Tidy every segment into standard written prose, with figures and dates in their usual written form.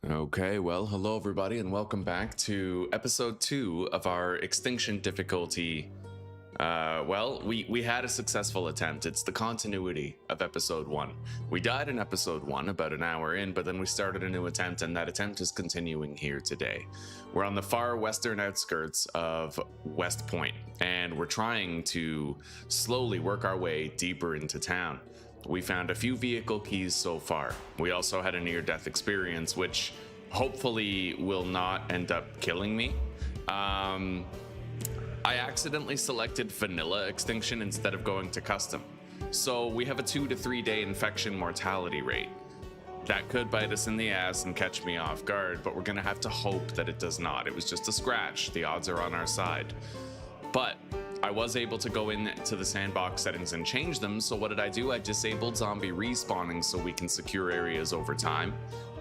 Okay, well, hello everybody, and welcome back to episode 2 of our extinction difficulty. We had a successful attempt. It's the continuity of episode 1. We died in episode 1 about an hour in, but then we started a new attempt, and that attempt is continuing here today. We're on the far western outskirts of West Point, and we're trying to slowly work our way deeper into town. We found a few vehicle keys so far. We also had a near-death experience, which hopefully will not end up killing me. I accidentally selected vanilla extinction instead of going to custom. So we have a 2 to 3 day infection mortality rate. That could bite us in the ass and catch me off guard, but we're gonna have to hope that it does not. It was just a scratch. The odds are on our side. But I was able to go into the sandbox settings and change them, so what did I do? I disabled zombie respawning so we can secure areas over time,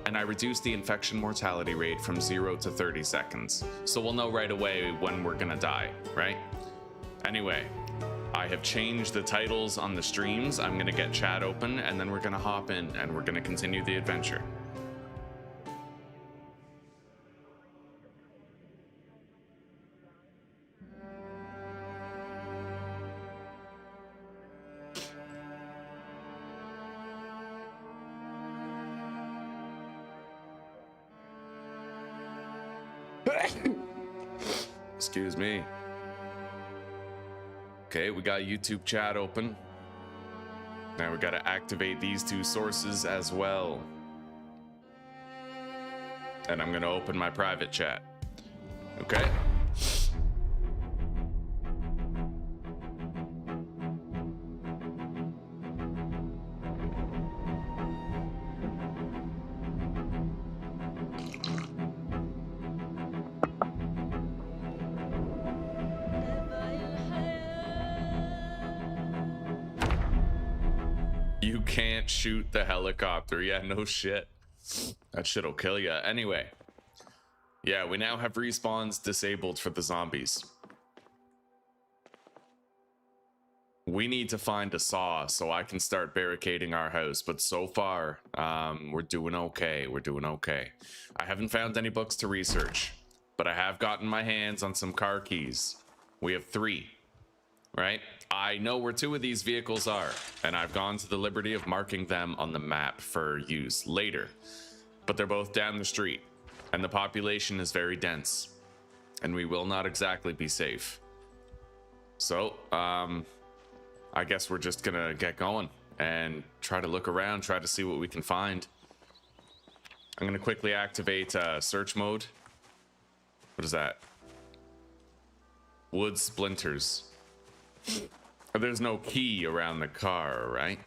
and I reduced the infection mortality rate from 0 to 30 seconds, so we'll know right away when we're gonna die, right? Anyway, I have changed the titles on the streams. I'm gonna get chat open, and then we're gonna hop in, and we're gonna continue the adventure. Excuse me. Okay, we got YouTube chat open. Now we gotta activate these two sources as well. And I'm gonna open my private chat. Okay. You can't shoot the helicopter. Yeah, no shit. That shit'll kill ya. Anyway. Yeah, we now have respawns disabled for the zombies. We need to find a saw so I can start barricading our house, but so far, we're doing okay. We're doing okay. I haven't found any books to research, but I have gotten my hands on some car keys. We have 3. Right? I know where 2 of these vehicles are, and I've gone to the liberty of marking them on the map for use later. But they're both down the street, and the population is very dense, and we will not exactly be safe. So, I guess we're just gonna get going and try to look around, try to see what we can find. I'm gonna quickly activate search mode. What is that? Wood splinters. There's no key around the car, right?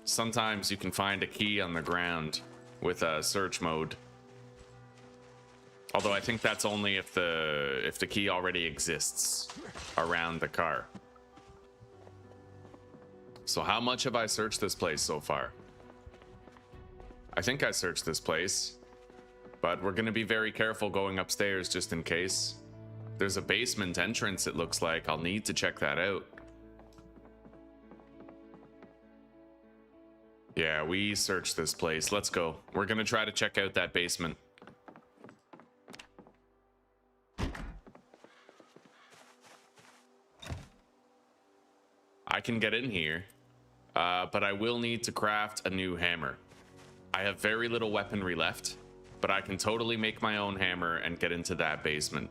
Sometimes you can find a key on the ground with a search mode. Although I think that's only if the key already exists around the car. So how much have I searched this place so far? I think I searched this place, but we're gonna be very careful going upstairs just in case. There's a basement entrance, it looks like. I'll need to check that out. Yeah, we searched this place. Let's go. We're gonna try to check out that basement. I can get in here, but I will need to craft a new hammer. I have very little weaponry left, but I can totally make my own hammer and get into that basement.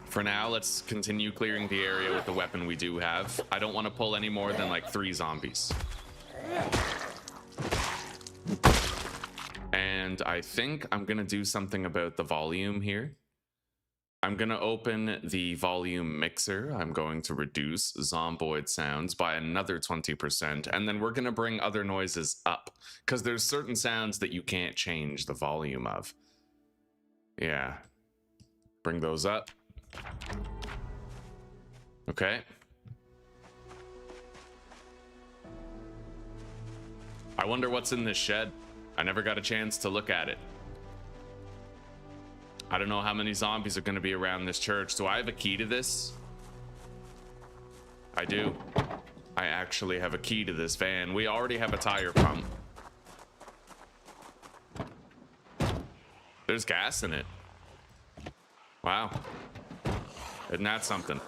For now, let's continue clearing the area with the weapon we do have. I don't want to pull any more than like 3 zombies. And I think I'm going to do something about the volume here. I'm going to open the volume mixer. I'm going to reduce Zomboid sounds by another 20%. And then we're going to bring other noises up, because there's certain sounds that you can't change the volume of. Yeah. Bring those up. Okay. I wonder what's in this shed. I never got a chance to look at it. I don't know how many zombies are going to be around this church. Do I have a key to this? I do. I actually have a key to this van. We already have a tire pump. There's gas in it. Wow. Isn't that something?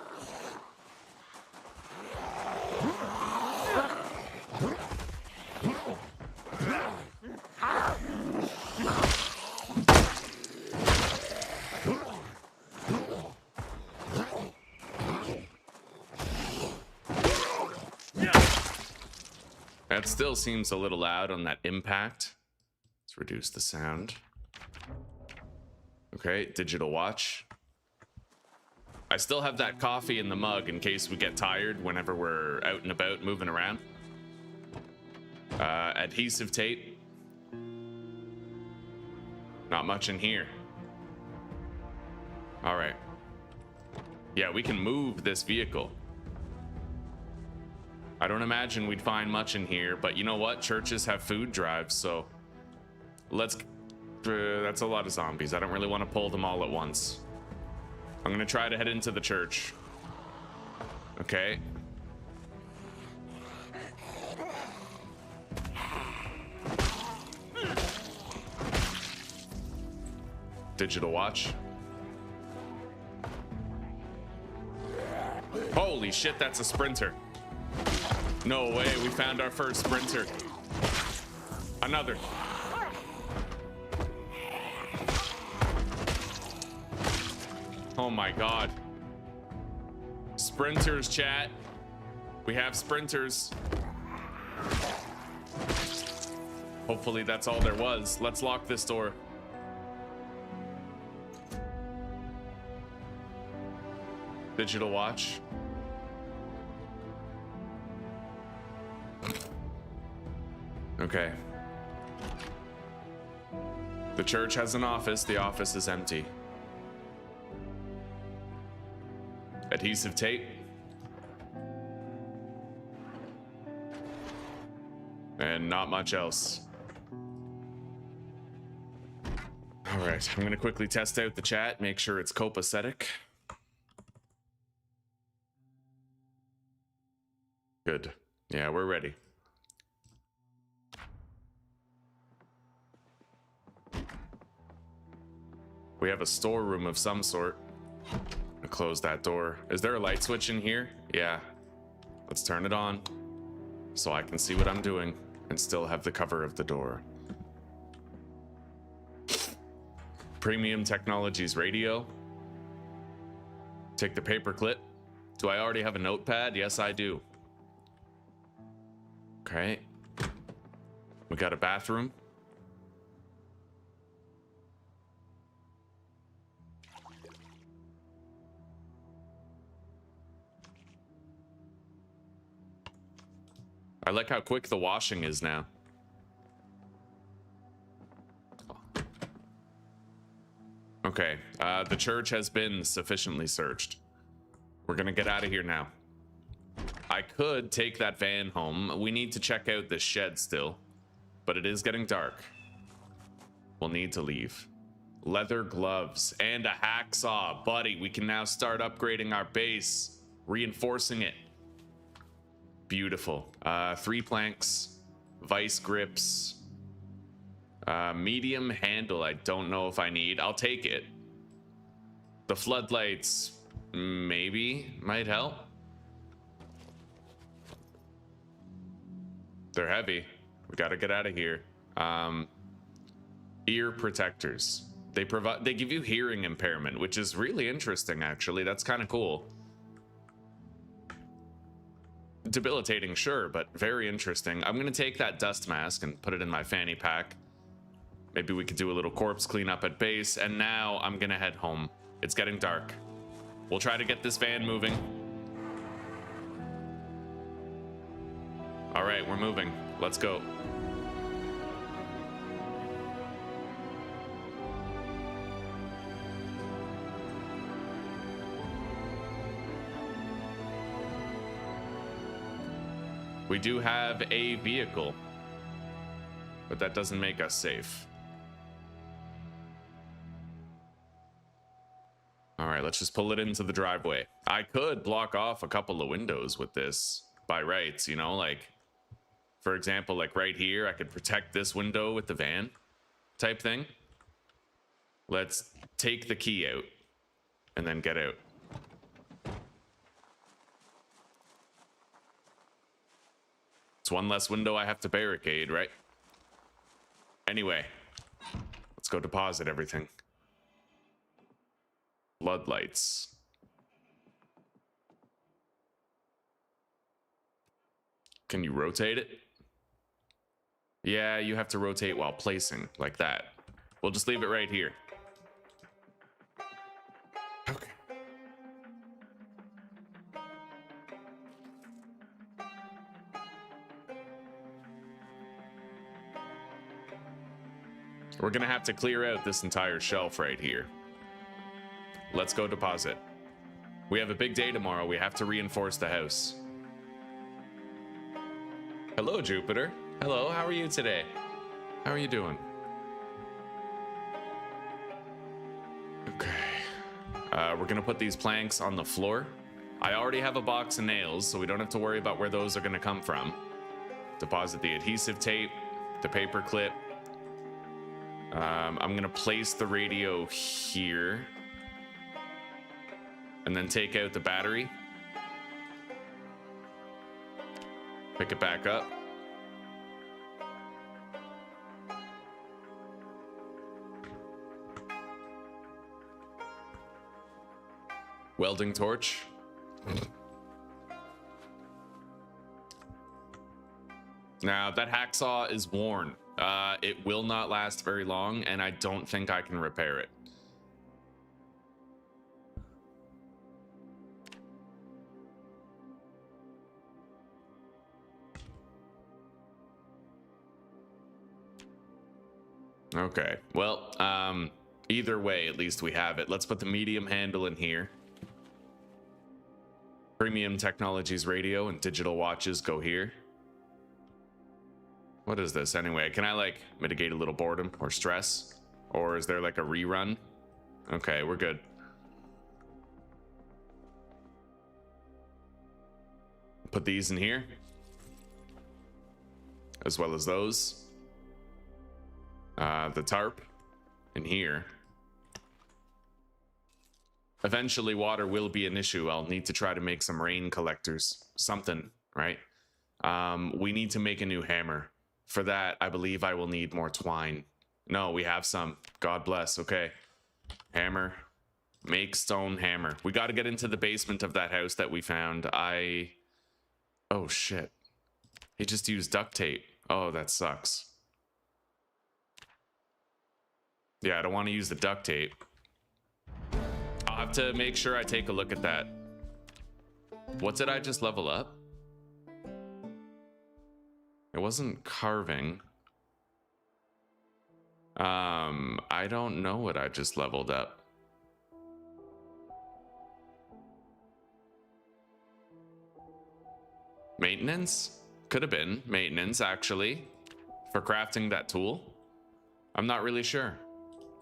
That still seems a little loud on that impact. Let's reduce the sound. Okay, digital watch. I still have that coffee in the mug in case we get tired whenever we're out and about moving around. Adhesive tape. Not much in here. All right. Yeah, we can move this vehicle. I don't imagine we'd find much in here, but you know what? Churches have food drives, so let's... that's a lot of zombies. I don't really want to pull them all at once. I'm gonna try to head into the church. Okay. Digital watch. Holy shit, that's a sprinter. No way, we found our first sprinter. Another. Oh my god. Sprinters, chat. We have sprinters. Hopefully that's all there was. Let's lock this door. Digital watch. Okay. The church has an office. The office is empty. Adhesive tape. And not much else. All right, I'm gonna quickly test out the chat, make sure it's copacetic. Good. Yeah, we're ready. We have a storeroom of some sort. I'll close that door. Is there a light switch in here? Yeah. Let's turn it on so I can see what I'm doing and still have the cover of the door. Premium Technologies radio. Take the paper clip. Do I already have a notepad? Yes, I do. Okay. We got a bathroom. I like how quick the washing is now. Okay, the church has been sufficiently searched. We're gonna get out of here now. I could take that van home. We need to check out this shed still, but it is getting dark. We'll need to leave. Leather gloves and a hacksaw. Buddy, we can now start upgrading our base, reinforcing it. Beautiful. 3 planks, vice grips, medium handle. I don't know if I need. I'll take it. The floodlights maybe might help. They're heavy. We got to get out of here. Ear protectors. They give you hearing impairment, which is really interesting actually. That's kind of cool. Debilitating, sure, but very interesting. I'm gonna take that dust mask and put it in my fanny pack. Maybe we could do a little corpse cleanup at base, and now I'm gonna head home. It's getting dark. We'll try to get this van moving. All right, we're moving. Let's go. We do have a vehicle, but that doesn't make us safe. All right, let's just pull it into the driveway. I could block off a couple of windows with this, by rights, you know? Like, for example, like right here, I could protect this window with the van type thing. Let's take the key out and then get out. It's one less window I have to barricade, right? Anyway, let's go deposit everything. Floodlights. Can you rotate it? Yeah, you have to rotate while placing, like that. We'll just leave it right here. Okay. We're gonna have to clear out this entire shelf right here. Let's go deposit. We have a big day tomorrow. We have to reinforce the house. Hello, Jupiter. Hello, how are you today? How are you doing? Okay. We're gonna put these planks on the floor. I already have a box of nails, so we don't have to worry about where those are gonna come from. Deposit the adhesive tape, the paper clip. I'm gonna place the radio here. And then take out the battery. Pick it back up. Welding torch. Now, that hacksaw is worn. It will not last very long, and I don't think I can repair it. Okay, well, either way, at least we have it. Let's put the medium handle in here. Premium Technologies radio and digital watches go here. What is this anyway? Can I like mitigate a little boredom or stress? Or is there like a rerun? Okay, we're good. Put these in here. As well as those. The tarp in here. Eventually water will be an issue. I'll need to try to make some rain collectors. Something, right? We need to make a new hammer. For that, I believe I will need more twine. No, we have some. God bless. Okay. Hammer. Make stone hammer. We got to get into the basement of that house that we found. Oh, shit. He just used duct tape. Oh, that sucks. Yeah, I don't want to use the duct tape. I'll have to make sure I take a look at that. What did I just level up? It wasn't carving. I don't know what I just leveled up. Maintenance? Could have been maintenance, actually, for crafting that tool. I'm not really sure.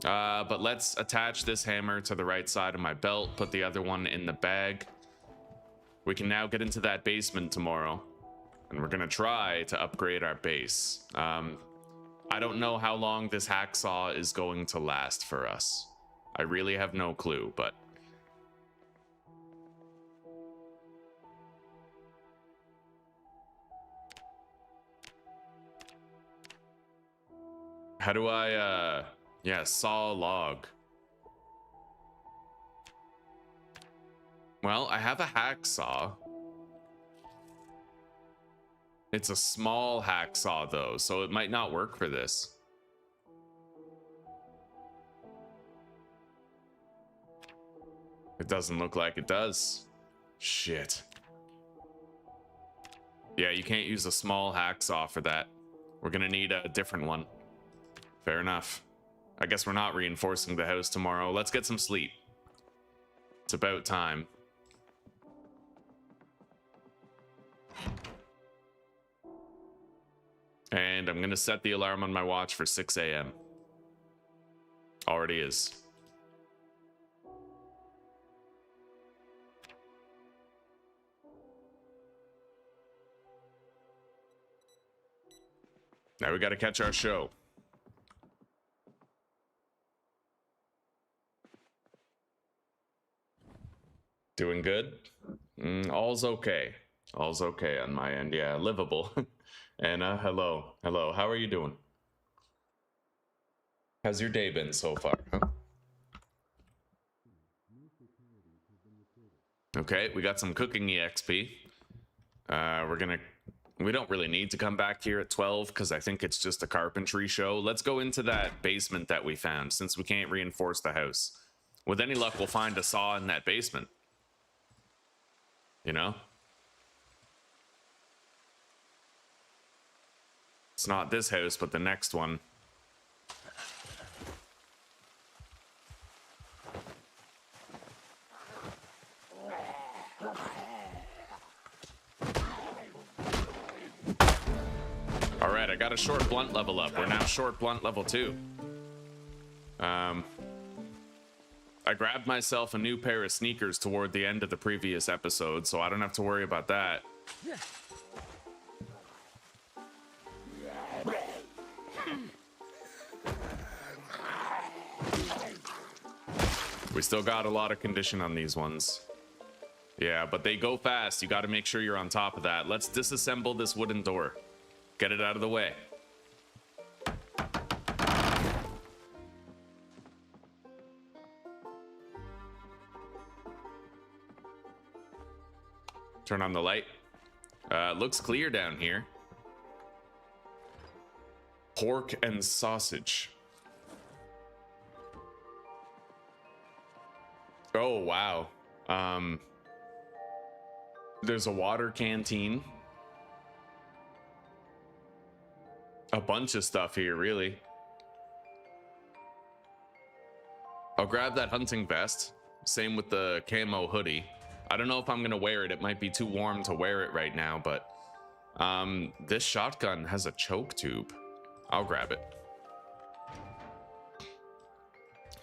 But let's attach this hammer to the right side of my belt, put the other one in the bag. We can now get into that basement tomorrow. And we're gonna try to upgrade our base. I don't know how long this hacksaw is going to last for us. I really have no clue, but... How do I, yeah, saw a log. Well, I have a hacksaw. It's a small hacksaw, though, so it might not work for this. It doesn't look like it does. Shit. Yeah, you can't use a small hacksaw for that. We're gonna need a different one. Fair enough. I guess we're not reinforcing the house tomorrow. Let's get some sleep. It's about time. And I'm going to set the alarm on my watch for 6 a.m. Already is. Now we got to catch our show. Doing good? All's okay. All's okay on my end. Yeah, livable. Anna, hello. Hello. How are you doing? How's your day been so far? Huh? Okay, we got some cooking EXP. We don't really need to come back here at 12 because I think it's just a carpentry show. Let's go into that basement that we found since we can't reinforce the house. With any luck, we'll find a saw in that basement. You know? It's not this house, but the next one. Alright, I got a short blunt level up. We're now short blunt level 2. I grabbed myself a new pair of sneakers toward the end of the previous episode, so I don't have to worry about that. We still got a lot of condition on these ones. Yeah, but they go fast. You got to make sure you're on top of that. Let's disassemble this wooden door. Get it out of the way. Turn on the light. Looks clear down here. Pork and sausage. Oh, wow. There's a water canteen. A bunch of stuff here, really. I'll grab that hunting vest. Same with the camo hoodie. I don't know if I'm gonna wear it. It might be too warm to wear it right now, but this shotgun has a choke tube. I'll grab it.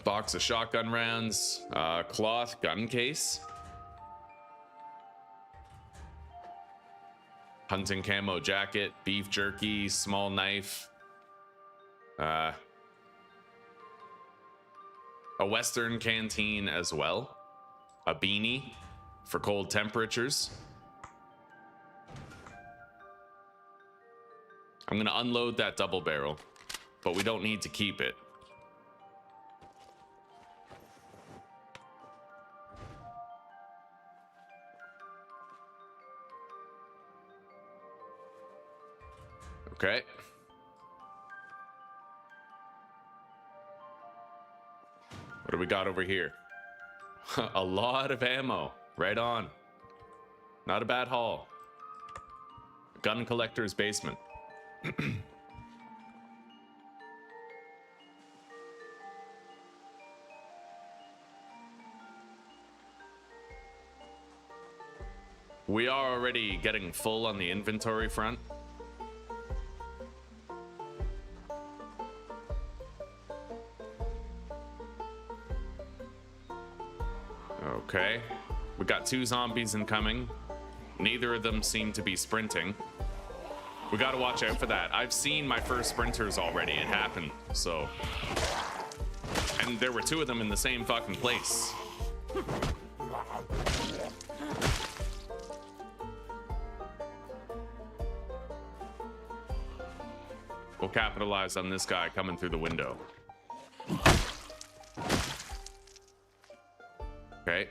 Box of shotgun rounds, cloth gun case. Hunting camo jacket, beef jerky, small knife. A Western canteen as well. A beanie for cold temperatures. I'm gonna unload that double barrel, but we don't need to keep it. Okay. What do we got over here? A lot of ammo. Right on. Not a bad haul. Gun collector's basement. We are already getting full on the inventory front. Okay, we got 2 zombies incoming. Neither of them seem to be sprinting. We gotta watch out for that. I've seen my first sprinters already. It happened, so. And there were 2 of them in the same fucking place. We'll capitalize on this guy coming through the window. Okay.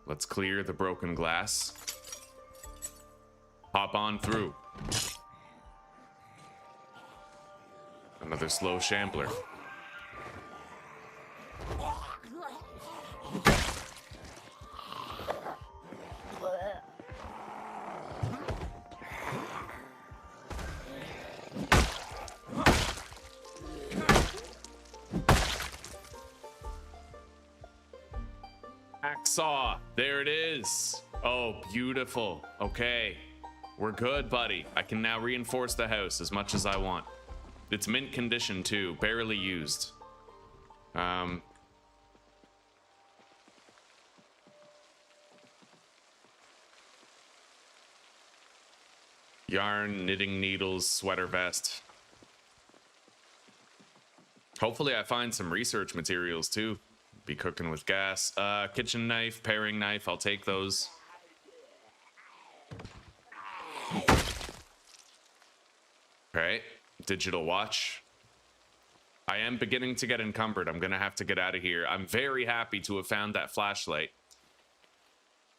Let's clear the broken glass. Hop on through. Another slow shambler. Hacksaw, there it is. Oh, beautiful. Okay, we're good, buddy. I can now reinforce the house as much as I want. It's mint condition too, barely used. Yarn, knitting needles, sweater vest. Hopefully I find some research materials too. Be cooking with gas. Kitchen knife, paring knife, I'll take those. Alright, digital watch. I am beginning to get encumbered. I'm gonna have to get out of here. I'm very happy to have found that flashlight.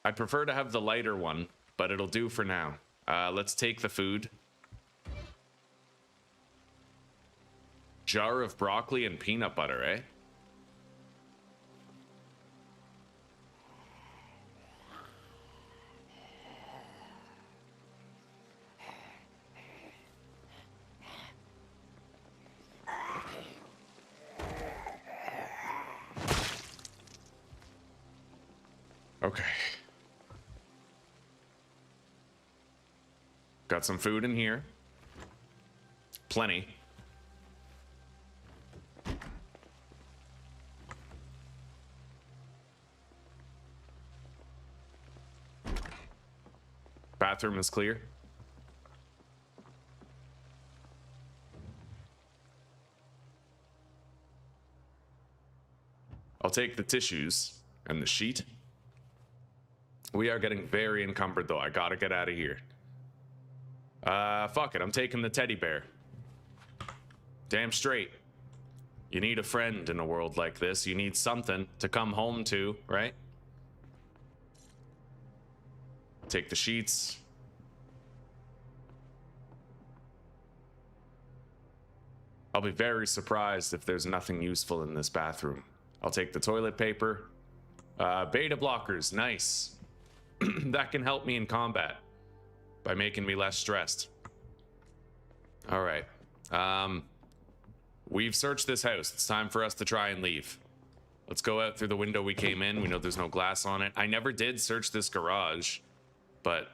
I'd prefer to have the lighter one, but it'll do for now. Let's take the food. Jar of broccoli and peanut butter, eh? Okay. Got some food in here. Plenty. Bathroom is clear. I'll take the tissues and the sheet. We are getting very encumbered though. I gotta get out of here. Fuck it. I'm taking the teddy bear. Damn straight. You need a friend in a world like this. You need something to come home to, right? Take the sheets. I'll be very surprised if there's nothing useful in this bathroom. I'll take the toilet paper. Beta blockers, nice. That can help me in combat by making me less stressed. All right. We've searched this house. It's time for us to try and leave. Let's go out through the window we came in. We know there's no glass on it. I never did search this garage, but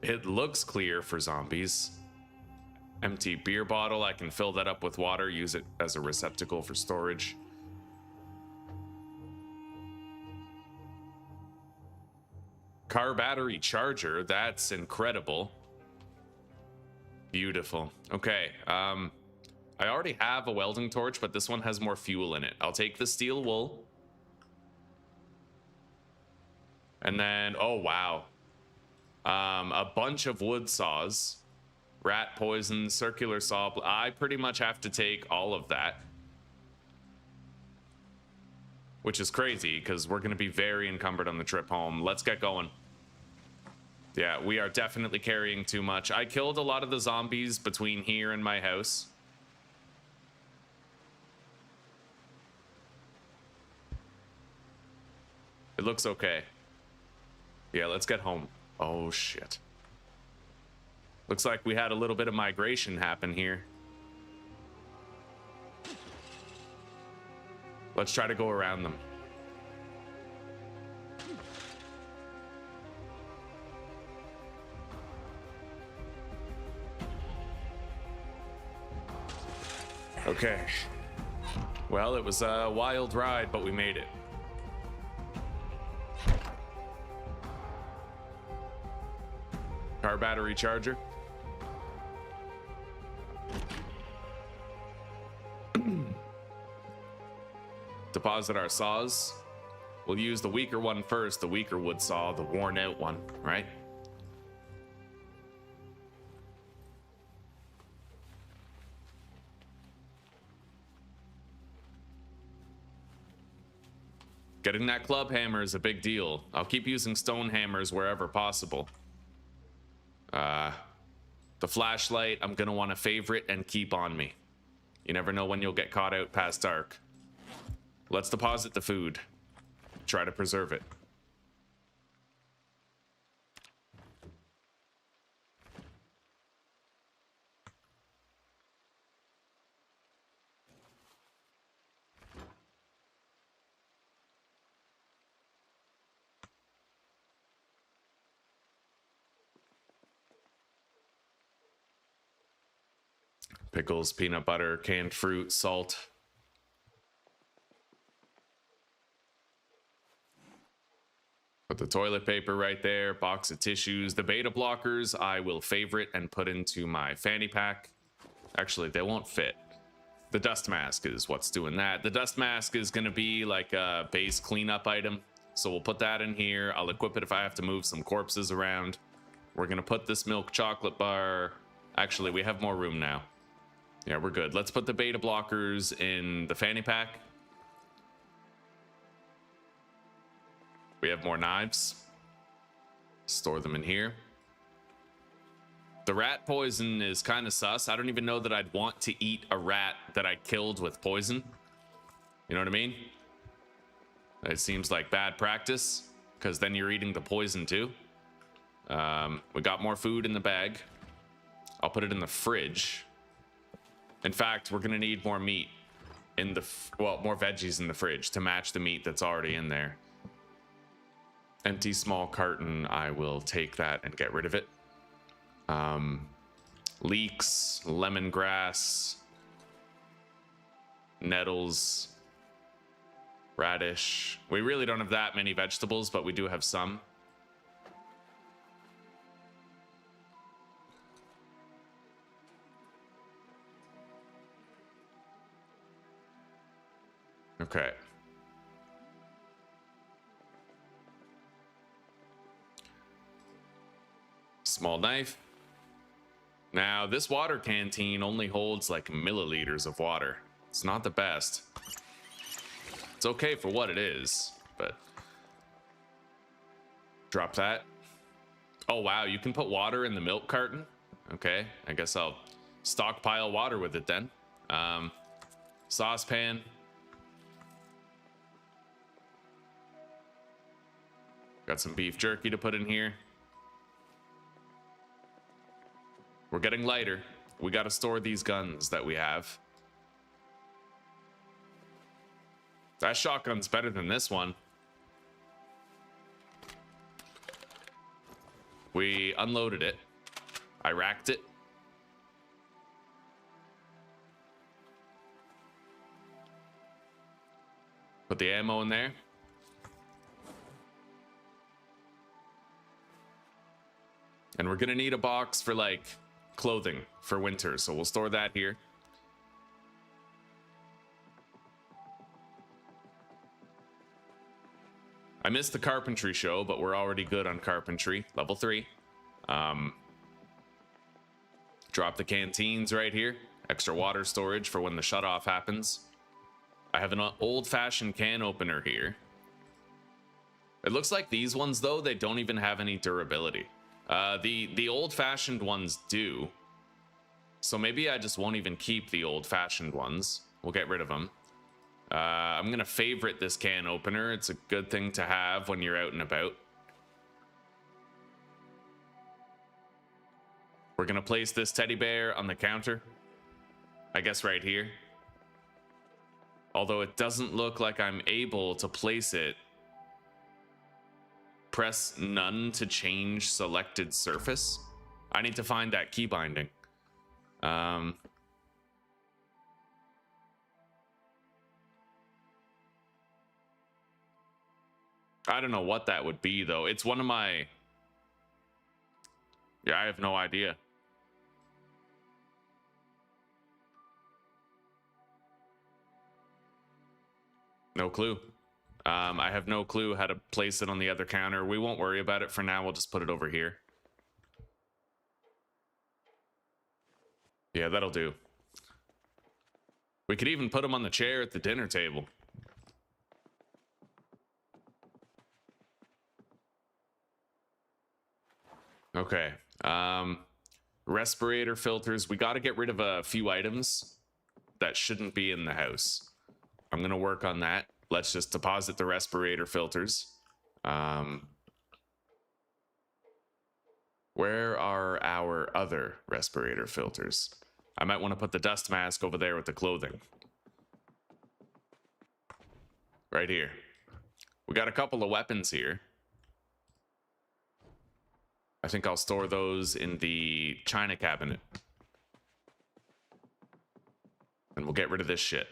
it looks clear for zombies. Empty beer bottle. I can fill that up with water, use it as a receptacle for storage. Car battery charger. That's incredible. Beautiful. Okay. I already have a welding torch, but this one has more fuel in it. I'll take the steel wool. And then, oh wow. A bunch of wood saws. Rat poison, circular saw. I pretty much have to take all of that. Which is crazy, because we're going to be very encumbered on the trip home. Let's get going. Yeah, we are definitely carrying too much. I killed a lot of the zombies between here and my house. It looks okay. Yeah, let's get home. Oh, shit. Looks like we had a little bit of migration happen here. Let's try to go around them. Okay. Well, it was a wild ride, but we made it. Car battery charger. Deposit our saws. We'll use the weaker one first, the weaker wood saw, the worn out one, right? Getting that club hammer is a big deal. I'll keep using stone hammers wherever possible. The flashlight, I'm gonna want to favorite and keep on me. You never know when you'll get caught out past dark. Let's deposit the food. Try to preserve it. Pickles, peanut butter, canned fruit, salt. Put the toilet paper right there, box of tissues. The beta blockers I will favorite and put into my fanny pack. Actually, they won't fit. The dust mask is what's doing that. The dust mask is going to be like a base cleanup item. So we'll put that in here. I'll equip it if I have to move some corpses around. We're going to put this milk chocolate bar. Actually, we have more room now. Yeah, we're good. Let's put the beta blockers in the fanny pack. We have more knives. Store them in here. The rat poison is kind of sus. I don't even know that I'd want to eat a rat that I killed with poison. You know what I mean? It seems like bad practice, because then you're eating the poison too. We got more food in the bag. I'll put it in the fridge. In fact, we're gonna need more meat in the, well, more veggies in the fridge to match the meat that's already in there. Empty small carton, I will take that and get rid of it. Leeks, lemongrass, nettles, radish. We really don't have that many vegetables, but we do have some. Okay. Small knife. Now, this water canteen only holds like milliliters of water. It's not the best. It's okay for what it is, but drop that. Oh, wow, you can put water in the milk carton. Okay, I guess I'll stockpile water with it then. Saucepan. Got some beef jerky to put in here. We're getting lighter. We got to store these guns that we have. That shotgun's better than this one. We unloaded it. I racked it. Put the ammo in there. And we're gonna need a box for like clothing for winter, so we'll store that here. I missed the carpentry show, but we're already good on carpentry. Level 3. Drop the canteens right here. Extra water storage for when the shutoff happens. I have an old-fashioned can opener here. It looks like these ones, though, they don't even have any durability. The old-fashioned ones do. So maybe I just won't even keep the old-fashioned ones. We'll get rid of them. I'm going to favorite this can opener. It's a good thing to have when you're out and about. We're going to place this teddy bear on the counter. I guess right here. Although it doesn't look like I'm able to place it. Press none to change selected surface. I need to find that key binding. I don't know what that would be, though. It's one of my... Yeah, I have no idea. No clue. I have no clue how to place it on the other counter. We won't worry about it for now. We'll just put it over here. Yeah, that'll do. We could even put them on the chair at the dinner table. Okay. Respirator filters. We got to get rid of a few items that shouldn't be in the house. I'm going to work on that. Let's just deposit the respirator filters. Where are our other respirator filters? I might want to put the dust mask over there with the clothing. Right here. We got a couple of weapons here. I think I'll store those in the china cabinet. And we'll get rid of this shit.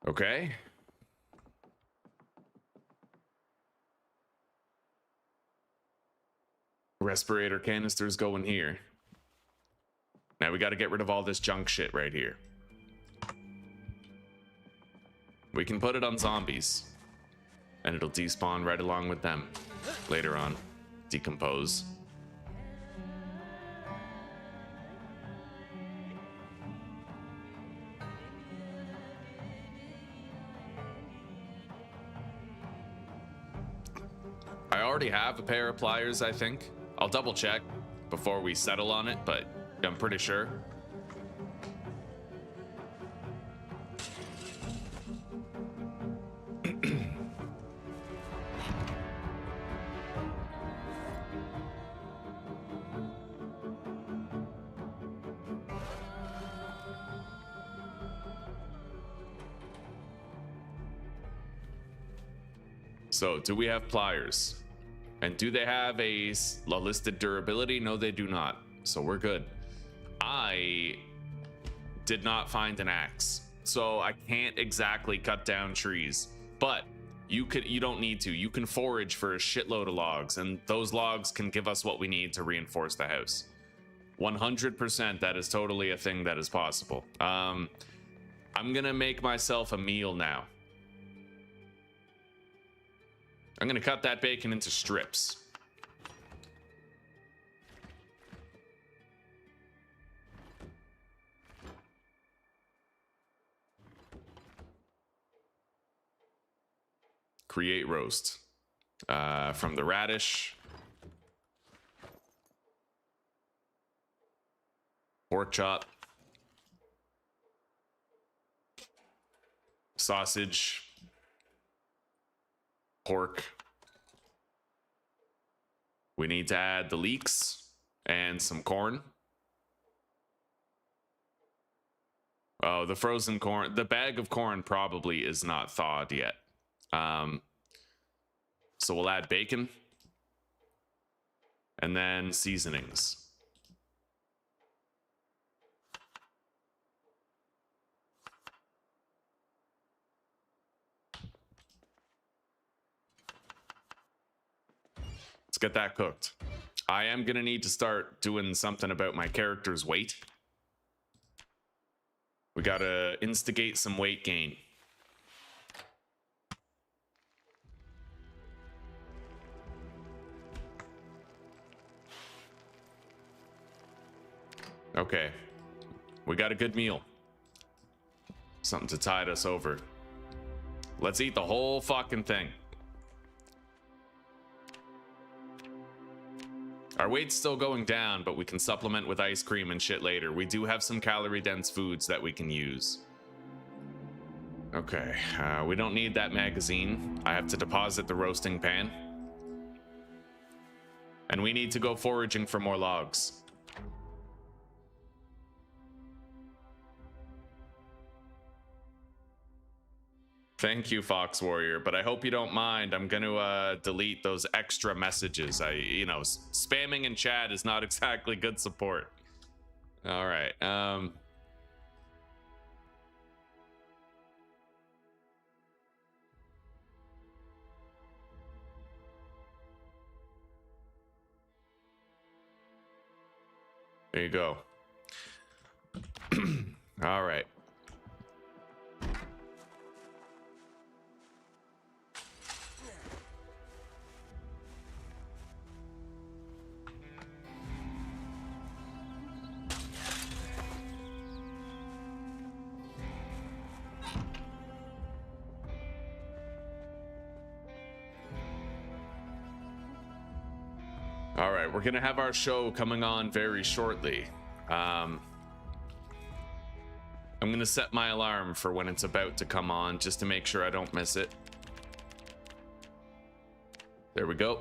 Okay. Respirator canisters going here. Now we got to get rid of all this junk shit right here. We can put it on zombies. And it'll despawn right along with them. Later on. Decompose. I already have a pair of pliers, I think. I'll double check before we settle on it, but I'm pretty sure. So, do we have pliers? And do they have a listed durability? No, they do not. So we're good. I did not find an axe, so I can't exactly cut down trees. But you don't need to. You can forage for a shitload of logs, and those logs can give us what we need to reinforce the house. 100%, that is totally a thing that is possible. I'm gonna make myself a meal now. I'm gonna cut that bacon into strips. Create roast. From the radish. Pork chop. Sausage. Pork. We need to add the leeks and some corn. Oh, the frozen corn. The bag of corn probably is not thawed yet. So we'll add bacon. And then seasonings. Let's get that cooked. I am gonna need to start doing something about my character's weight. We gotta instigate some weight gain. Okay. We got a good meal. Something to tide us over. Let's eat the whole fucking thing. Our weight's still going down, but we can supplement with ice cream and shit later. We do have some calorie-dense foods that we can use. Okay, we don't need that magazine. I have to deposit the roasting pan. And we need to go foraging for more logs. Thank you, Fox Warrior, but I hope you don't mind. I'm gonna delete those extra messages. Spamming in chat is not exactly good support. All right. There you go. All right. All right, we're gonna have our show coming on very shortly. I'm gonna set my alarm for when it's about to come on just to make sure I don't miss it. There we go.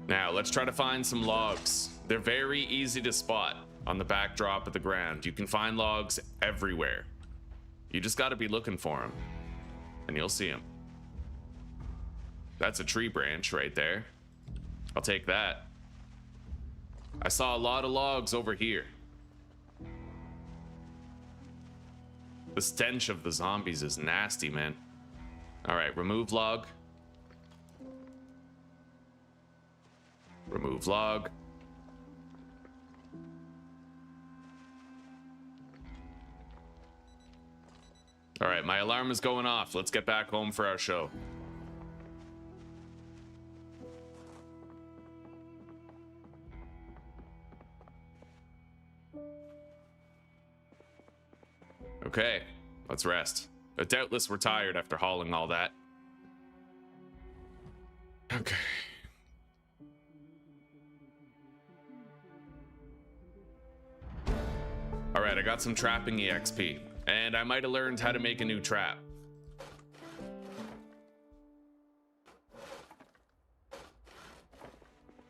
Now, let's try to find some logs. They're very easy to spot on the backdrop of the ground. You can find logs everywhere. You just gotta be looking for them. And you'll see them. That's a tree branch right there. I'll take that. I saw a lot of logs over here. The stench of the zombies is nasty, man. All right, remove log. Remove log. All right, my alarm is going off. Let's get back home for our show. Okay, let's rest. Doubtless we're tired after hauling all that. Okay. All right, I got some trapping EXP, and I might have learned how to make a new trap.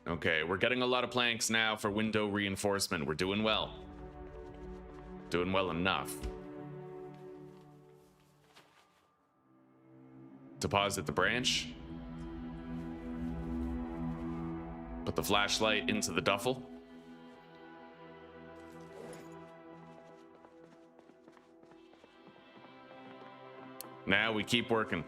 Okay, we're getting a lot of planks now for window reinforcement. We're doing well. Doing well enough. Deposit the branch. Put the flashlight into the duffel. Now we keep working.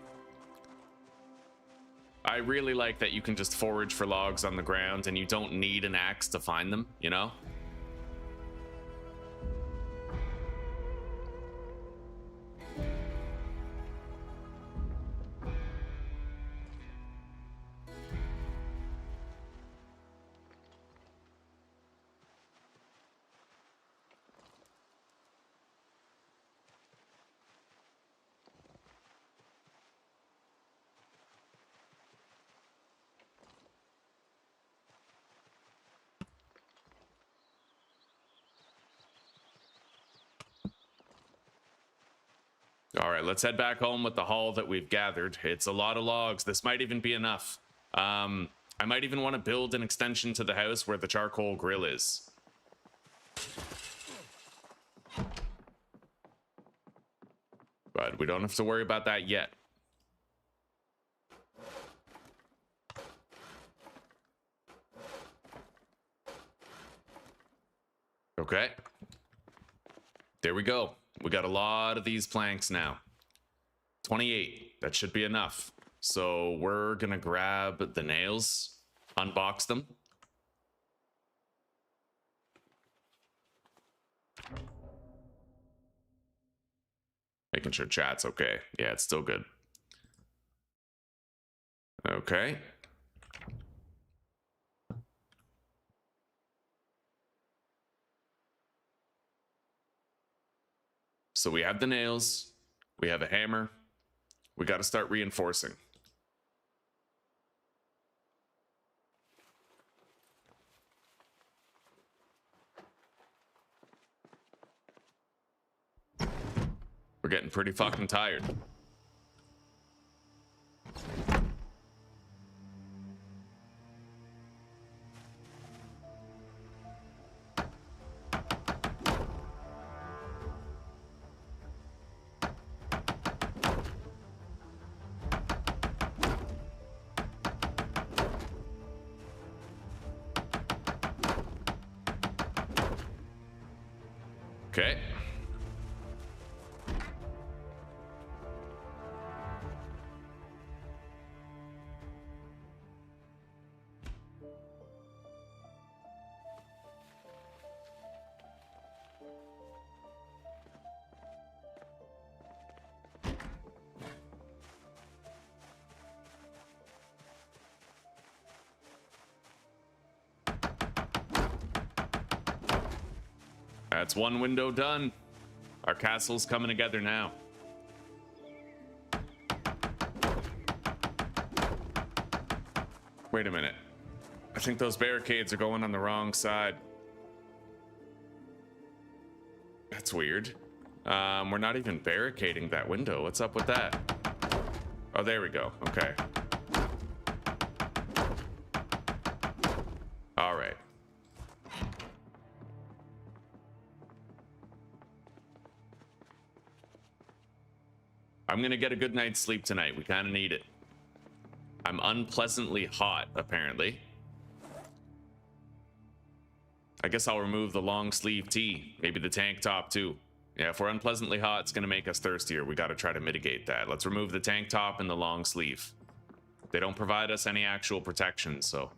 I really like that you can just forage for logs on the ground and you don't need an axe to find them, you know? All right, let's head back home with the haul that we've gathered. It's a lot of logs. This might even be enough. I might even want to build an extension to the house where the charcoal grill is. But we don't have to worry about that yet. Okay. There we go. We got a lot of these planks now. 28. That should be enough. So we're gonna grab the nails, unbox them. Making sure chat's okay. Yeah, it's still good. Okay. So we have the nails, we have a hammer, we got to start reinforcing. We're getting pretty fucking tired. Okay. That's one window done. Our castle's coming together now. Wait a minute. I think those barricades are going on the wrong side. That's weird. We're not even barricading that window. What's up with that? Oh, there we go. Okay. All right. I'm gonna get a good night's sleep tonight. We kind of need it. I'm unpleasantly hot, apparently. I guess I'll remove the long sleeve tee, maybe the tank top too. Yeah, if we're unpleasantly hot, it's going to make us thirstier. We got to try to mitigate that. Let's remove the tank top and the long sleeve. They don't provide us any actual protection, so...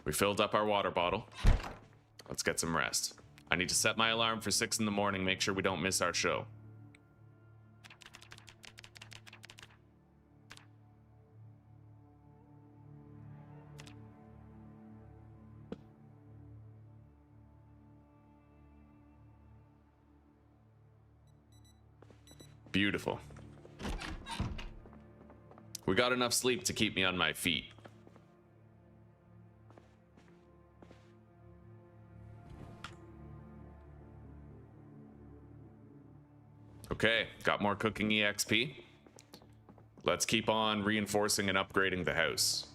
We filled up our water bottle. Let's get some rest. I need to set my alarm for 6 in the morning, make sure we don't miss our show. Beautiful. We got enough sleep to keep me on my feet. Okay, got more cooking EXP. Let's keep on reinforcing and upgrading the house.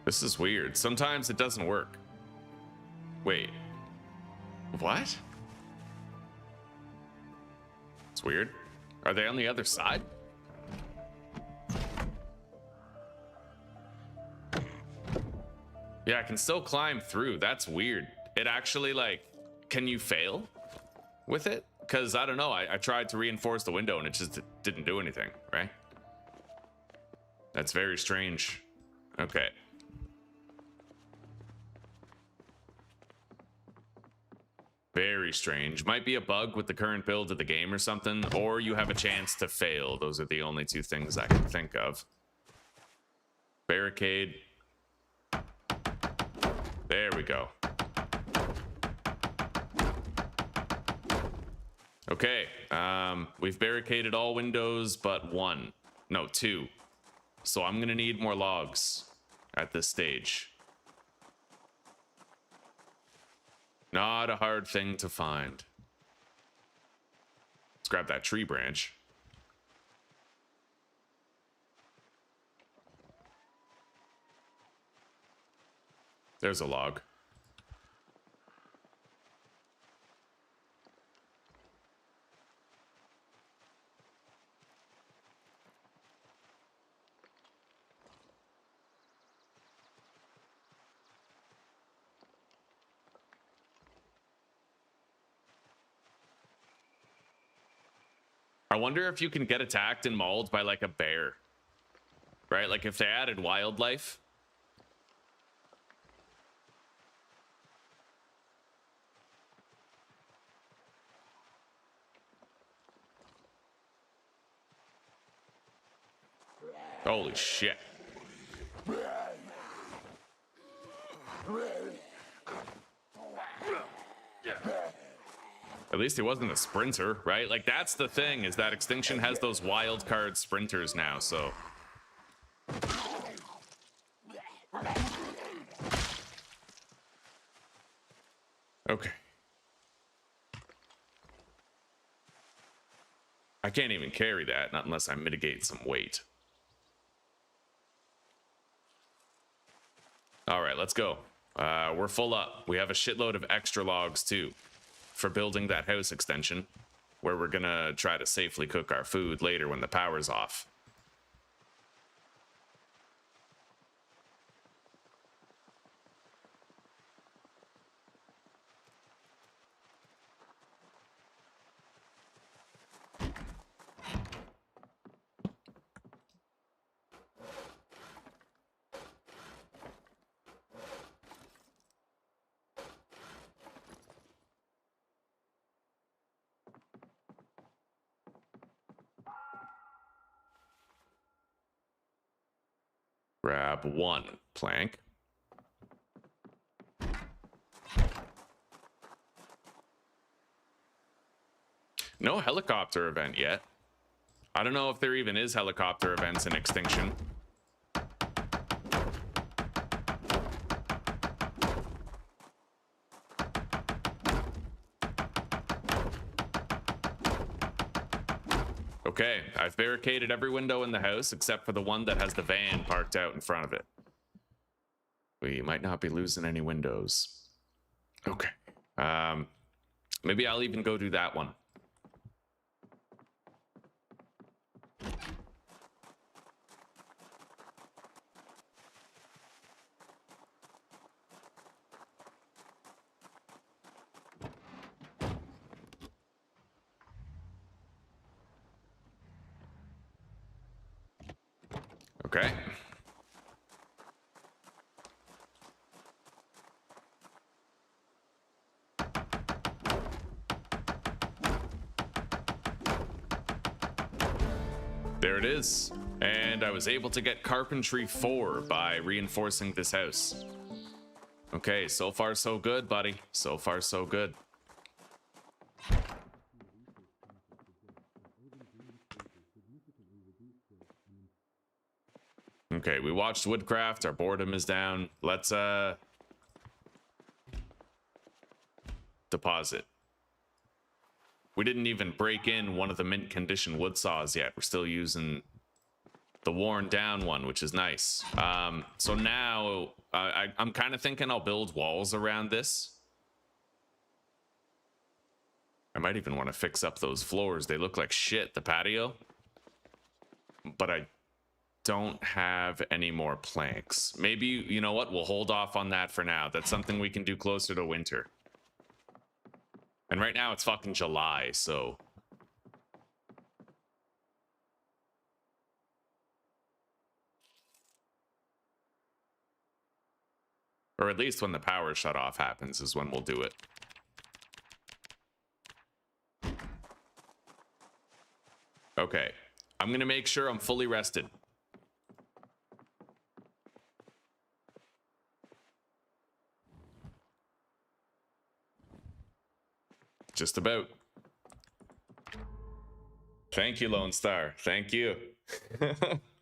This is weird. Sometimes it doesn't work. Wait. What? It's weird. Are they on the other side? Yeah, I can still climb through. That's weird. It actually, like, can you fail with it? Because, I don't know, I tried to reinforce the window and it just didn't do anything, right? That's very strange. Okay. Very strange. Might be a bug with the current build of the game or something, or you have a chance to fail. Those are the only two things I can think of. Barricade. There we go. Okay, we've barricaded all windows but one. No, 2. So I'm gonna need more logs at this stage. Not a hard thing to find. Let's grab that tree branch. There's a log. I wonder if you can get attacked and mauled by like a bear, right? Like if they added wildlife. Holy shit. At least he wasn't a sprinter, right? Like, that's the thing, is that Extinction has those wild card sprinters now, so... Okay. I can't even carry that, not unless I mitigate some weight. All right, let's go. We're full up. We have a shitload of extra logs, too, for building that house extension, where we're gonna try to safely cook our food later when the power's off. Grab 1 plank. No helicopter event yet. I don't know if there even is helicopter events in Extinction. Okay, I've barricaded every window in the house except for the one that has the van parked out in front of it. We might not be losing any windows. Okay. Maybe I'll even go do that one. Okay. There it is. And I was able to get carpentry 4 by reinforcing this house. Okay, so far so good, buddy. So far so good. Okay, we watched Woodcraft. Our boredom is down. Let's deposit. We didn't even break in one of the mint condition wood saws yet. We're still using the worn down one, which is nice. So now I'm kind of thinking I'll build walls around this. I might even want to fix up those floors. They look like shit, the patio. But I don't have any more planks. Maybe, you know what? We'll hold off on that for now. That's something we can do closer to winter. And right now it's fucking July, so... Or at least when the power shut off happens is when we'll do it. Okay. I'm gonna make sure I'm fully rested. Just about. Thank you, Lone Star. Thank you.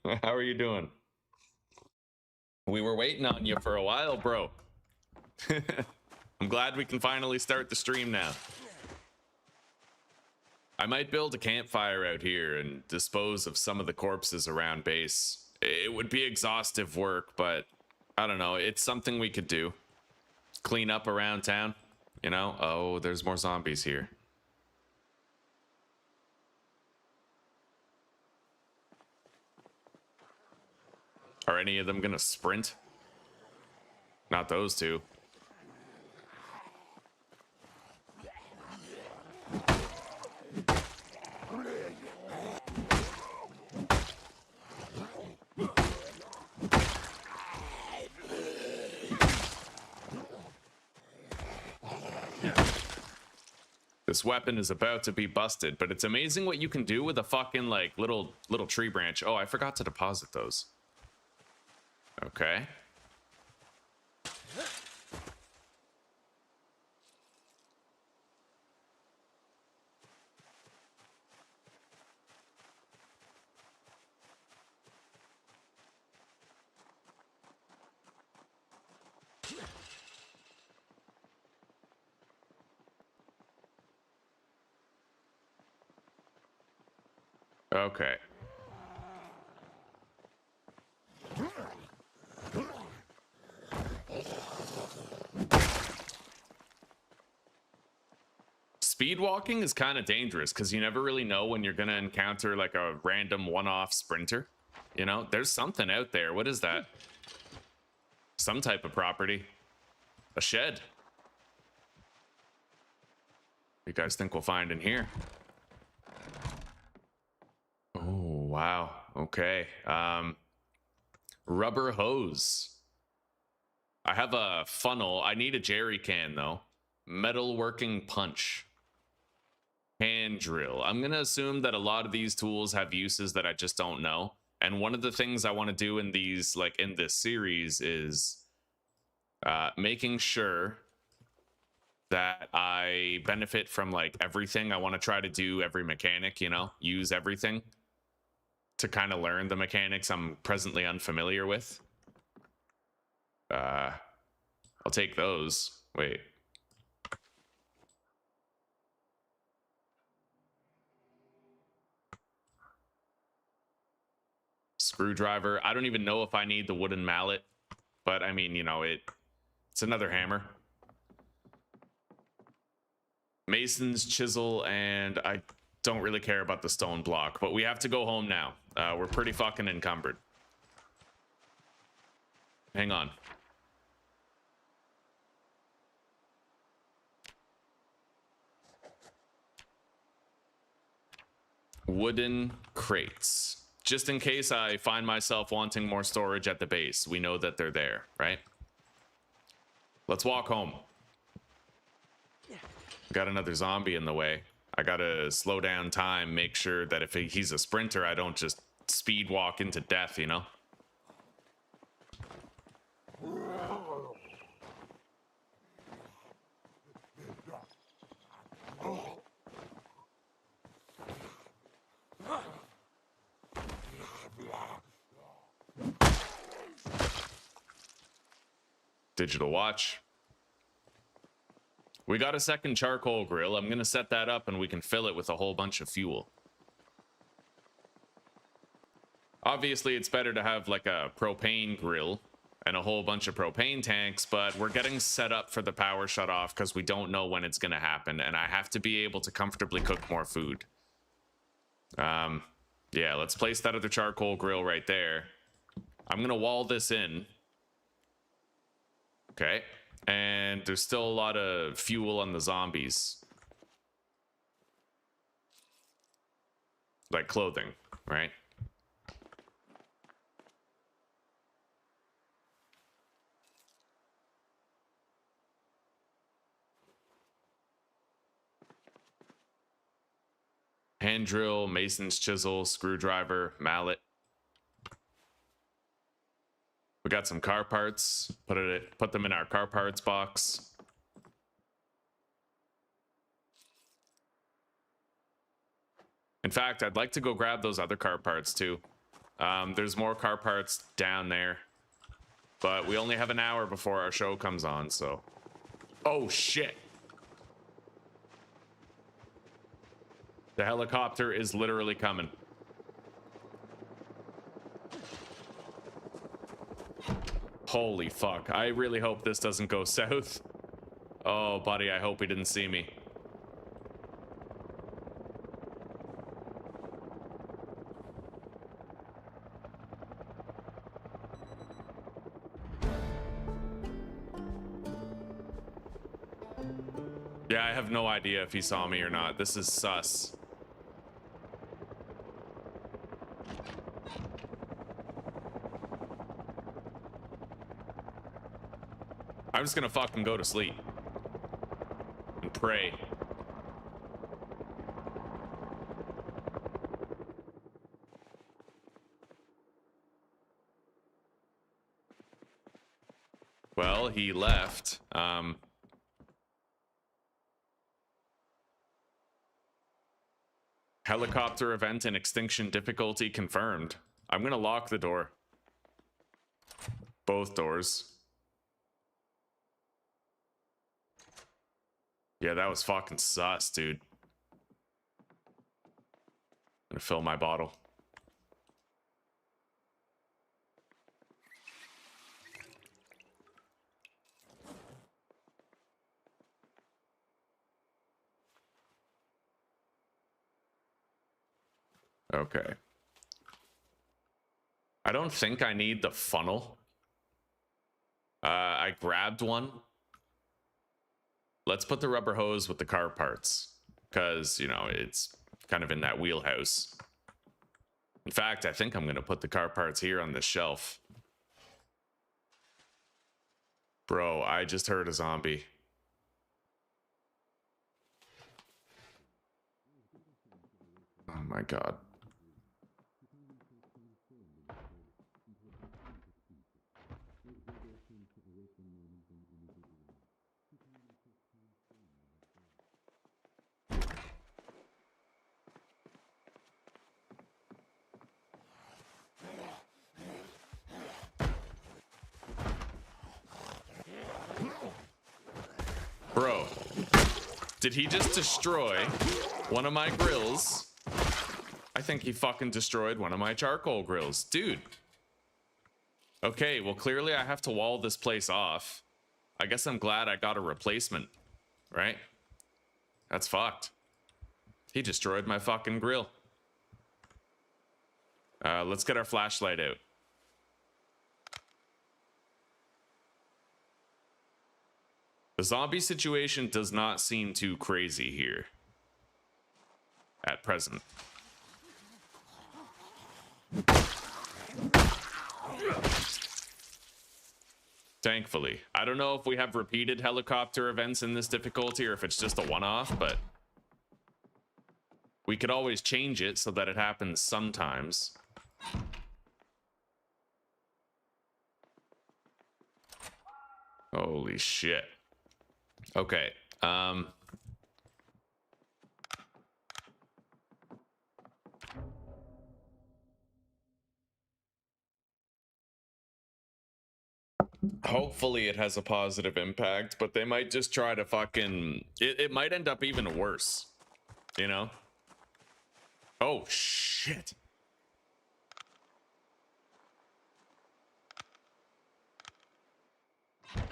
How are you doing? We were waiting on you for a while, bro. I'm glad we can finally start the stream now. I might build a campfire out here and dispose of some of the corpses around base. It would be exhaustive work, but I don't know. It's something we could do. Clean up around town. You know? Oh, there's more zombies here. Are any of them gonna sprint? Not those two. This weapon is about to be busted, but it's amazing what you can do with a fucking, like, little tree branch. Oh, I forgot to deposit those. Okay. Okay. Speed walking is kind of dangerous because you never really know when you're going to encounter like a random one-off sprinter. You know, there's something out there. What is that? Some type of property. A shed. You guys think we'll find in here? Oh, wow. Okay. Rubber hose. I have a funnel. I need a jerry can, though. Metalworking punch. Hand drill. I'm going to assume that a lot of these tools have uses that I just don't know. And one of the things I want to do in these, like in this series, is making sure that I benefit from like everything. I want to try to do every mechanic, you know, use everything to kind of learn the mechanics I'm presently unfamiliar with. I'll take those. Wait. Screwdriver. I don't even know if I need the wooden mallet, but I mean, you know, it's another hammer. Mason's chisel, and I don't really care about the stone block, but we have to go home now. We're pretty fucking encumbered. Hang on. Wooden crates. Just in case I find myself wanting more storage at the base, we know that they're there, right? Let's walk home. Got another zombie in the way. I gotta slow down time, make sure that if he's a sprinter, I don't just speed walk into death, you know? Digital watch. We got a second charcoal grill. I'm gonna set that up and we can fill it with a whole bunch of fuel. Obviously, it's better to have like a propane grill and a whole bunch of propane tanks, but we're getting set up for the power shut off because we don't know when it's gonna happen, and I have to be able to comfortably cook more food. Yeah, let's place that other charcoal grill right there. I'm gonna wall this in. Okay. And there's still a lot of fuel on the zombies. Like clothing, right? Hand drill, mason's chisel, screwdriver, mallet. We got some car parts. Put them in our car parts box. In fact, I'd like to go grab those other car parts too. There's more car parts down there, but we only have an hour before our show comes on, so. Oh shit. The helicopter is literally coming. Holy fuck. I really hope this doesn't go south. Oh, buddy, I hope he didn't see me. Yeah, I have no idea if he saw me or not. This is sus. I'm just gonna fucking go to sleep. And pray. Well, he left. Helicopter event and extinction difficulty confirmed. I'm gonna lock the door. Both doors. Yeah, that was fucking sus, dude. I'm gonna fill my bottle. Okay. I don't think I need the funnel. I grabbed one. Let's put the rubber hose with the car parts, because, you know, it's kind of in that wheelhouse. In fact, I think I'm going to put the car parts here on this shelf. Bro, I just heard a zombie. Oh my god. Did he just destroy one of my grills? I think he fucking destroyed one of my charcoal grills. Dude. Okay, well, clearly I have to wall this place off. I guess I'm glad I got a replacement, right? That's fucked. He destroyed my fucking grill. Let's get our flashlight out. The zombie situation does not seem too crazy here at present. Thankfully. I don't know if we have repeated helicopter events in this difficulty or if it's just a one-off, but we could always change it so that it happens sometimes. Holy shit. Okay. Hopefully it has a positive impact, but they might just try to fucking... It might end up even worse, you know? Oh, shit.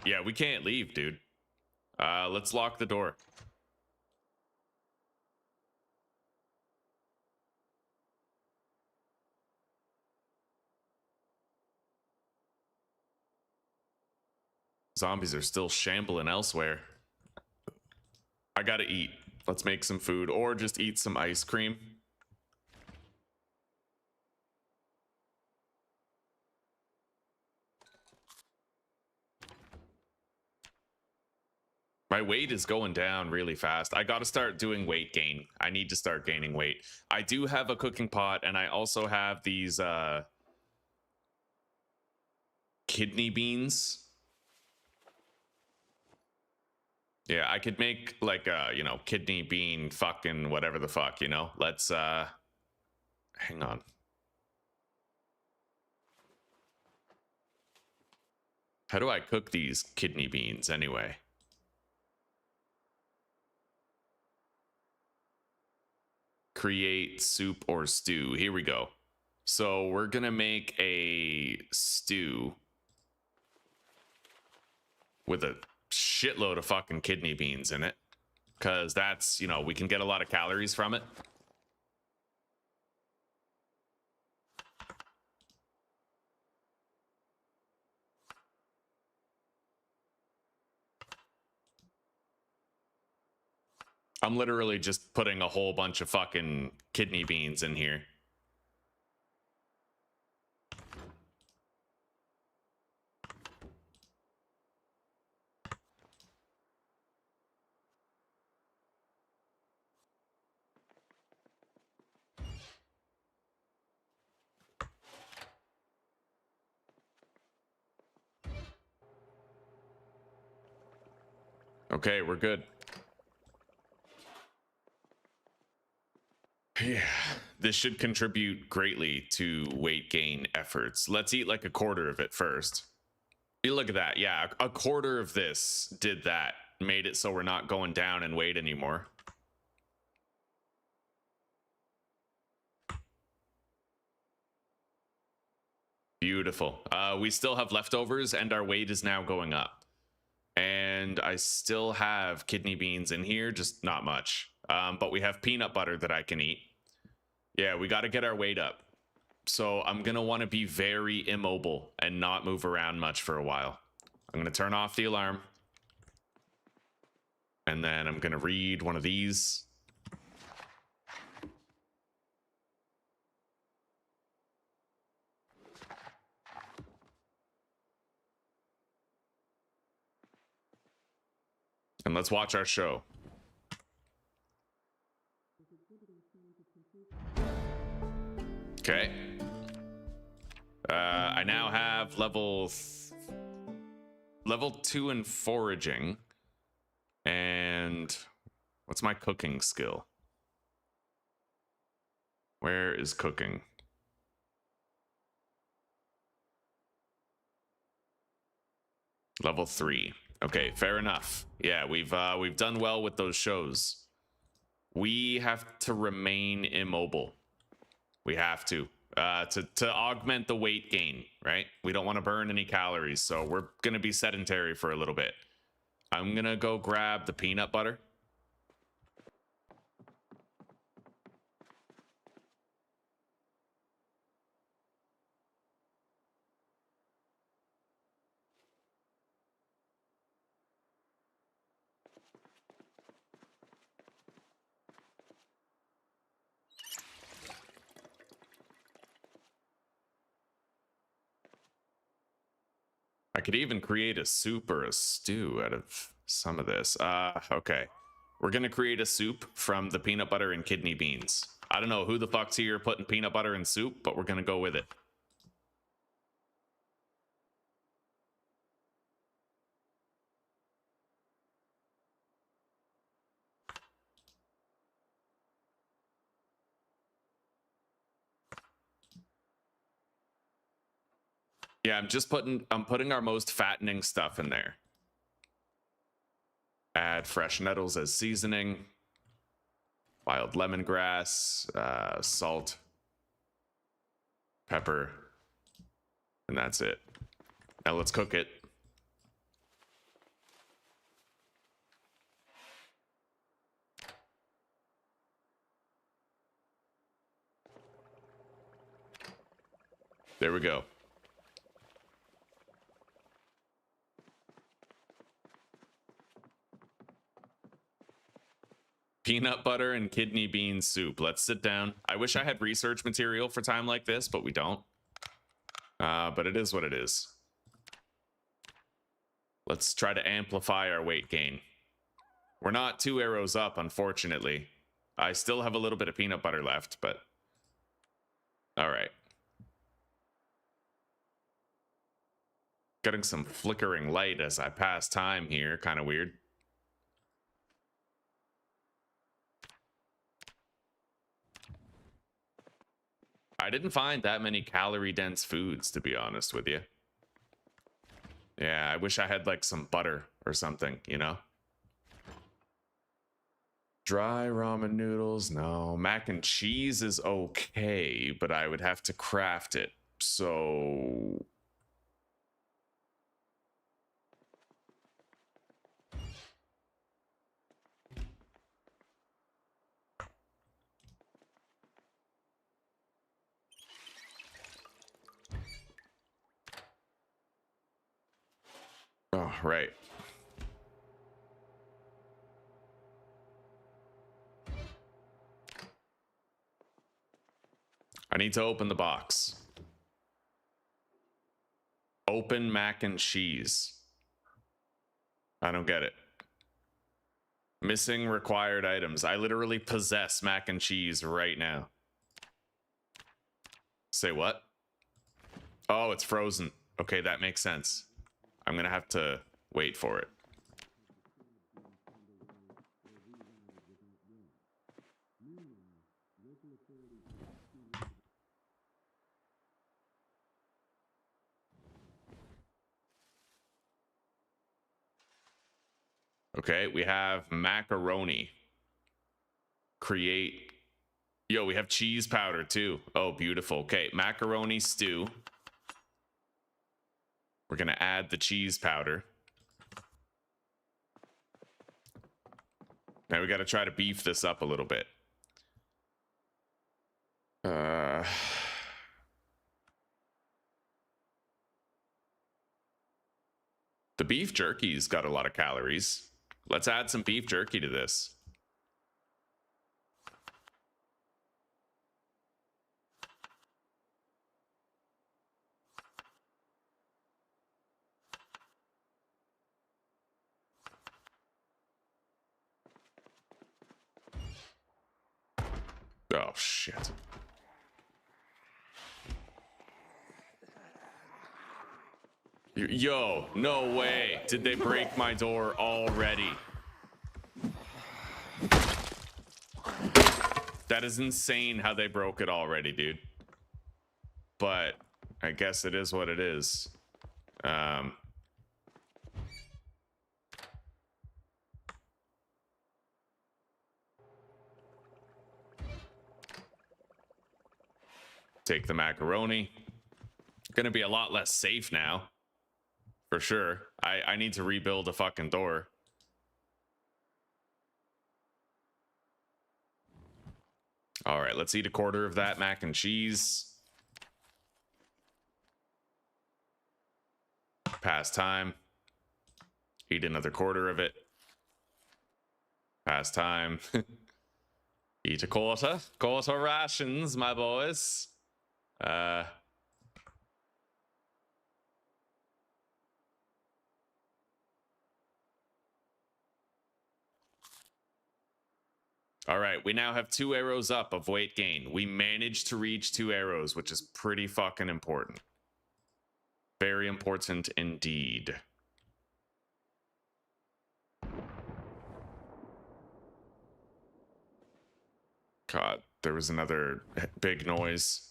Yeah, we can't leave, dude. Let's lock the door. Zombies are still shambling elsewhere. I gotta eat. Let's make some food or just eat some ice cream. My weight is going down really fast. I gotta start doing weight gain. I need to start gaining weight. I do have a cooking pot and I also have these kidney beans. Yeah, I could make like a, you know, kidney bean fucking whatever the fuck, you know? Let's hang on. How do I cook these kidney beans anyway? Create soup or stew. Here we go. So we're gonna make a stew with a shitload of fucking kidney beans in it, because that's, you know, we can get a lot of calories from it. I'm literally just putting a whole bunch of fucking kidney beans in here. Okay, we're good. Yeah, this should contribute greatly to weight gain efforts. Let's eat like a quarter of it first. Look at that. Yeah, a quarter of this did that. Made it so we're not going down in weight anymore. Beautiful. We still have leftovers and our weight is now going up. And I still have kidney beans in here, just not much. But we have peanut butter that I can eat. Yeah, we got to get our weight up. So I'm going to want to be very immobile and not move around much for a while. I'm going to turn off the alarm. And then I'm going to read one of these. And let's watch our show. Okay. I now have level 2 in foraging. And what's my cooking skill? Where is cooking? Level 3. Okay, fair enough. Yeah, we've done well with those shows. We have to remain immobile. We have to augment the weight gain, right? We don't want to burn any calories, so we're gonna be sedentary for a little bit. I'm gonna go grab the peanut butter. I could even create a soup or a stew out of some of this. Okay. We're gonna create a soup from the peanut butter and kidney beans. I don't know who the fuck's here putting peanut butter in soup, but we're gonna go with it. Yeah, I'm putting our most fattening stuff in there. Add fresh nettles as seasoning. Wild lemongrass, salt, pepper, and that's it. Now let's cook it. There we go. Peanut butter and kidney bean soup. Let's sit down. I wish I had research material for time like this, but we don't. But it is what it is. Let's try to amplify our weight gain. We're not 2 arrows up, unfortunately. I still have a little bit of peanut butter left, but... all right. Getting some flickering light as I pass time here. Kind of weird. I didn't find that many calorie-dense foods, to be honest with you. Yeah, I wish I had, like, some butter or something, you know? Dry ramen noodles, no. Mac and cheese is okay, but I would have to craft it, so... oh, right. I need to open the box. Open mac and cheese. I don't get it. Missing required items. I literally possess mac and cheese right now. Say what? Oh, it's frozen. Okay, that makes sense. I'm gonna have to wait for it. Okay, we have macaroni. Create. Yo, we have cheese powder too. Oh, beautiful. Okay, macaroni stew. We're gonna add the cheese powder. Now we gotta try to beef this up a little bit. The beef jerky's got a lot of calories. Let's add some beef jerky to this. Oh, shit. Yo, no way. Did they break my door already? That is insane how they broke it already, dude. But I guess it is what it is. Take the macaroni. Gonna be a lot less safe now. For sure. I need to rebuild a fucking door. All right, let's eat a quarter of that mac and cheese. Pass time. Eat another quarter of it. Pass time. Eat a quarter. Quarter rations, my boys. All right, we now have 2 arrows up of weight gain. We managed to reach 2 arrows, which is pretty fucking important. Very important indeed. God, there was another big noise.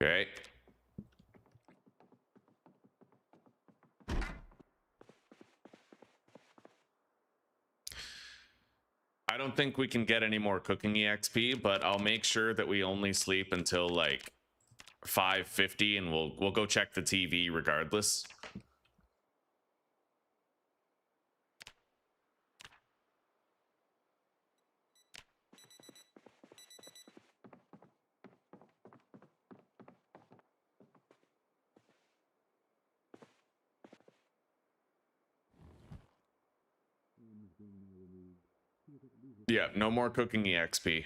Okay. I don't think we can get any more cooking EXP, but I'll make sure that we only sleep until like 5:50, and we'll go check the TV regardless. Yeah, no more cooking EXP.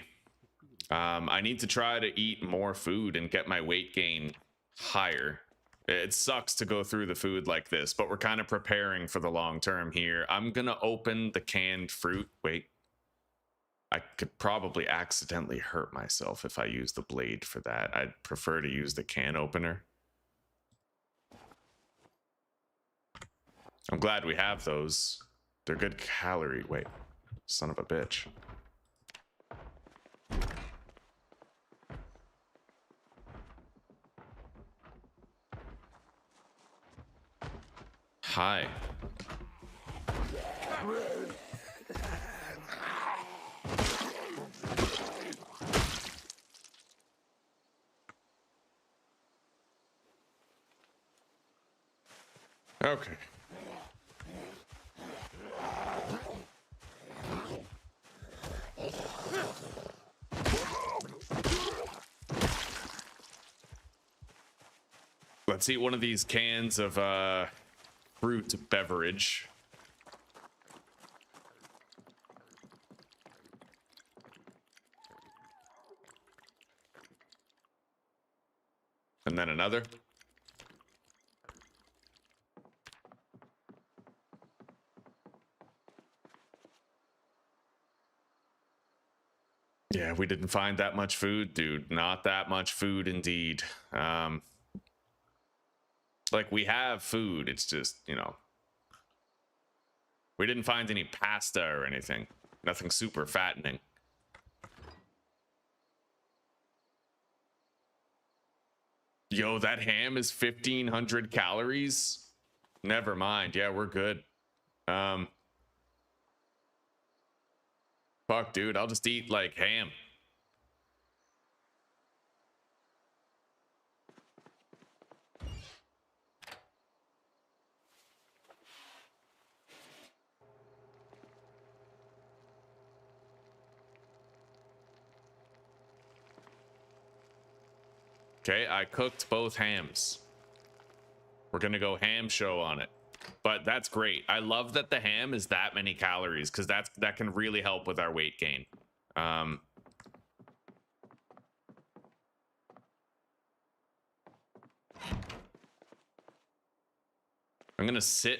I need to try to eat more food and get my weight gain higher. It sucks to go through the food like this, but we're kind of preparing for the long term here. I'm gonna open the canned fruit. Wait. I could probably accidentally hurt myself if I use the blade for that. I'd prefer to use the can opener. I'm glad we have those. They're good calorie. Wait, son of a bitch. Hi. Okay. Let's eat one of these cans of fruit beverage. And then another. Yeah, we didn't find that much food, dude. Not that much food indeed. Like, we have food. It's just, you know, we didn't find any pasta or anything. Nothing super fattening. Yo, that ham is 1,500 calories? Never mind. Yeah, we're good. Fuck, dude. I'll just eat, like, ham. Okay, I cooked both hams. We're gonna go ham show on it. But that's great. I love that the ham is that many calories, because that can really help with our weight gain. I'm gonna sit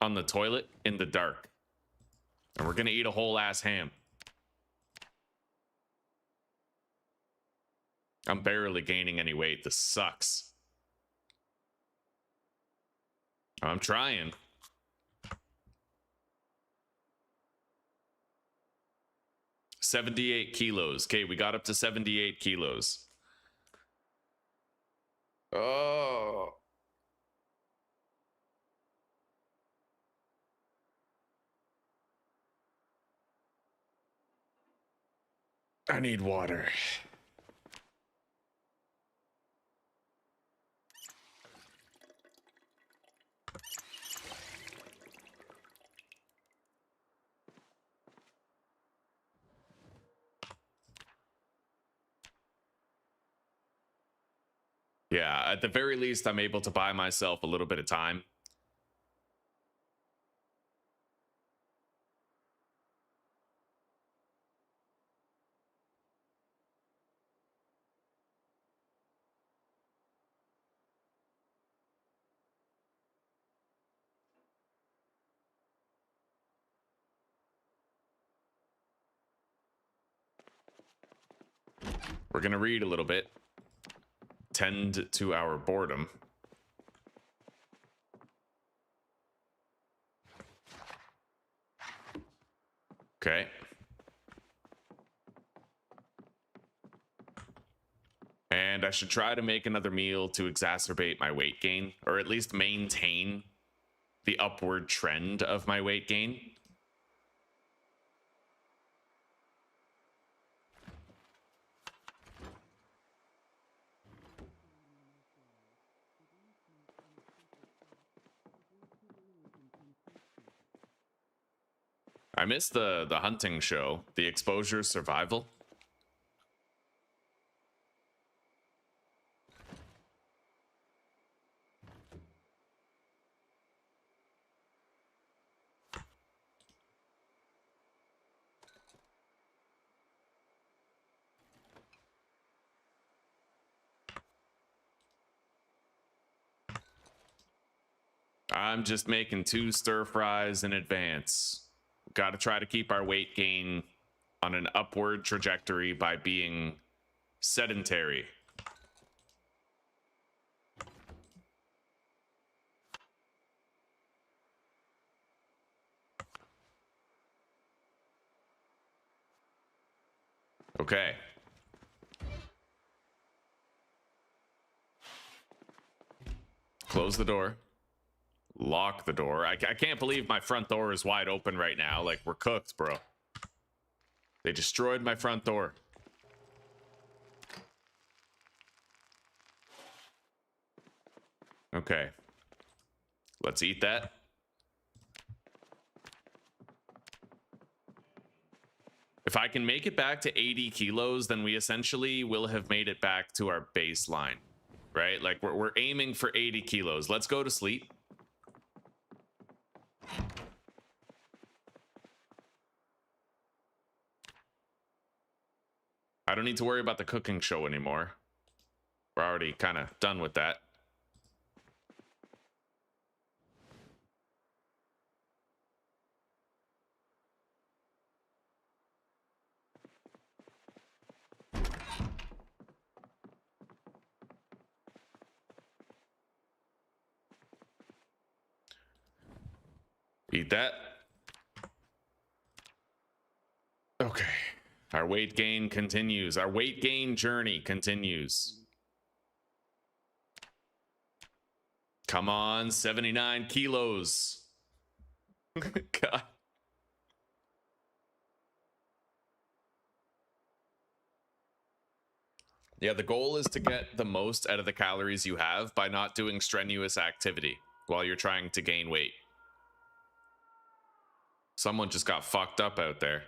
on the toilet in the dark, and we're gonna eat a whole ass ham. I'm barely gaining any weight. This sucks. I'm trying. 78 kilos. Okay, we got up to 78 kilos. Oh. I need water. Yeah, at the very least, I'm able to buy myself a little bit of time. We're going to read a little bit. Tend to our boredom. Okay. And I should try to make another meal to exacerbate my weight gain, or at least maintain the upward trend of my weight gain. I missed the hunting show, the exposure survival. I'm just making 2 stir fries in advance. Got to try to keep our weight gain on an upward trajectory by being sedentary. Okay. Close the door. Lock the door. I can't believe my front door is wide open right now. Like, we're cooked, bro. They destroyed my front door. Okay. Let's eat that. If I can make it back to 80 kilos, then we essentially will have made it back to our baseline, right? Like, we're aiming for 80 kilos. Let's go to sleep. I don't need to worry about the cooking show anymore. We're already kind of done with that. Eat that. Okay. Our weight gain continues. Our weight gain journey continues. Come on, 79 kilos. God. Yeah, the goal is to get the most out of the calories you have by not doing strenuous activity while you're trying to gain weight. Someone just got fucked up out there.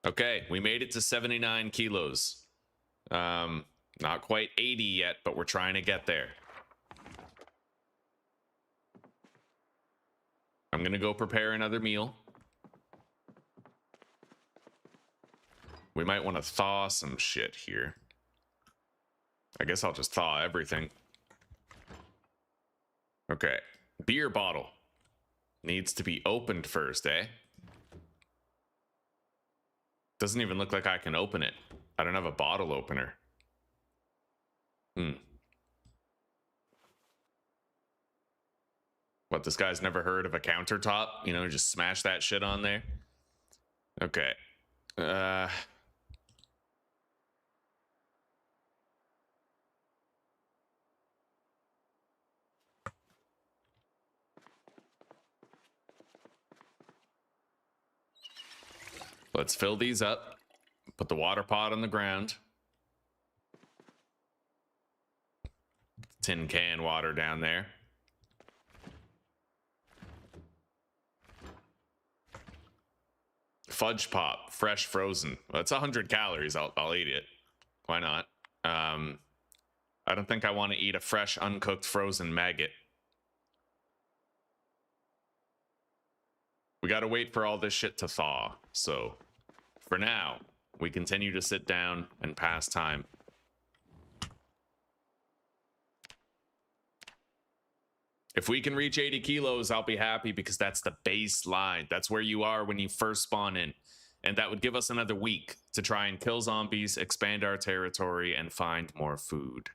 Okay, we made it to 79 kilos. Not quite 80 yet, but we're trying to get there. I'm gonna go prepare another meal. We might want to thaw some shit here. I guess I'll just thaw everything. Okay, beer bottle. Needs to be opened first, eh? Doesn't even look like I can open it. I don't have a bottle opener. What, this guy's never heard of a countertop? You know, just smash that shit on there? Okay. Uh, let's fill these up. Put the water pot on the ground. Tin can water down there. Fudge pop, fresh frozen. Well, that's 100 calories. I'll eat it. Why not? I don't think I want to eat a fresh, uncooked, frozen maggot. We got to wait for all this shit to thaw. So, for now, we continue to sit down and pass time. If we can reach 80 kilos, I'll be happy because that's the baseline. That's where you are when you first spawn in. And that would give us another week to try and kill zombies, expand our territory, and find more food.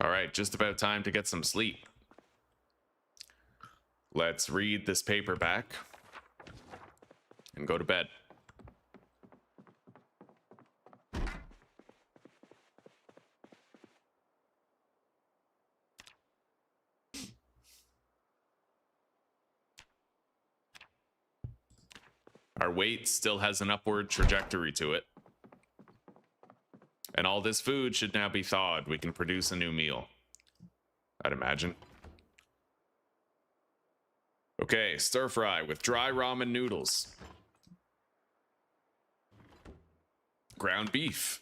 All right, just about time to get some sleep. Let's read this paperback and go to bed. Our weight still has an upward trajectory to it. And all this food should now be thawed. We can produce a new meal, I'd imagine. Okay, stir fry with dry ramen noodles. Ground beef.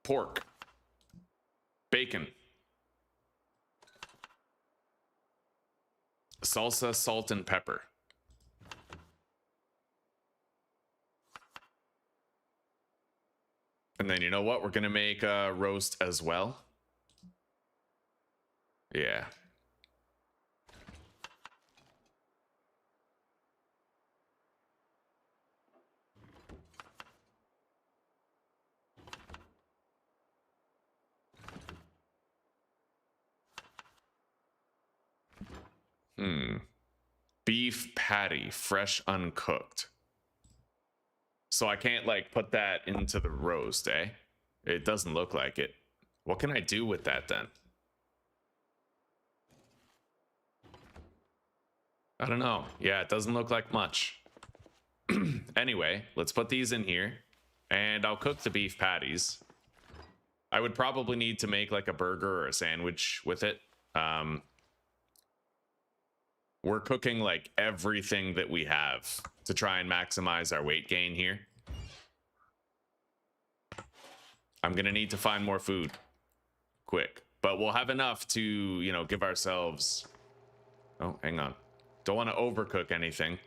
Pork. Bacon. Salsa, salt, and pepper. And then you know what? We're going to make a roast as well. Yeah. Beef patty, fresh uncooked. So I can't like put that into the roast, eh? It doesn't look like it. What can I do with that then? I don't know. Yeah, it doesn't look like much. Anyway, let's put these in here and I'll cook the beef patties. I would probably need to make like a burger or a sandwich with it. We're cooking like everything that we have to try and maximize our weight gain here. I'm gonna need to find more food quick, but we'll have enough to, you know, give ourselves... Oh, hang on. Don't want to overcook anything.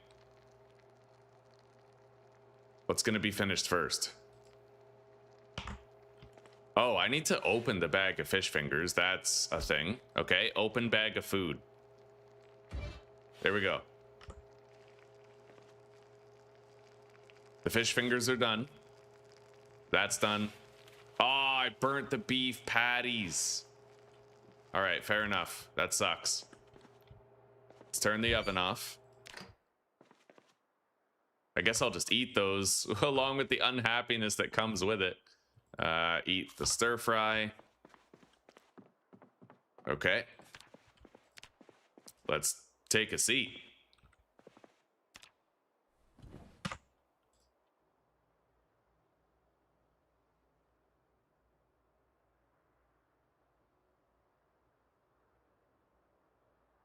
What's gonna be finished first? Oh, I need to open the bag of fish fingers. That's a thing. Okay, open bag of food. There we go. The fish fingers are done. That's done. Oh, I burnt the beef patties. All right, fair enough. That sucks. Let's turn the oven off. I guess I'll just eat those along with the unhappiness that comes with it. Eat the stir fry. Okay. Let's take a seat.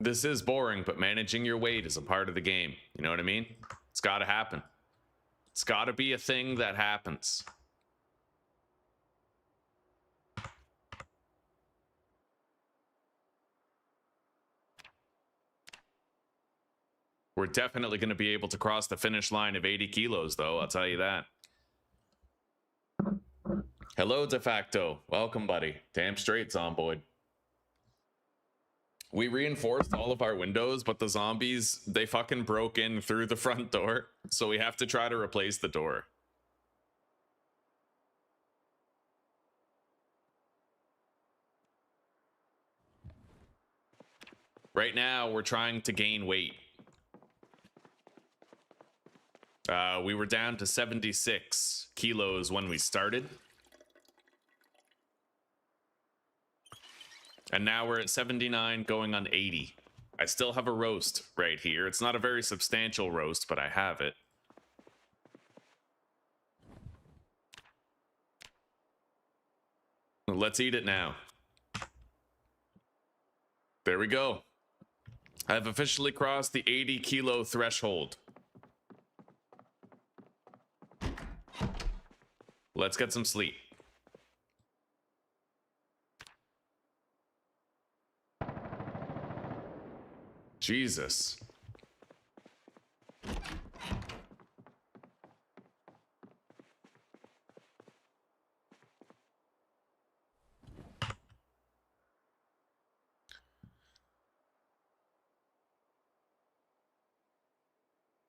This is boring, but managing your weight is a part of the game. You know what I mean? It's got to happen. It's got to be a thing that happens. We're definitely going to be able to cross the finish line of 80 kilos, though. I'll tell you that. Hello, De Facto. Welcome, buddy. Damn straight, Zomboid. We reinforced all of our windows, but the zombies, they fucking broke in through the front door. So we have to try to replace the door. Right now, we're trying to gain weight. We were down to 76 kilos when we started. And now we're at 79, going on 80. I still have a roast right here. It's not a very substantial roast, but I have it. Let's eat it now. There we go. I have officially crossed the 80 kilo threshold. Let's get some sleep. Jesus.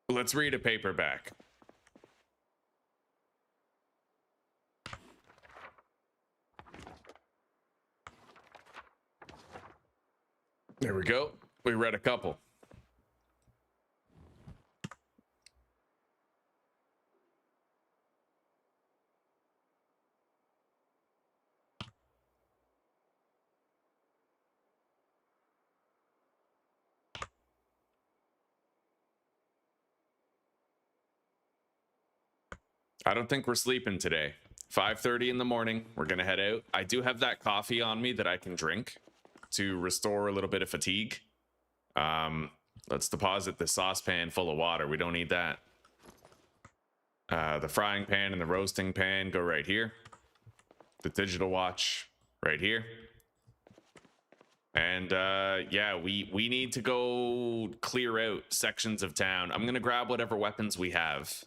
Let's read a paperback. There we go. We read a couple. I don't think we're sleeping today. 5:30 in the morning, we're gonna head out. I do have that coffee on me that I can drink to restore a little bit of fatigue. Let's deposit the saucepan full of water. We don't need that. The frying pan and the roasting pan go right here. The digital watch right here. And yeah, we need to go clear out sections of town. I'm gonna grab whatever weapons we have.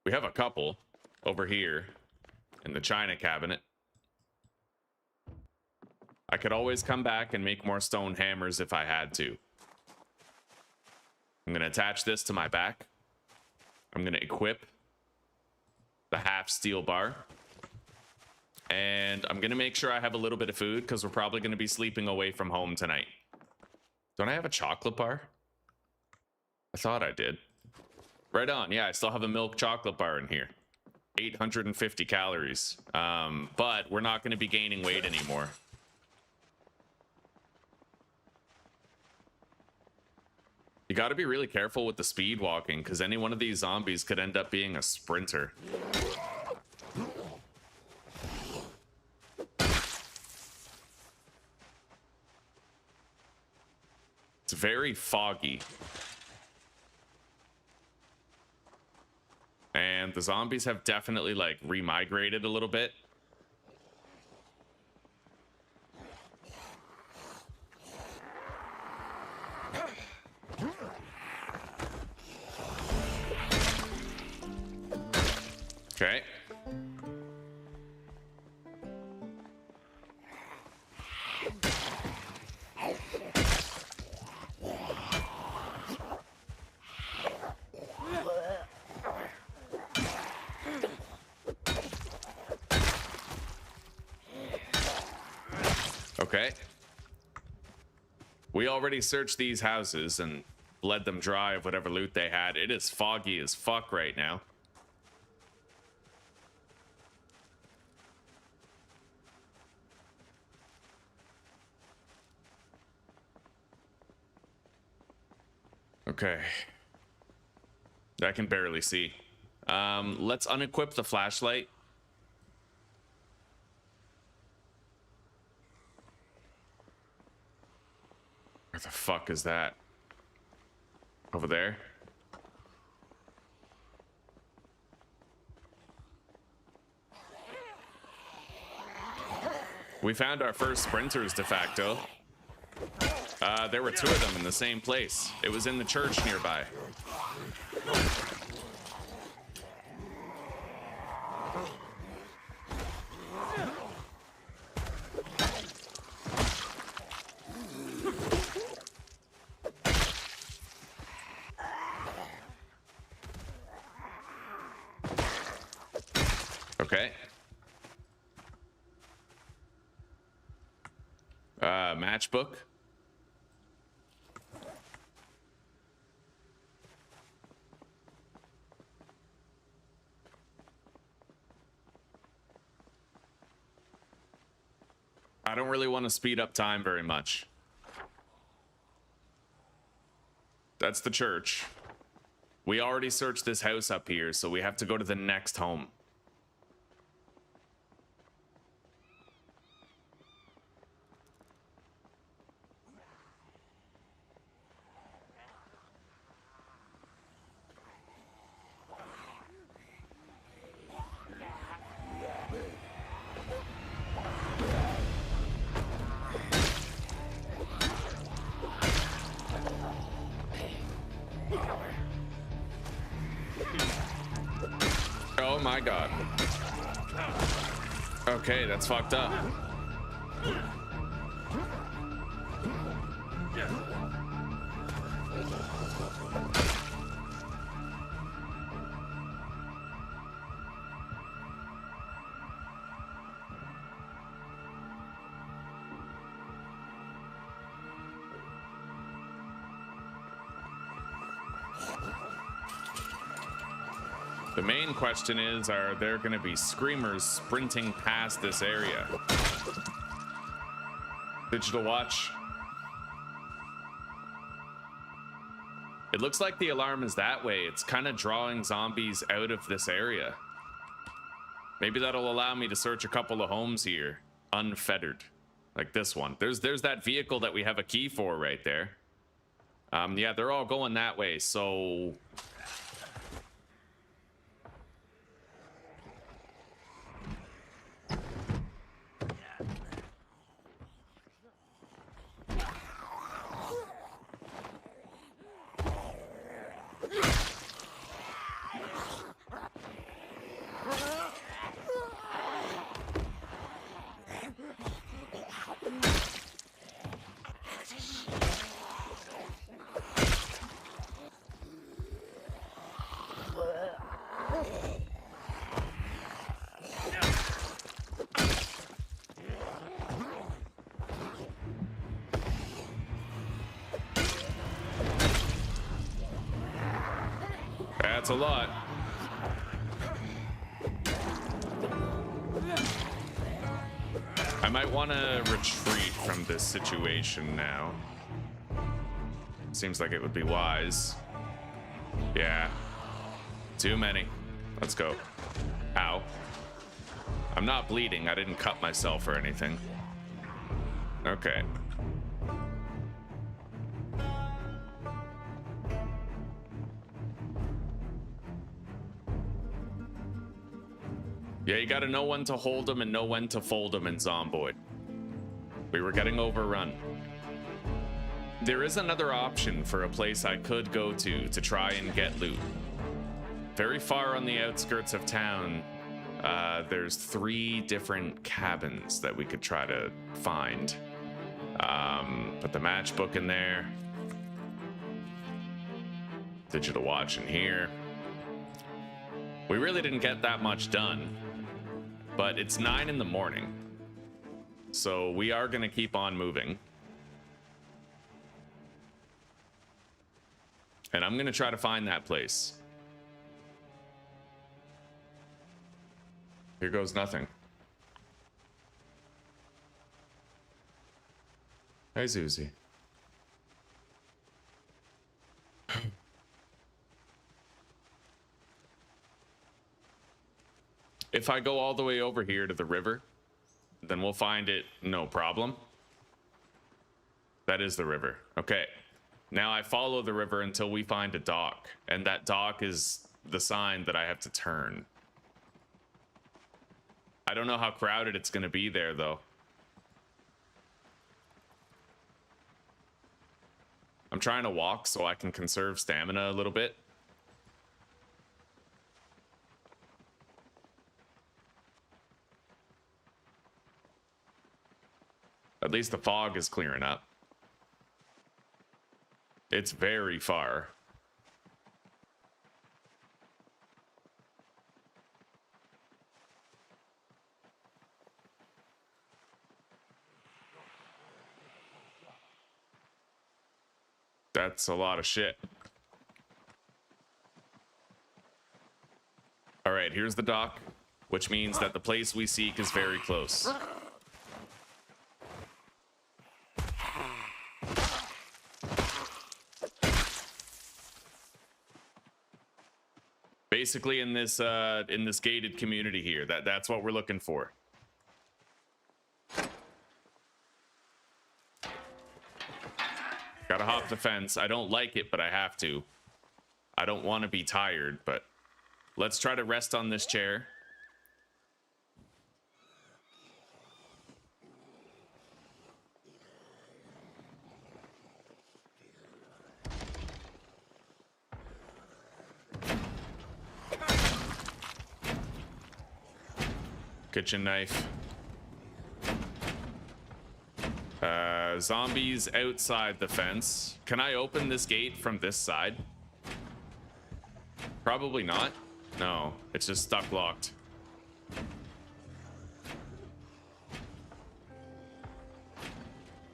We have a couple over here in the china cabinet. I could always come back and make more stone hammers if I had to. I'm gonna attach this to my back. I'm gonna equip the half steel bar. And I'm gonna make sure I have a little bit of food because we're probably gonna be sleeping away from home tonight. Don't I have a chocolate bar? I thought I did. Right on. Yeah, I still have a milk chocolate bar in here. 850 calories. But we're not gonna be gaining weight anymore. You got to be really careful with the speed walking because any one of these zombies could end up being a sprinter. It's very foggy. And the zombies have definitely like remigrated a little bit. Okay. Okay. We already searched these houses and bled them dry of whatever loot they had. It is foggy as fuck right now. Okay. I can barely see. Let's unequip the flashlight. Where the fuck is that? Over there? We found our first sprinters de facto. There were two of them in the same place. It was in the church nearby. Okay. Matchbook. I don't really want to speed up time very much. That's the church. We already searched this house up here, so we have to go to the next home. Oh my god. Okay, that's fucked up. The main question is, are there going to be screamers sprinting past this area? Digital watch. It looks like the alarm is that way. It's kind of drawing zombies out of this area. Maybe that'll allow me to search a couple of homes here, unfettered, like this one. There's that vehicle that we have a key for right there. Yeah, they're all going that way, so... That's a lot. I might want to retreat from this situation now. Seems like it would be wise. Yeah. Too many. Let's go. Ow. I'm not bleeding. I didn't cut myself or anything. Okay. Yeah, you gotta know when to hold them and know when to fold them in Zomboid. We were getting overrun. There is another option for a place I could go to try and get loot. Very far on the outskirts of town, there's 3 different cabins that we could try to find. Put the matchbook in there. Digital watch in here. We really didn't get that much done. But it's 9 in the morning, so we are going to keep on moving. And I'm going to try to find that place. Here goes nothing. Hey, Zuzi. If I go all the way over here to the river, then we'll find it, no problem. That is the river. Okay. Now I follow the river until we find a dock, and that dock is the sign that I have to turn. I don't know how crowded it's going to be there, though. I'm trying to walk so I can conserve stamina a little bit. At least the fog is clearing up. It's very far. That's a lot of shit. All right, here's the dock, which means that the place we seek is very close. Basically, in this gated community here, that's what we're looking for. Gotta hop the fence. I don't like it, but I have to. I don't want to be tired, but let's try to rest on this chair. Kitchen knife. Zombies outside the fence. Can I open this gate from this side? Probably not. No, it's just stuck locked.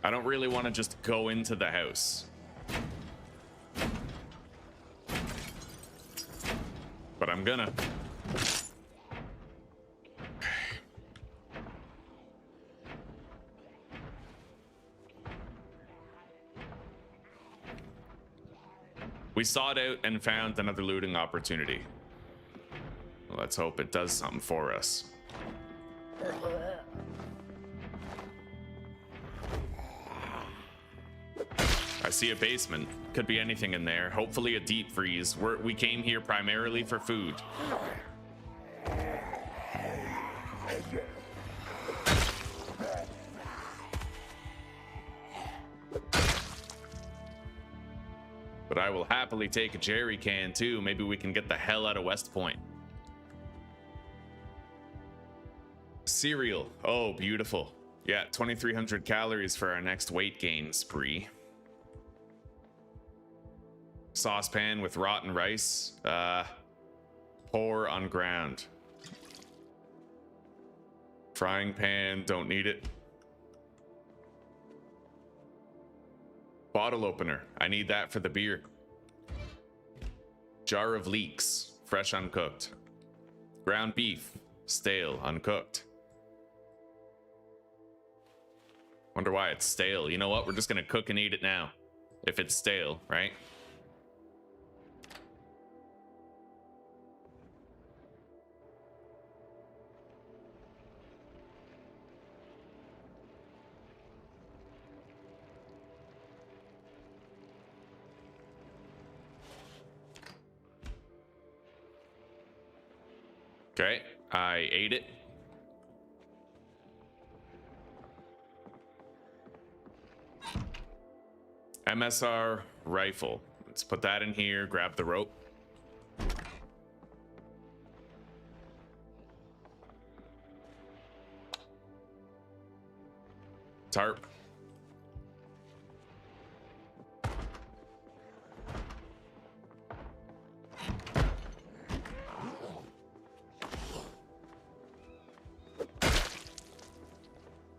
I don't really want to just go into the house. But I'm gonna. We sought out and found another looting opportunity. Let's hope it does something for us. I see a basement. Could be anything in there. Hopefully a deep freeze. We came here primarily for food. But I will happily take a jerry can too. Maybe we can get the hell out of West Point. Cereal. Oh, beautiful. Yeah, 2,300 calories for our next weight gain spree. Saucepan with rotten rice. Pour on ground. Frying pan, don't need it. Bottle opener, I need that for the beer. Jar of leeks, fresh uncooked. Ground beef, stale, uncooked. Wonder why it's stale. You know what? We're just gonna cook and eat it now. If it's stale, right? Okay, I ate it. MSR rifle. Let's put that in here, grab the rope. Tarp.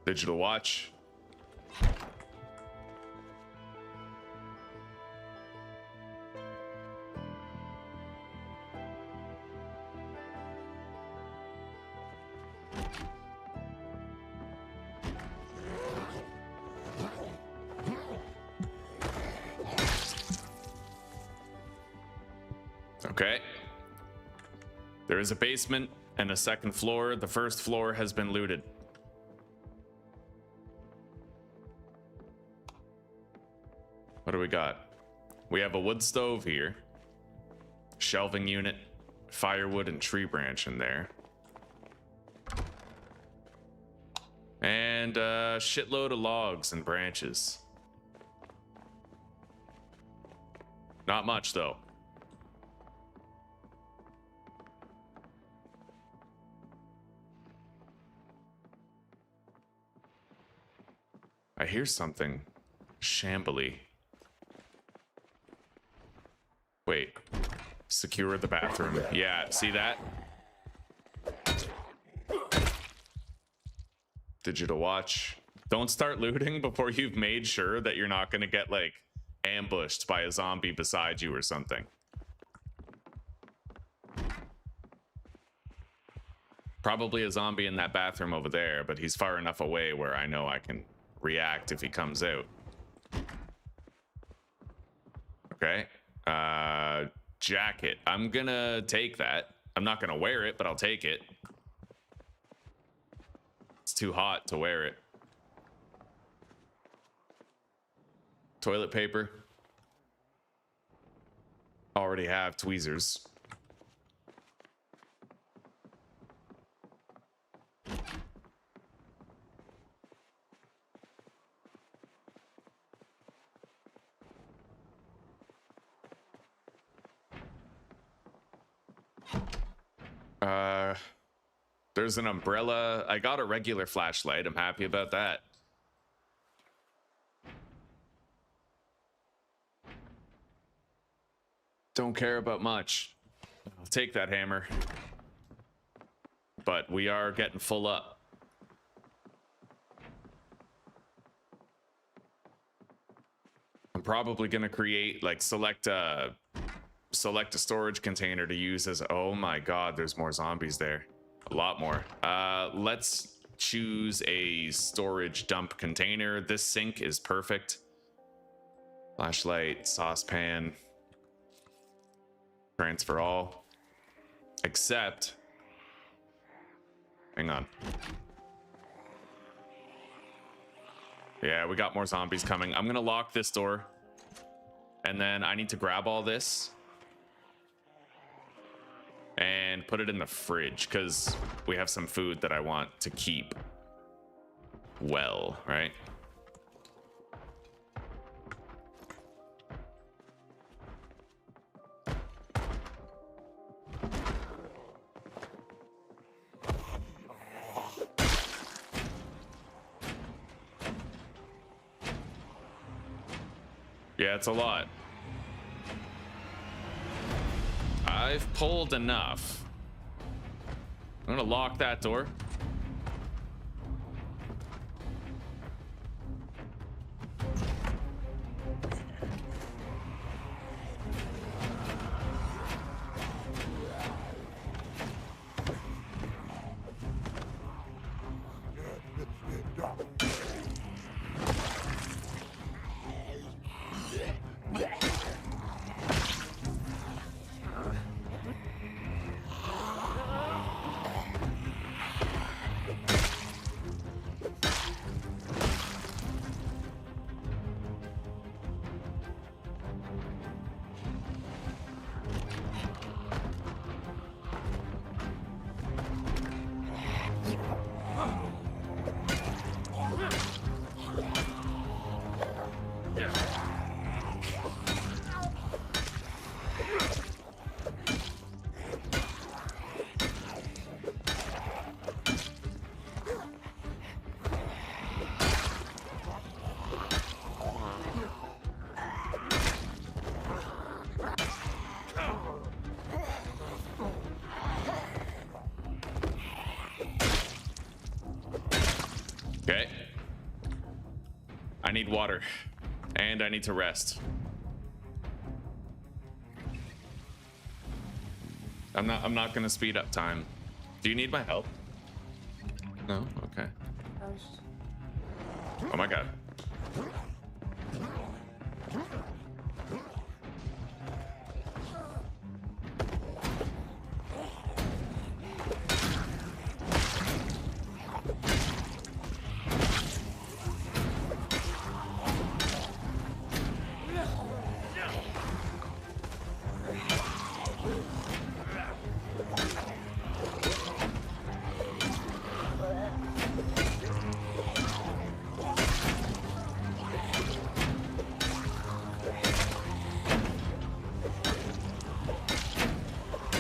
Digital watch. Okay. There is a basement and a second floor. The first floor has been looted. What do we got? We have a wood stove here. Shelving unit, firewood and tree branch in there. And a shitload of logs and branches. Not much though. I hear something shambly. Wait, secure the bathroom. Yeah, see that? Digital watch. Don't start looting before you've made sure that you're not gonna get like ambushed by a zombie beside you or something. Probably a zombie in that bathroom over there, but he's far enough away where I know I can react if he comes out. Okay. Jacket. I'm gonna take that. I'm not gonna wear it, but I'll take it. It's too hot to wear it. Toilet paper. Already have tweezers. There's an umbrella. I got a regular flashlight. I'm happy about that. Don't care about much. I'll take that hammer. But we are getting full up. I'm probably gonna create, like, select a storage container to use as, oh my god, there's more zombies there. A lot more. Let's choose a storage dump container. This sink is perfect. Flashlight, saucepan, transfer all. Except, hang on. Yeah, we got more zombies coming. I'm gonna lock this door. And then I need to grab all this and put it in the fridge because we have some food that I want to keep well, right? Yeah, it's a lot. I've pulled enough. I'm gonna lock that door. Okay. I need water, and I need to rest. I'm not gonna speed up time. Do you need my help? No? Okay. Oh my god.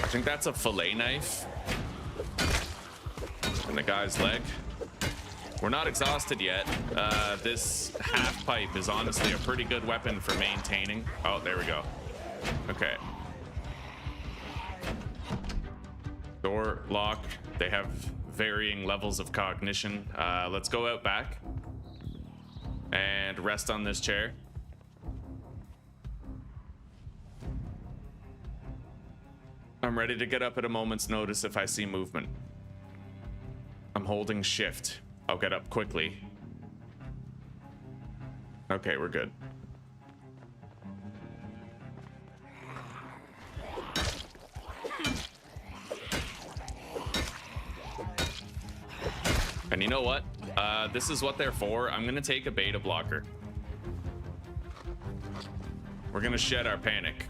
I think that's a fillet knife in the guy's leg. We're not exhausted yet. This half pipe is honestly a pretty good weapon for maintaining. Oh, there we go. Okay. Door lock. They have varying levels of cognition. Let's go out back and rest on this chair. I'm ready to get up at a moment's notice if I see movement. I'm holding shift. I'll get up quickly. Okay, we're good. And you know what? This is what they're for. I'm gonna take a beta blocker. We're gonna shed our panic.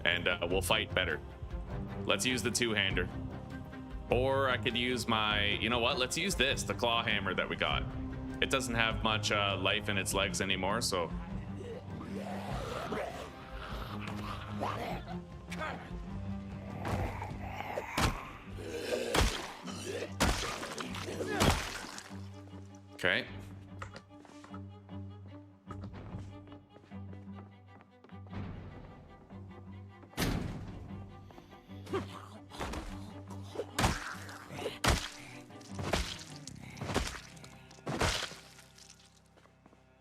And we'll fight better. Let's use the two-hander. Or I could use my... You know what? Let's use this, the claw hammer that we got. It doesn't have much life in its legs anymore, so... Okay.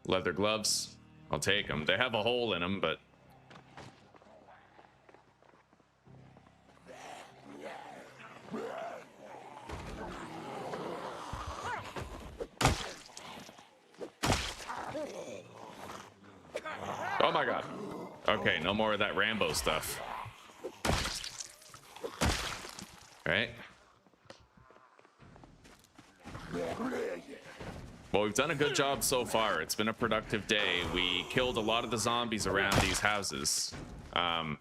Leather gloves. I'll take them. They have a hole in them, but... Oh my god. Okay, no more of that Rambo stuff. Right? Well, we've done a good job so far. It's been a productive day. We killed a lot of the zombies around these houses. I've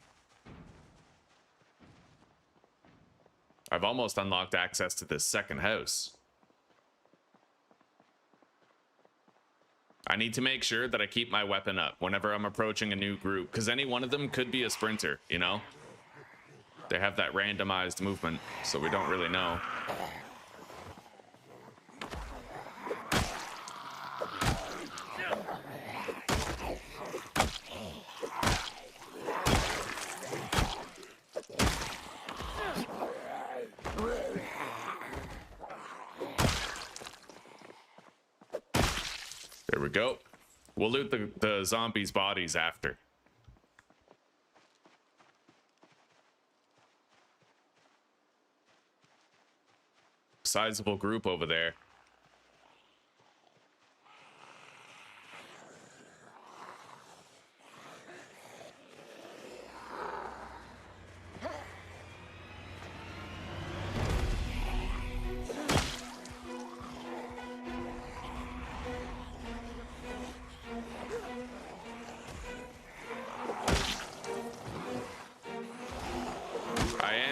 almost unlocked access to this second house. I need to make sure that I keep my weapon up whenever I'm approaching a new group, because any one of them could be a sprinter, you know? They have that randomized movement, so we don't really know. There we go. We'll loot the zombies' bodies after. Sizable group over there.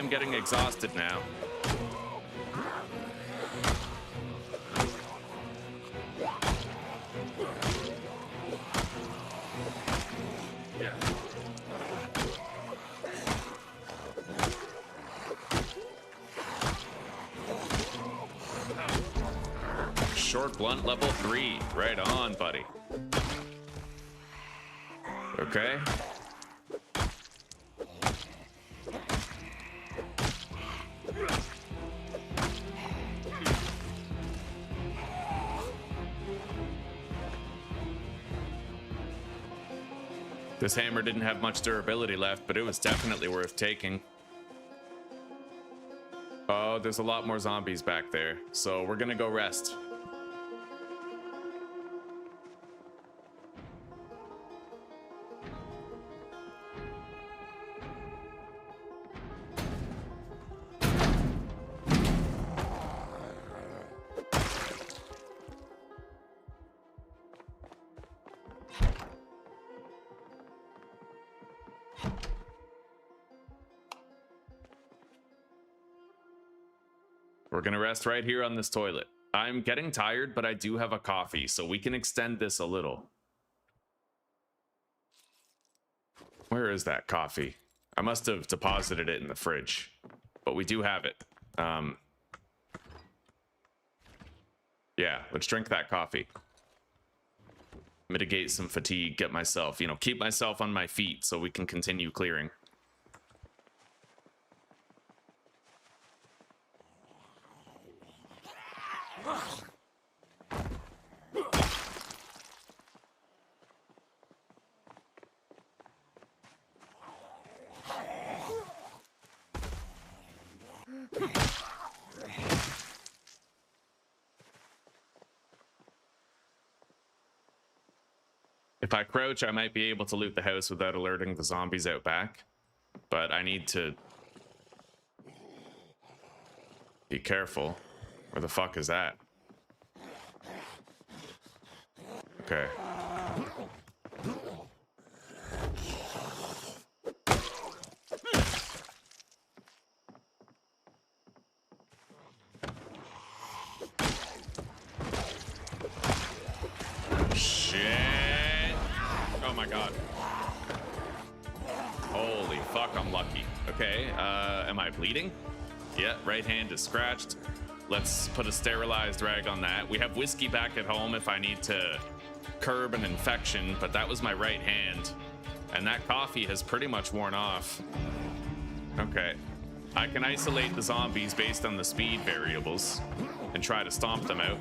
Getting exhausted now. Short blunt level 3. Right on, buddy. Okay. This hammer didn't have much durability left, but it was definitely worth taking. Oh, there's a lot more zombies back there, so we're gonna go rest. We're gonna rest right here on this toilet. I'm getting tired, but I do have a coffee, so we can extend this a little. Where is that coffee? I must have deposited it in the fridge, but we do have it. Yeah, let's drink that coffee. Mitigate some fatigue, get myself, keep myself on my feet so we can continue clearing. If I crouch, I might be able to loot the house without alerting the zombies out back. But I need to be careful. Where the fuck is that? Okay. Shit. Oh my god. Holy fuck, I'm lucky. Okay, am I bleeding? Yeah, right hand is scratched. Let's put a sterilized rag on that. We have whiskey back at home if I need to curb an infection, but that was my right hand. And that coffee has pretty much worn off. Okay. I can isolate the zombies based on the speed variables and try to stomp them out.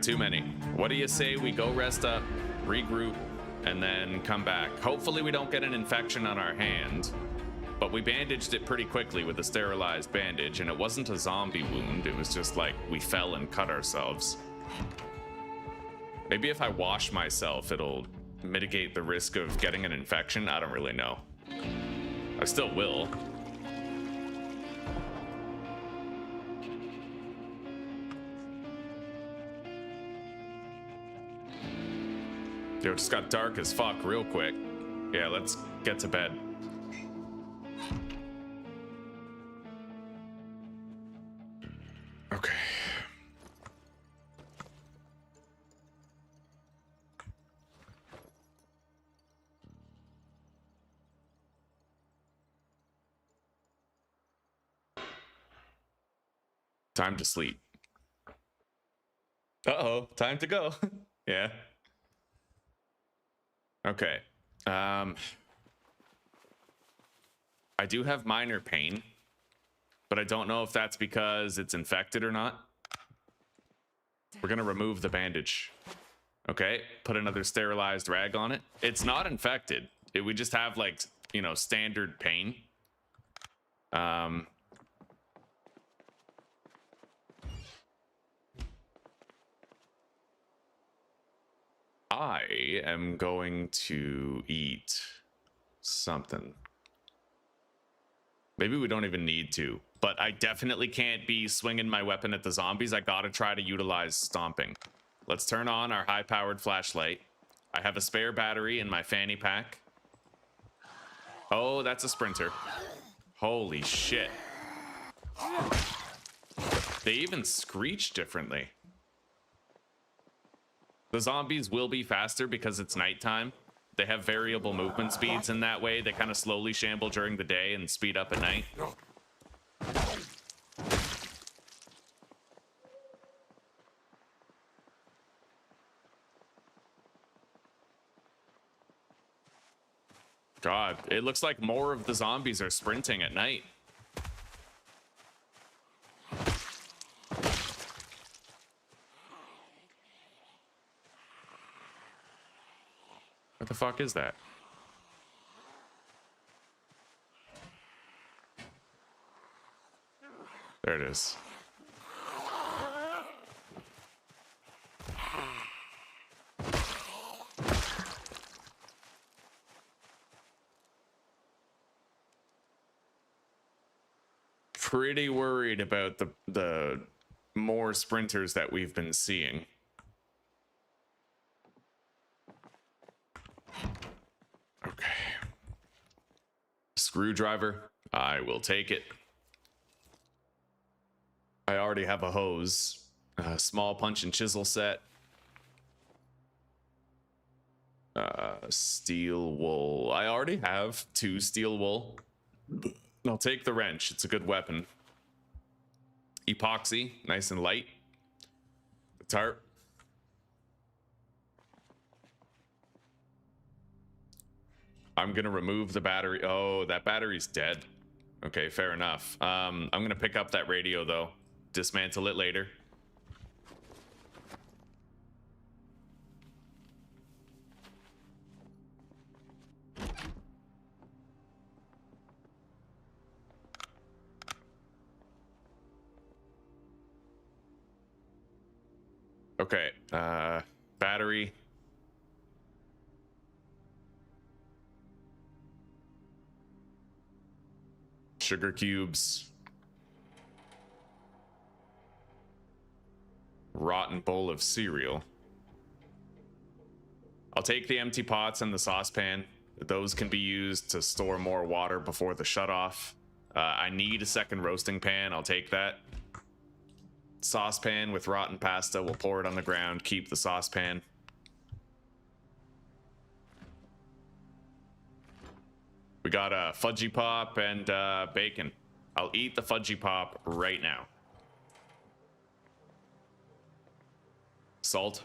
Too many. What do you say we go rest up, regroup, and then come back? Hopefully we don't get an infection on our hand, but we bandaged it pretty quickly with a sterilized bandage, and it wasn't a zombie wound. It was just like we fell and cut ourselves. Maybe if I wash myself, it'll mitigate the risk of getting an infection. I don't really know. I still will. Yo, it just got dark as fuck real quick. Yeah, let's get to bed. Okay. Time to sleep. Uh-oh, time to go. Yeah. Okay. I do have minor pain, but I don't know if that's because it's infected or not. We're gonna remove the bandage. Okay, put another sterilized rag on it. It's not infected. We just have, like, you know, standard pain. I am going to eat something. Maybe we don't even need to, but I definitely can't be swinging my weapon at the zombies. I gotta try to utilize stomping. Let's turn on our high-powered flashlight. I have a spare battery in my fanny pack. Oh, that's a sprinter. Holy shit. They even screech differently. The zombies will be faster because it's nighttime. They have variable movement speeds in that way. They kind of slowly shamble during the day and speed up at night. God, it looks like more of the zombies are sprinting at night. What the fuck is that? There it is. Pretty worried about the more sprinters that we've been seeing. Okay. Screwdriver. I will take it. I already have a hose. A small punch and chisel set. Steel wool. I already have 2 steel wool. I'll take the wrench. It's a good weapon. Epoxy. Nice and light. The tarp. I'm gonna remove the battery. Oh, that battery's dead. Okay, fair enough. I'm gonna pick up that radio though. Dismantle it later. Okay, battery. Sugar cubes. Rotten bowl of cereal. I'll take the empty pots and the saucepan. Those can be used to store more water before the shutoff. I need a second roasting pan. I'll take that. Saucepan with rotten pasta. We'll pour it on the ground. Keep the saucepan. We got a fudgy pop and bacon. I'll eat the fudgy pop right now. Salt.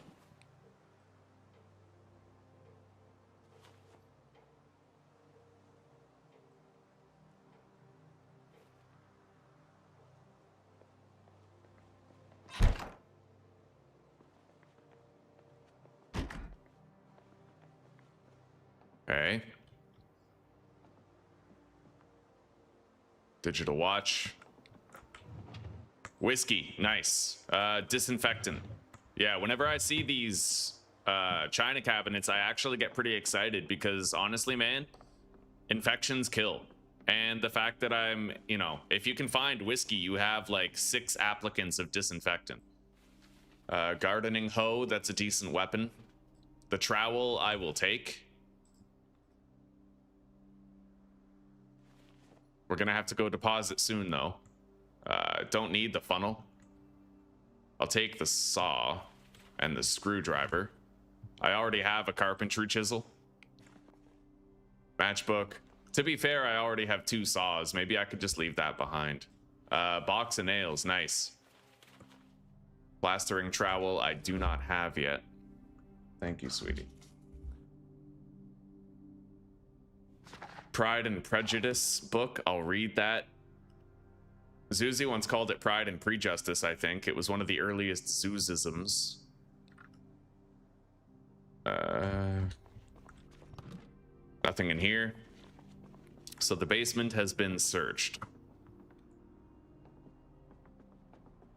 Okay. Digital watch. Whiskey, nice. Disinfectant. Yeah, whenever I see these China cabinets, I actually get pretty excited because honestly, man, infections kill. And the fact that I'm, you know, if you can find whiskey, you have like 6 applicants of disinfectant. Gardening hoe, that's a decent weapon. The trowel I will take. We're gonna have to go deposit soon though. Don't need the funnel. I'll take the saw and the screwdriver. I already have a carpentry chisel. Matchbook. To be fair, I already have 2 saws. Maybe I could just leave that behind. Box of nails, nice. Plastering trowel, I do not have yet. Thank you, sweetie. Pride and Prejudice book, I'll read that. Zuzi once called it Pride and Prejustice, I think. It was one of the earliest Zoozisms. Nothing in here. So the basement has been searched.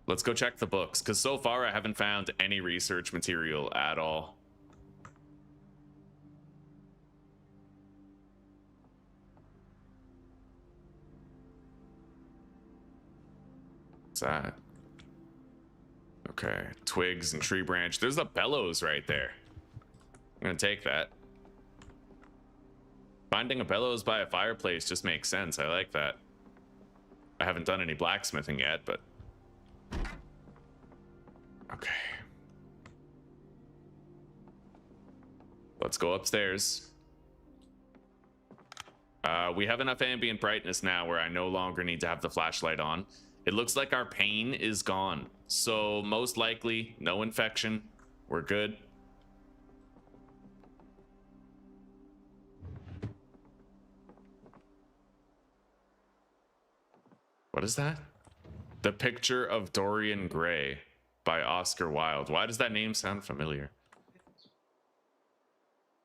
Let's go check the books, because so far I haven't found any research material at all. What's that? Okay, twigs and tree branch. There's a bellows right there. I'm gonna take that. Finding a bellows by a fireplace just makes sense. I like that. I haven't done any blacksmithing yet, but... Okay. Let's go upstairs. We have enough ambient brightness now where I no longer need to have the flashlight on. It looks like our pain is gone. So most likely, no infection. We're good. What is that? The Picture of Dorian Gray by Oscar Wilde. Why does that name sound familiar?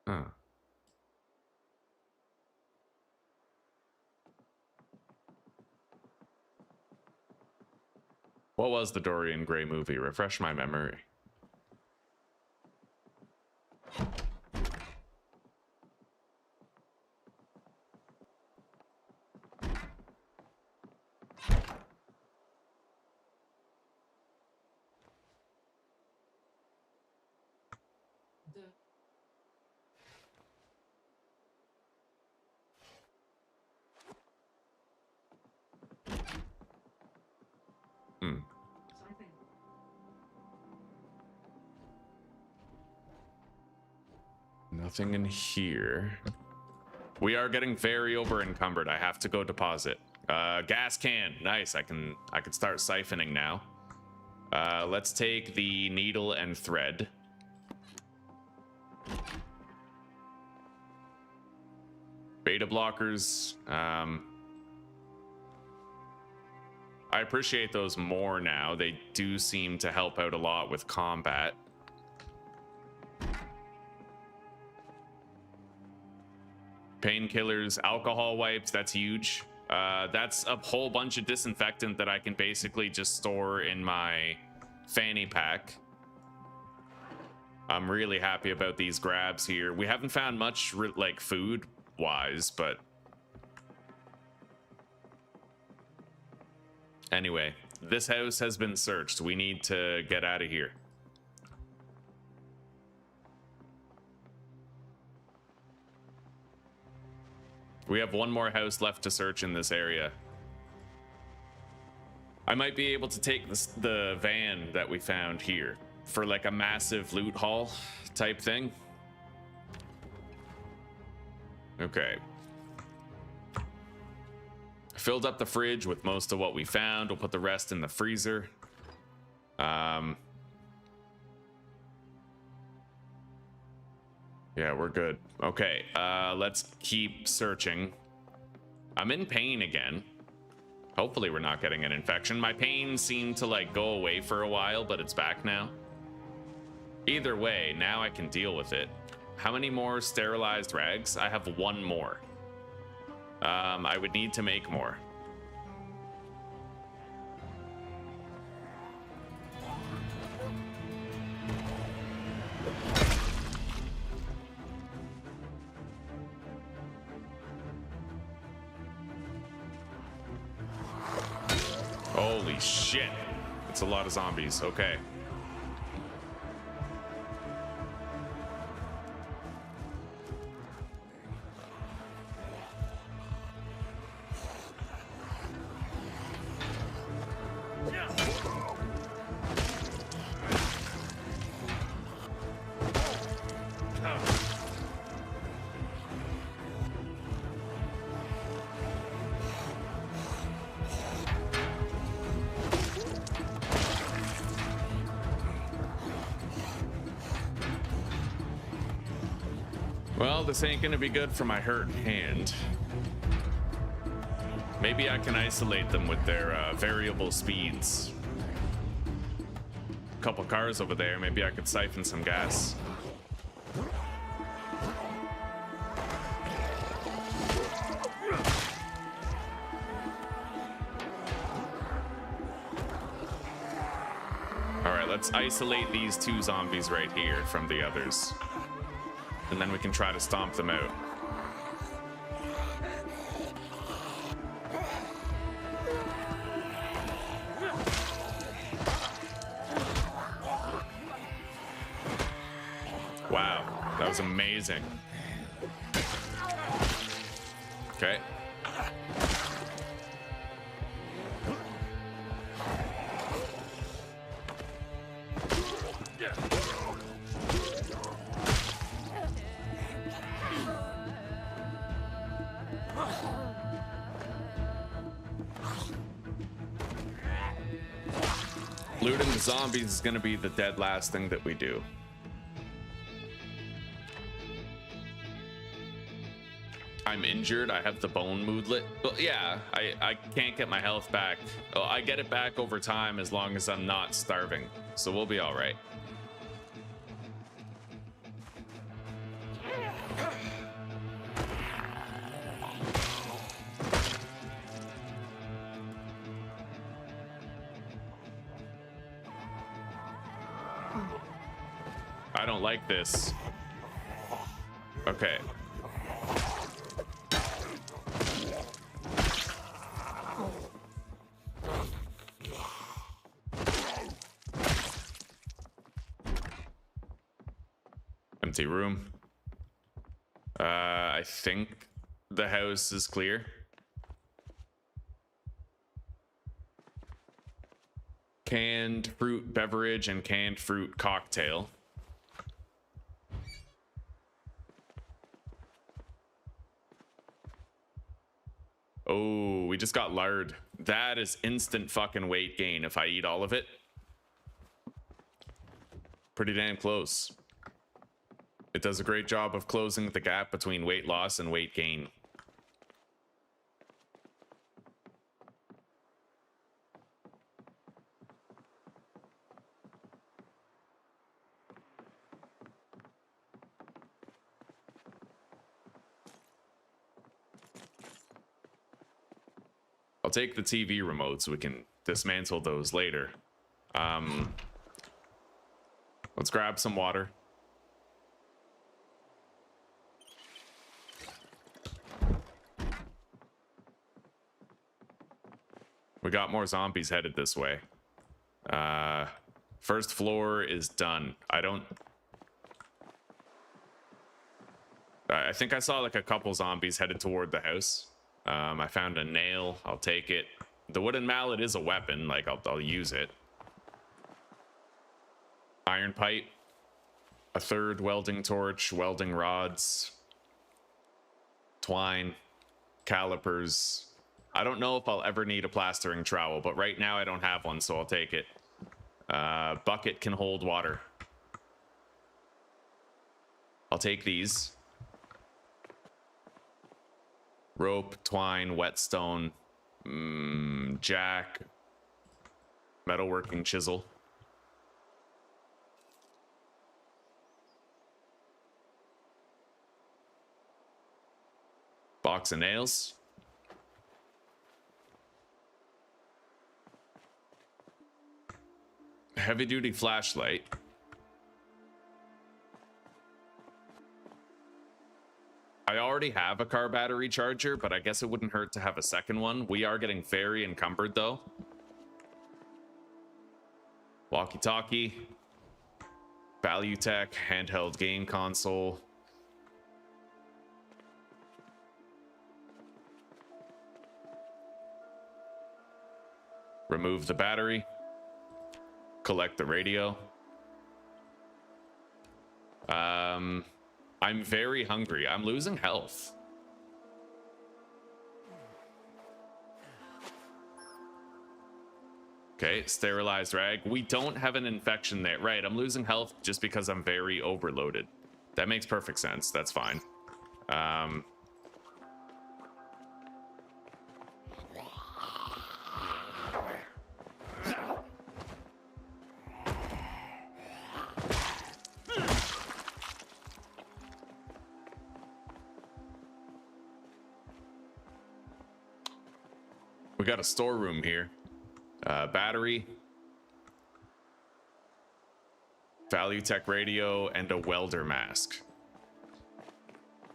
Huh. What was the Dorian Gray movie? Refresh my memory. Nothing in here. We are getting very over encumbered. I have to go deposit. Gas can. Nice. I can start siphoning now. Let's take the needle and thread. Beta blockers. I appreciate those more now. They do seem to help out a lot with combat. Painkillers, alcohol wipes, that's huge. That's a whole bunch of disinfectant that I can basically just store in my fanny pack. I'm really happy about these grabs here. We haven't found much like food wise, but anyway, this house has been searched. We need to get out of here. We have one more house left to search in this area. I might be able to take the van that we found here for like a massive loot haul type thing. Okay. Filled up the fridge with most of what we found. We'll put the rest in the freezer. Yeah, we're good. Okay, let's keep searching. I'm in pain again. Hopefully we're not getting an infection. My pain seemed to like go away for a while, but it's back now. Either way, now I can deal with it. How many more sterilized rags? I have one more. I would need to make more. Holy shit. It's a lot of zombies. Okay. Well, this ain't gonna be good for my hurt hand. Maybe I can isolate them with their variable speeds. Couple cars over there, maybe I could siphon some gas. Alright, let's isolate these two zombies right here from the others. And then we can try to stomp them out. Wow, that was amazing. Okay. Looting the zombies is gonna be the dead last thing that we do. I'm injured. I have the bone moodlet. Well, yeah, I can't get my health back. Oh, I get it back over time as long as I'm not starving. So we'll be all right. I don't like this. Okay. Empty room. I think the house is clear. Canned fruit beverage and canned fruit cocktail. Oh, we just got lard. That is instant fucking weight gain if I eat all of it. Pretty damn close. It does a great job of closing the gap between weight loss and weight gain. take the TV remote so we can dismantle those later. Let's grab some water. We got more zombies headed this way. First floor is done. I think I saw like a couple zombies headed toward the house. I found a nail. I'll take it. The wooden mallet is a weapon. Like, I'll use it. Iron pipe. A third welding torch. Welding rods. Twine. Calipers. I don't know if I'll ever need a plastering trowel, but right now I don't have one, so I'll take it. Bucket can hold water. I'll take these. Rope, twine, whetstone, jack, metalworking chisel. Box of nails. Heavy duty flashlight. I already have a car battery charger, but I guess it wouldn't hurt to have a second one. We are getting very encumbered though. Walkie-talkie. Value Tech, handheld game console. Remove the battery. Collect the radio. I'm very hungry. I'm losing health. Okay, sterilized rag. We don't have an infection there. Right, I'm losing health just because I'm very overloaded. That makes perfect sense. That's fine. We got a storeroom here. Battery. Value Tech radio and a welder mask.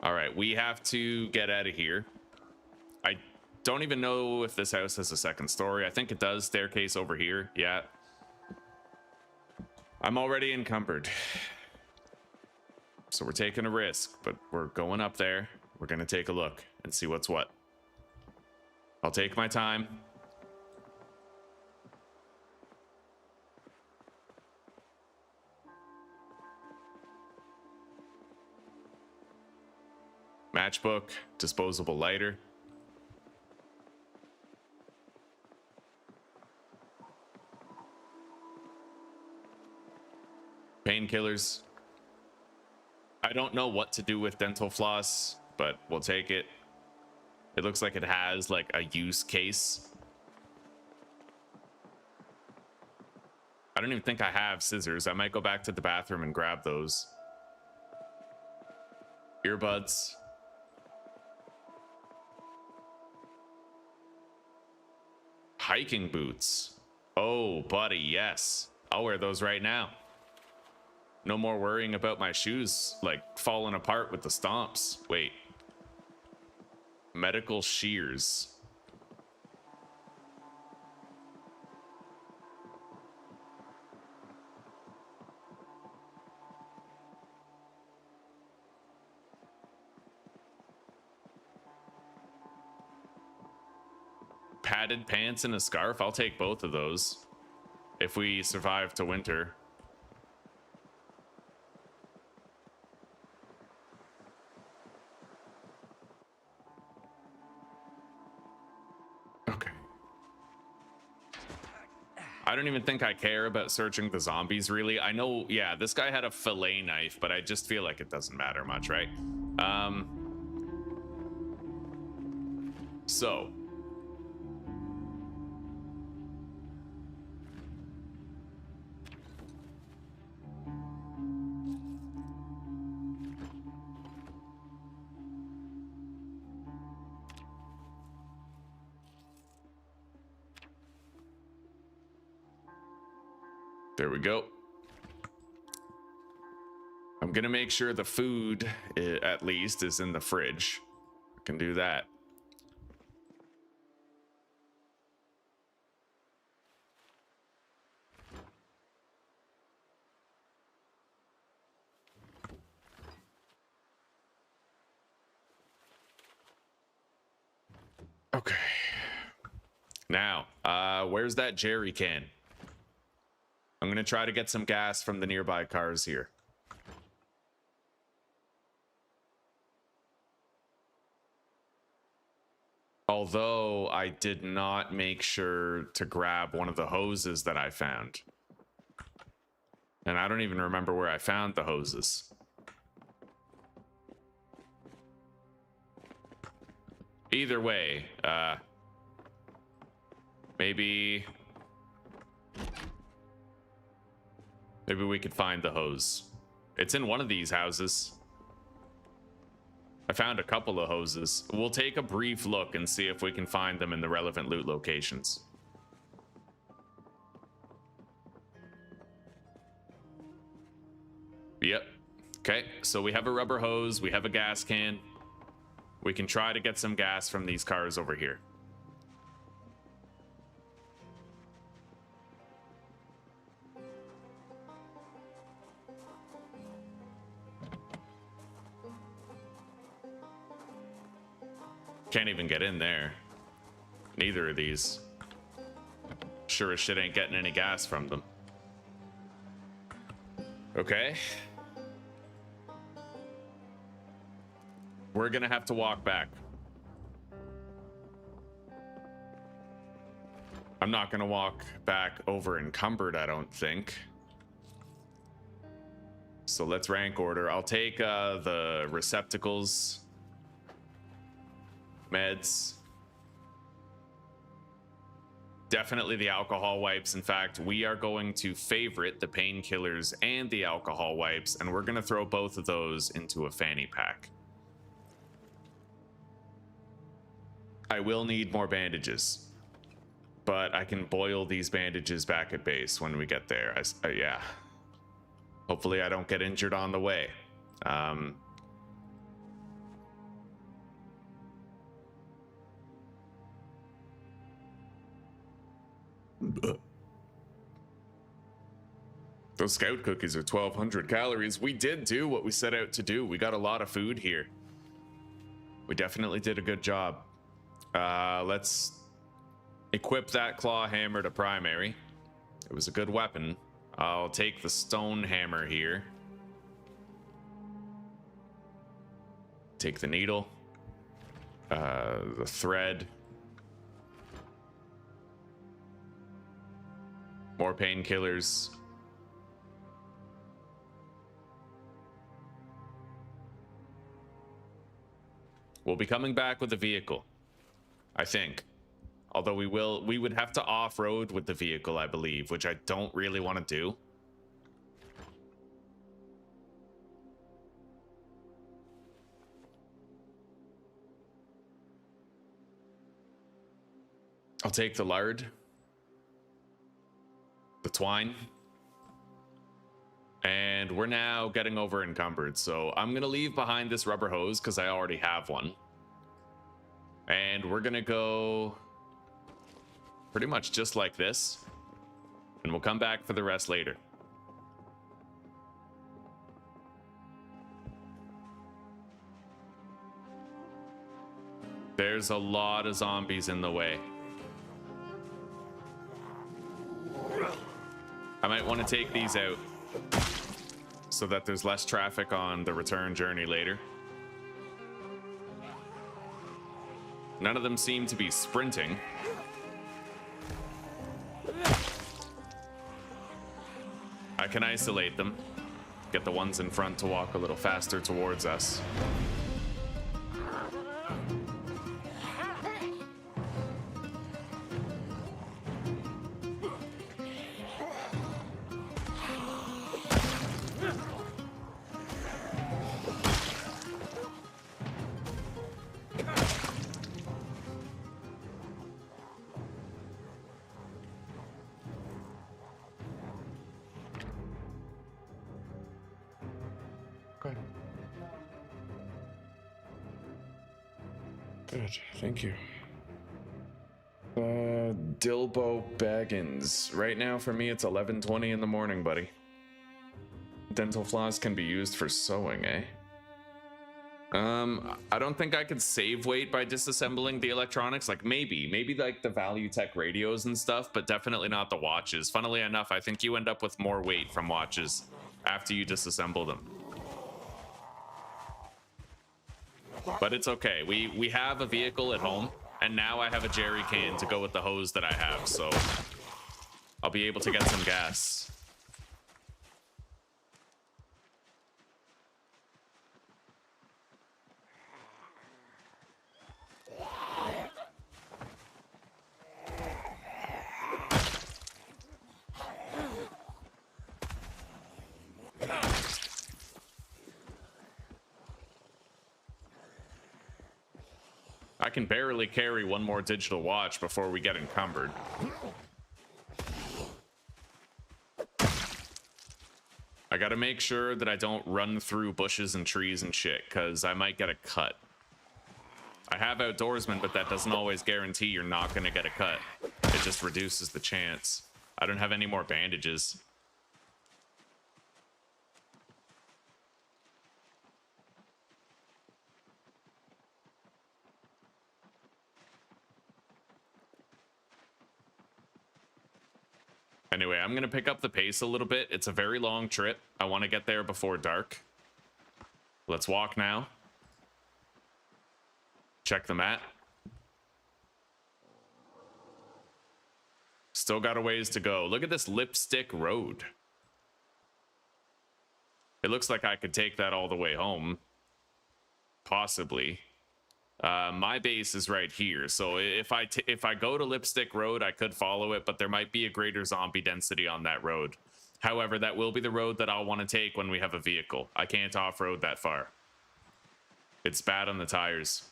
All right, we have to get out of here. I don't even know if this house has a second story. I think it does. Staircase over here. Yeah. I'm already encumbered. So we're taking a risk, but we're going up there. We're going to take a look and see what's what. I'll take my time. Matchbook, disposable lighter. Painkillers. I don't know what to do with dental floss, but we'll take it. It looks like it has like a use case. I don't even think I have scissors. I might go back to the bathroom and grab those. Earbuds. Hiking boots. Oh, buddy, yes. I'll wear those right now. No more worrying about my shoes like falling apart with the stomps. Wait. Medical shears. Padded pants and a scarf. I'll take both of those if we survive to winter. Okay. I don't even think I care about searching the zombies, really. I know, yeah, this guy had a fillet knife, but I just feel like it doesn't matter much, right? So. There we go. I'm gonna make sure the food, at least, is in the fridge. I can do that. Okay. Now, where's that jerry can? I'm gonna try to get some gas from the nearby cars here. Although I did not make sure to grab one of the hoses that I found. And I don't even remember where I found the hoses. Either way, maybe we could find the hose. It's in one of these houses. I found a couple of hoses. We'll take a brief look and see if we can find them in the relevant loot locations. Yep. Okay, so we have a rubber hose, we have a gas can. We can try to get some gas from these cars over here. Can't even get in there. Neither of these. Sure as shit ain't getting any gas from them. Okay. We're gonna have to walk back. I'm not gonna walk back over encumbered, I don't think. So let's rank order. I'll take the receptacles. Meds. Definitely the alcohol wipes. In fact, we are going to favorite the painkillers and the alcohol wipes, and we're going to throw both of those into a fanny pack. I will need more bandages, but I can boil these bandages back at base when we get there. Yeah. Hopefully I don't get injured on the way. Those scout cookies are 1,200 calories. We did do what we set out to do. We got a lot of food here. We definitely did a good job. Let's equip that claw hammer to primary. It was a good weapon. I'll take the stone hammer here. Take the needle. The thread. More painkillers. We'll be coming back with a vehicle, I think. Although we would have to off-road with the vehicle, I believe, which I don't really want to do. I'll take the lard. The twine. And we're now getting over encumbered, so I'm gonna leave behind this rubber hose because I already have one. And we're gonna go pretty much just like this, and we'll come back for the rest later. There's a lot of zombies in the way. I might want to take these out so that there's less traffic on the return journey later. None of them seem to be sprinting. I can isolate them. Get the ones in front to walk a little faster towards us. Good, thank you. Dilbo Baggins. Right now for me it's 11:20 in the morning, buddy. Dental floss can be used for sewing, eh? I don't think I could save weight by disassembling the electronics. Like maybe like the Value Tech radios and stuff, but definitely not the watches. Funnily enough, I think you end up with more weight from watches after you disassemble them. But it's okay. We have a vehicle at home, and now I have a jerry can to go with the hose that I have, so I'll be able to get some gas. I can barely carry one more digital watch before we get encumbered. I gotta make sure that I don't run through bushes and trees and shit, because I might get a cut. I have outdoorsman, but that doesn't always guarantee you're not gonna get a cut. It just reduces the chance. I don't have any more bandages. Anyway, I'm going to pick up the pace a little bit. It's a very long trip. I want to get there before dark. Let's walk now. Check the map. Still got a ways to go. Look at this Lipstick Road. It looks like I could take that all the way home. Possibly. My base is right here, so if I go to Lipstick Road, I could follow it, but there might be a greater zombie density on that road. However, that will be the road that I'll want to take when we have a vehicle. I can't off-road that far. It's bad on the tires.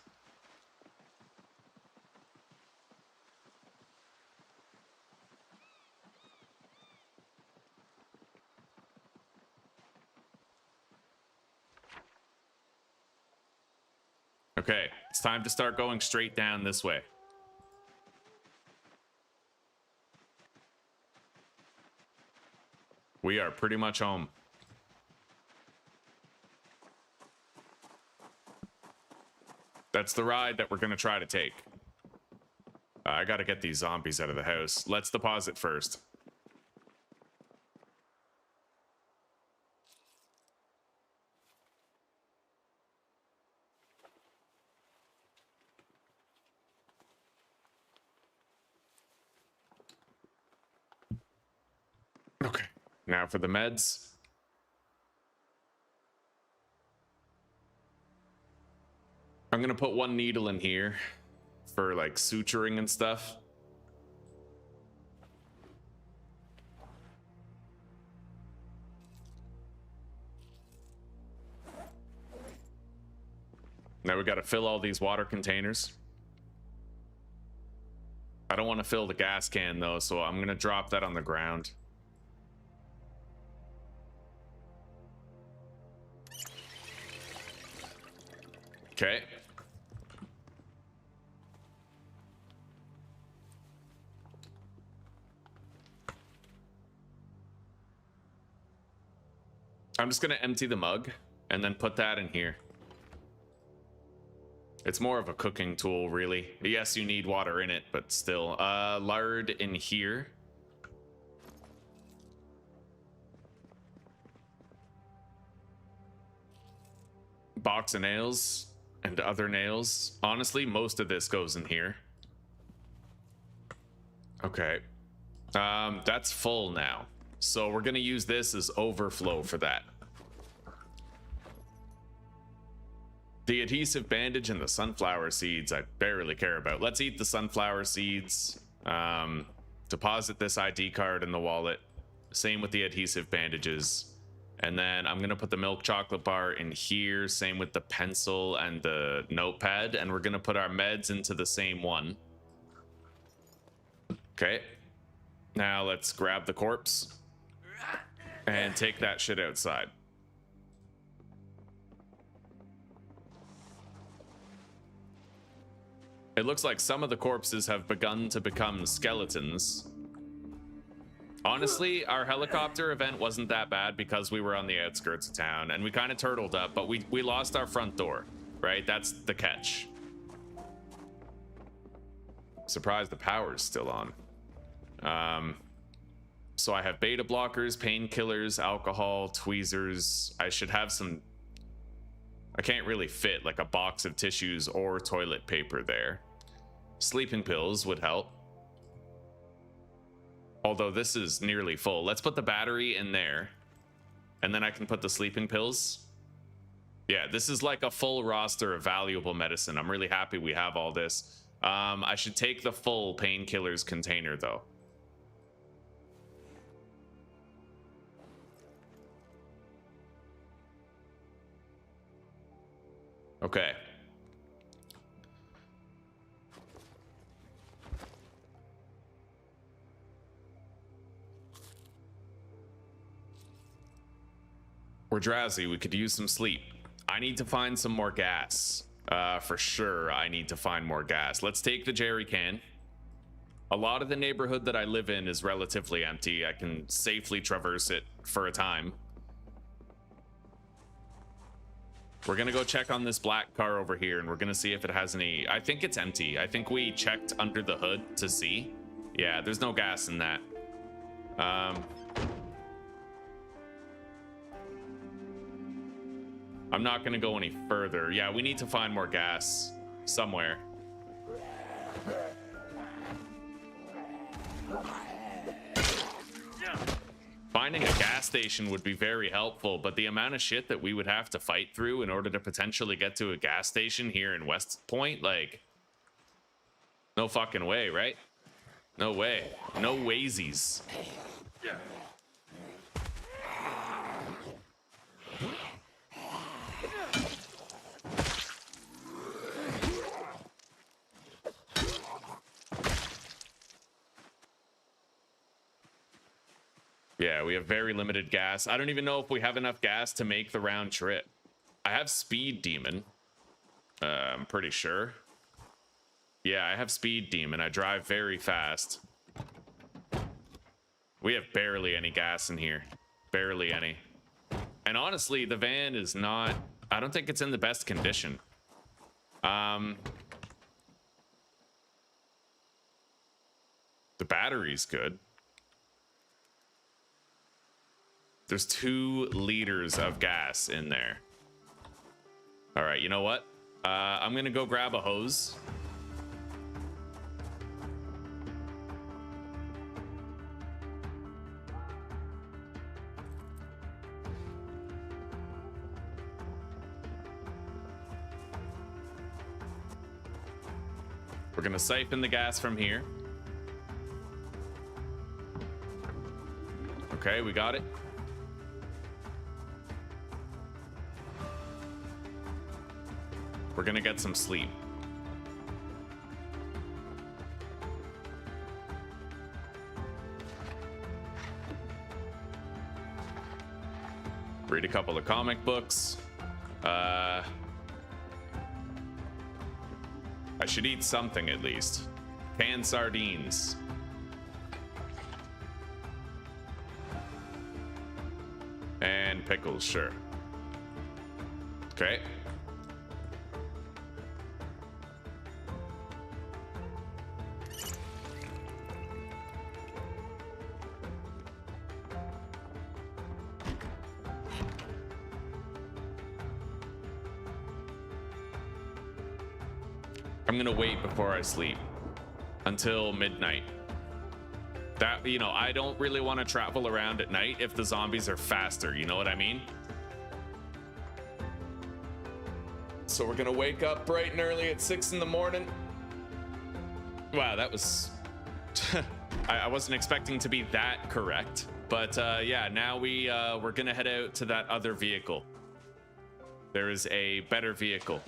Okay, it's time to start going straight down this way. We are pretty much home. That's the ride that we're going to try to take. I got to get these zombies out of the house. Let's deposit first. Okay, now for the meds. I'm gonna put one needle in here for like suturing and stuff. Now we gotta fill all these water containers. I don't want to fill the gas can though, so I'm gonna drop that on the ground. Okay. I'm just gonna empty the mug and then put that in here. It's more of a cooking tool, really. Yes, you need water in it, but still. Lard in here. Box of nails and other nails. Honestly, most of this goes in here. Okay. That's full now. So we're gonna use this as overflow for that. The adhesive bandage and the sunflower seeds I barely care about. Let's eat the sunflower seeds. Deposit this ID card in the wallet. Same with the adhesive bandages. And then I'm going to put the milk chocolate bar in here. Same with the pencil and the notepad. And we're going to put our meds into the same one. Okay. Now let's grab the corpse and take that shit outside. It looks like some of the corpses have begun to become skeletons. Honestly, our helicopter event wasn't that bad because we were on the outskirts of town and we kind of turtled up, but we lost our front door, right? That's the catch. Surprised the power's still on. So I have beta blockers, painkillers, alcohol, tweezers. I should have some... I can't really fit like a box of tissues or toilet paper there. Sleeping pills would help. Although this is nearly full. Let's put the battery in there. And then I can put the sleeping pills. Yeah, this is like a full roster of valuable medicine. I'm really happy we have all this. I should take the full painkillers container though. Okay. We're drowsy. We could use some sleep. I need to find some more gas. For sure, I need to find more gas. Let's take the jerry can. A lot of the neighborhood that I live in is relatively empty. I can safely traverse it for a time. We're gonna go check on this black car over here, and we're gonna see if it has any... I think it's empty. I think we checked under the hood to see. Yeah, there's no gas in that. I'm not gonna go any further. Yeah, we need to find more gas somewhere. Finding a gas station would be very helpful, but the amount of shit that we would have to fight through in order to potentially get to a gas station here in West Point, like, no fucking way, right? No way. No waysies. Yeah, we have very limited gas. I don't even know if we have enough gas to make the round trip. I have Speed Demon. I'm pretty sure. Yeah, I have Speed Demon. I drive very fast. We have barely any gas in here. Barely any. And honestly, the van is not... I don't think it's in the best condition. The battery's good. There's 2 liters of gas in there. All right, you know what? I'm gonna go grab a hose. We're gonna siphon the gas from here. Okay, we got it. We're gonna get some sleep. Read a couple of comic books. I should eat something at least. Canned sardines. And pickles, sure. Okay. I'm gonna wait before I sleep until midnight. That, you know, I don't really want to travel around at night if the zombies are faster, you know what I mean? So we're gonna wake up bright and early at 6 in the morning. Wow, that was... I wasn't expecting to be that correct. But yeah, now we're gonna head out to that other vehicle. There is a better vehicle.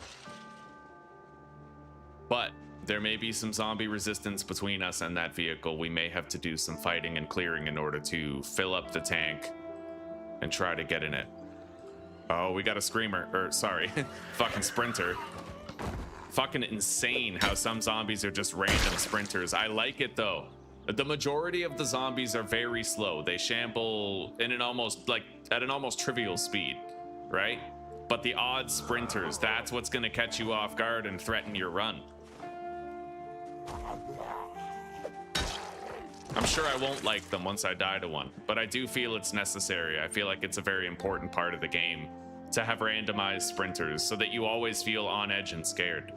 But there may be some zombie resistance between us and that vehicle. We may have to do some fighting and clearing in order to fill up the tank and try to get in it. Oh, we got a screamer, or sorry, fucking sprinter. fucking insane how some zombies are just random sprinters. I like it though. The majority of the zombies are very slow. They shamble in an almost at an almost trivial speed, right? But the odd sprinters, that's what's gonna catch you off guard and threaten your run. I'm sure I won't like them once I die to one, but I do feel it's necessary. I feel like it's a very important part of the game to have randomized sprinters so that you always feel on edge and scared.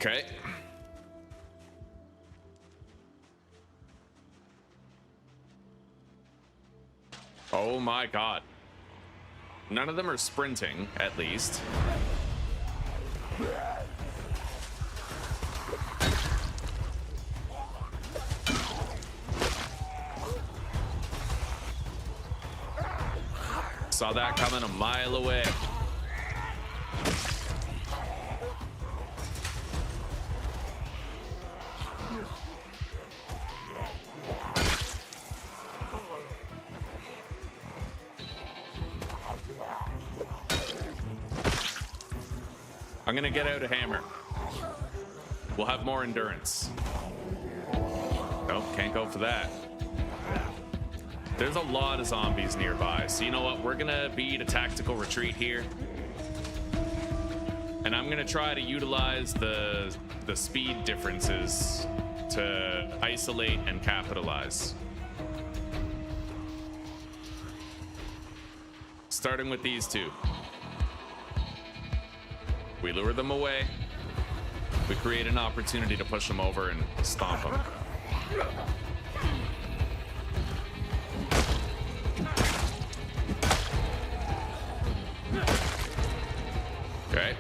Okay. Oh my god. None of them are sprinting, at least. Saw that coming a mile away. I'm gonna get out a hammer. We'll have more endurance. Nope, can't go for that. There's a lot of zombies nearby, so you know what? We're gonna beat a tactical retreat here. And I'm gonna try to utilize the speed differences to isolate and capitalize. Starting with these two. We lure them away. We create an opportunity to push them over and stomp them. Okay.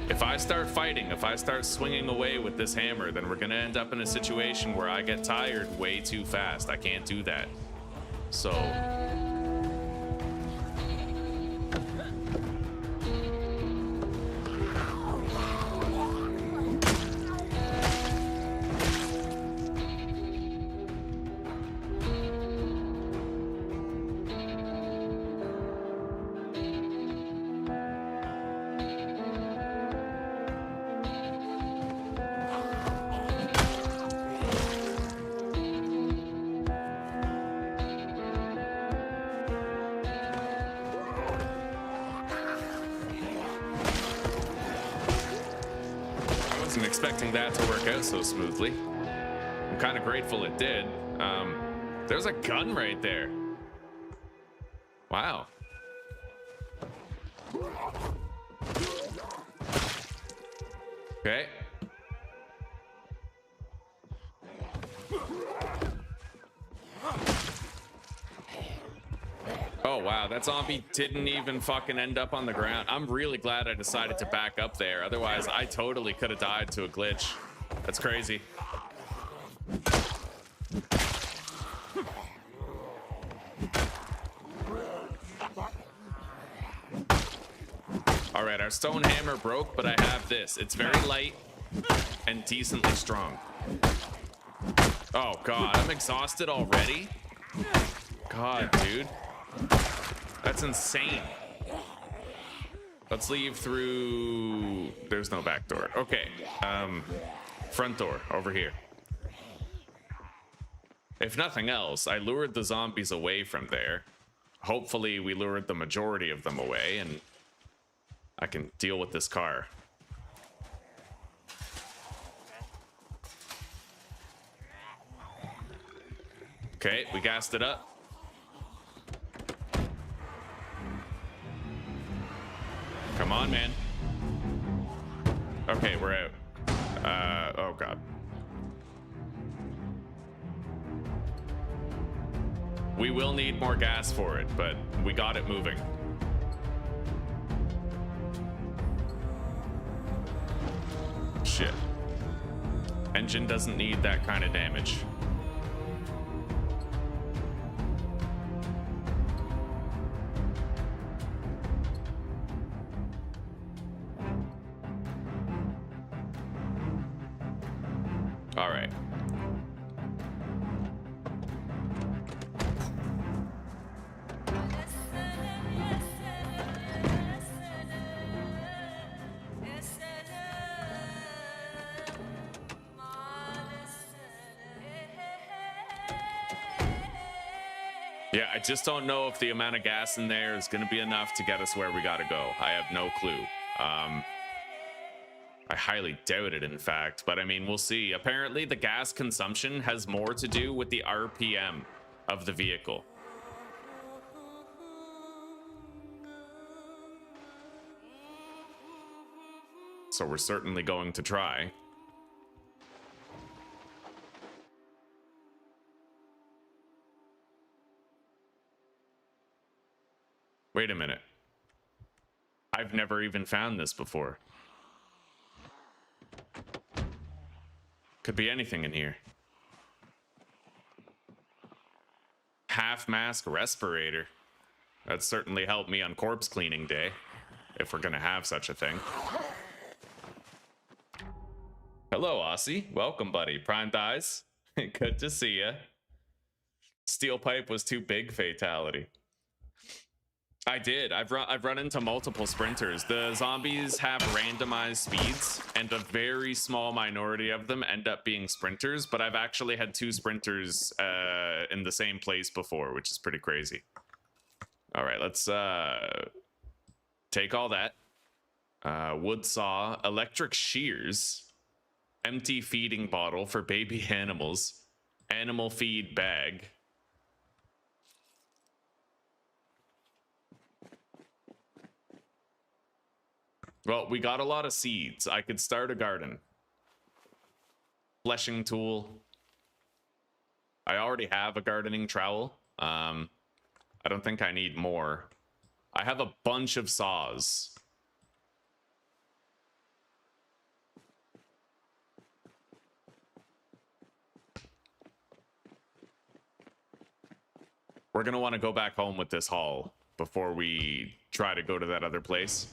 If I start fighting, if I start swinging away with this hammer, then we're gonna end up in a situation where I get tired way too fast. I can't do that. So... wasn't expecting that to work out so smoothly. I'm kind of grateful it did. There's a gun right there. Wow. Okay. Oh, wow. That zombie didn't even fucking end up on the ground. I'm really glad I decided to back up there. Otherwise, I totally could have died to a glitch. That's crazy. All right, our stone hammer broke, but I have this. It's very light and decently strong. Oh, God. I'm exhausted already? God, dude. That's insane. Let's leave through... There's no back door. Okay. Front door over here. If nothing else, I lured the zombies away from there. Hopefully we lured the majority of them away and I can deal with this car. Okay, we gassed it up. Come on, man. Okay, we're out. Oh, God. We will need more gas for it, but we got it moving. Shit. Engine doesn't need that kind of damage. All right. Yeah, I just don't know if the amount of gas in there is going to be enough to get us where we got to go. I have no clue. I highly doubt it, in fact, but I mean, we'll see. Apparently, the gas consumption has more to do with the RPM of the vehicle. So we're certainly going to try. Wait a minute. I've never even found this before. Could be anything in here. Half mask respirator. That'd certainly help me on corpse cleaning day, if we're gonna have such a thing. Hello, Aussie. Welcome, buddy. Prime Thighs. Good to see ya. Steel pipe was too big fatality. I did. I've run into multiple sprinters. The zombies have randomized speeds, and a very small minority of them end up being sprinters, but I've actually had 2 sprinters in the same place before, which is pretty crazy. All right, let's take all that. Wood saw, electric shears, empty feeding bottle for baby animals, animal feed bag. Well, we got a lot of seeds. I could start a garden. Fleshing tool. I already have a gardening trowel. I don't think I need more. I have a bunch of saws. We're going to want to go back home with this haul before we try to go to that other place.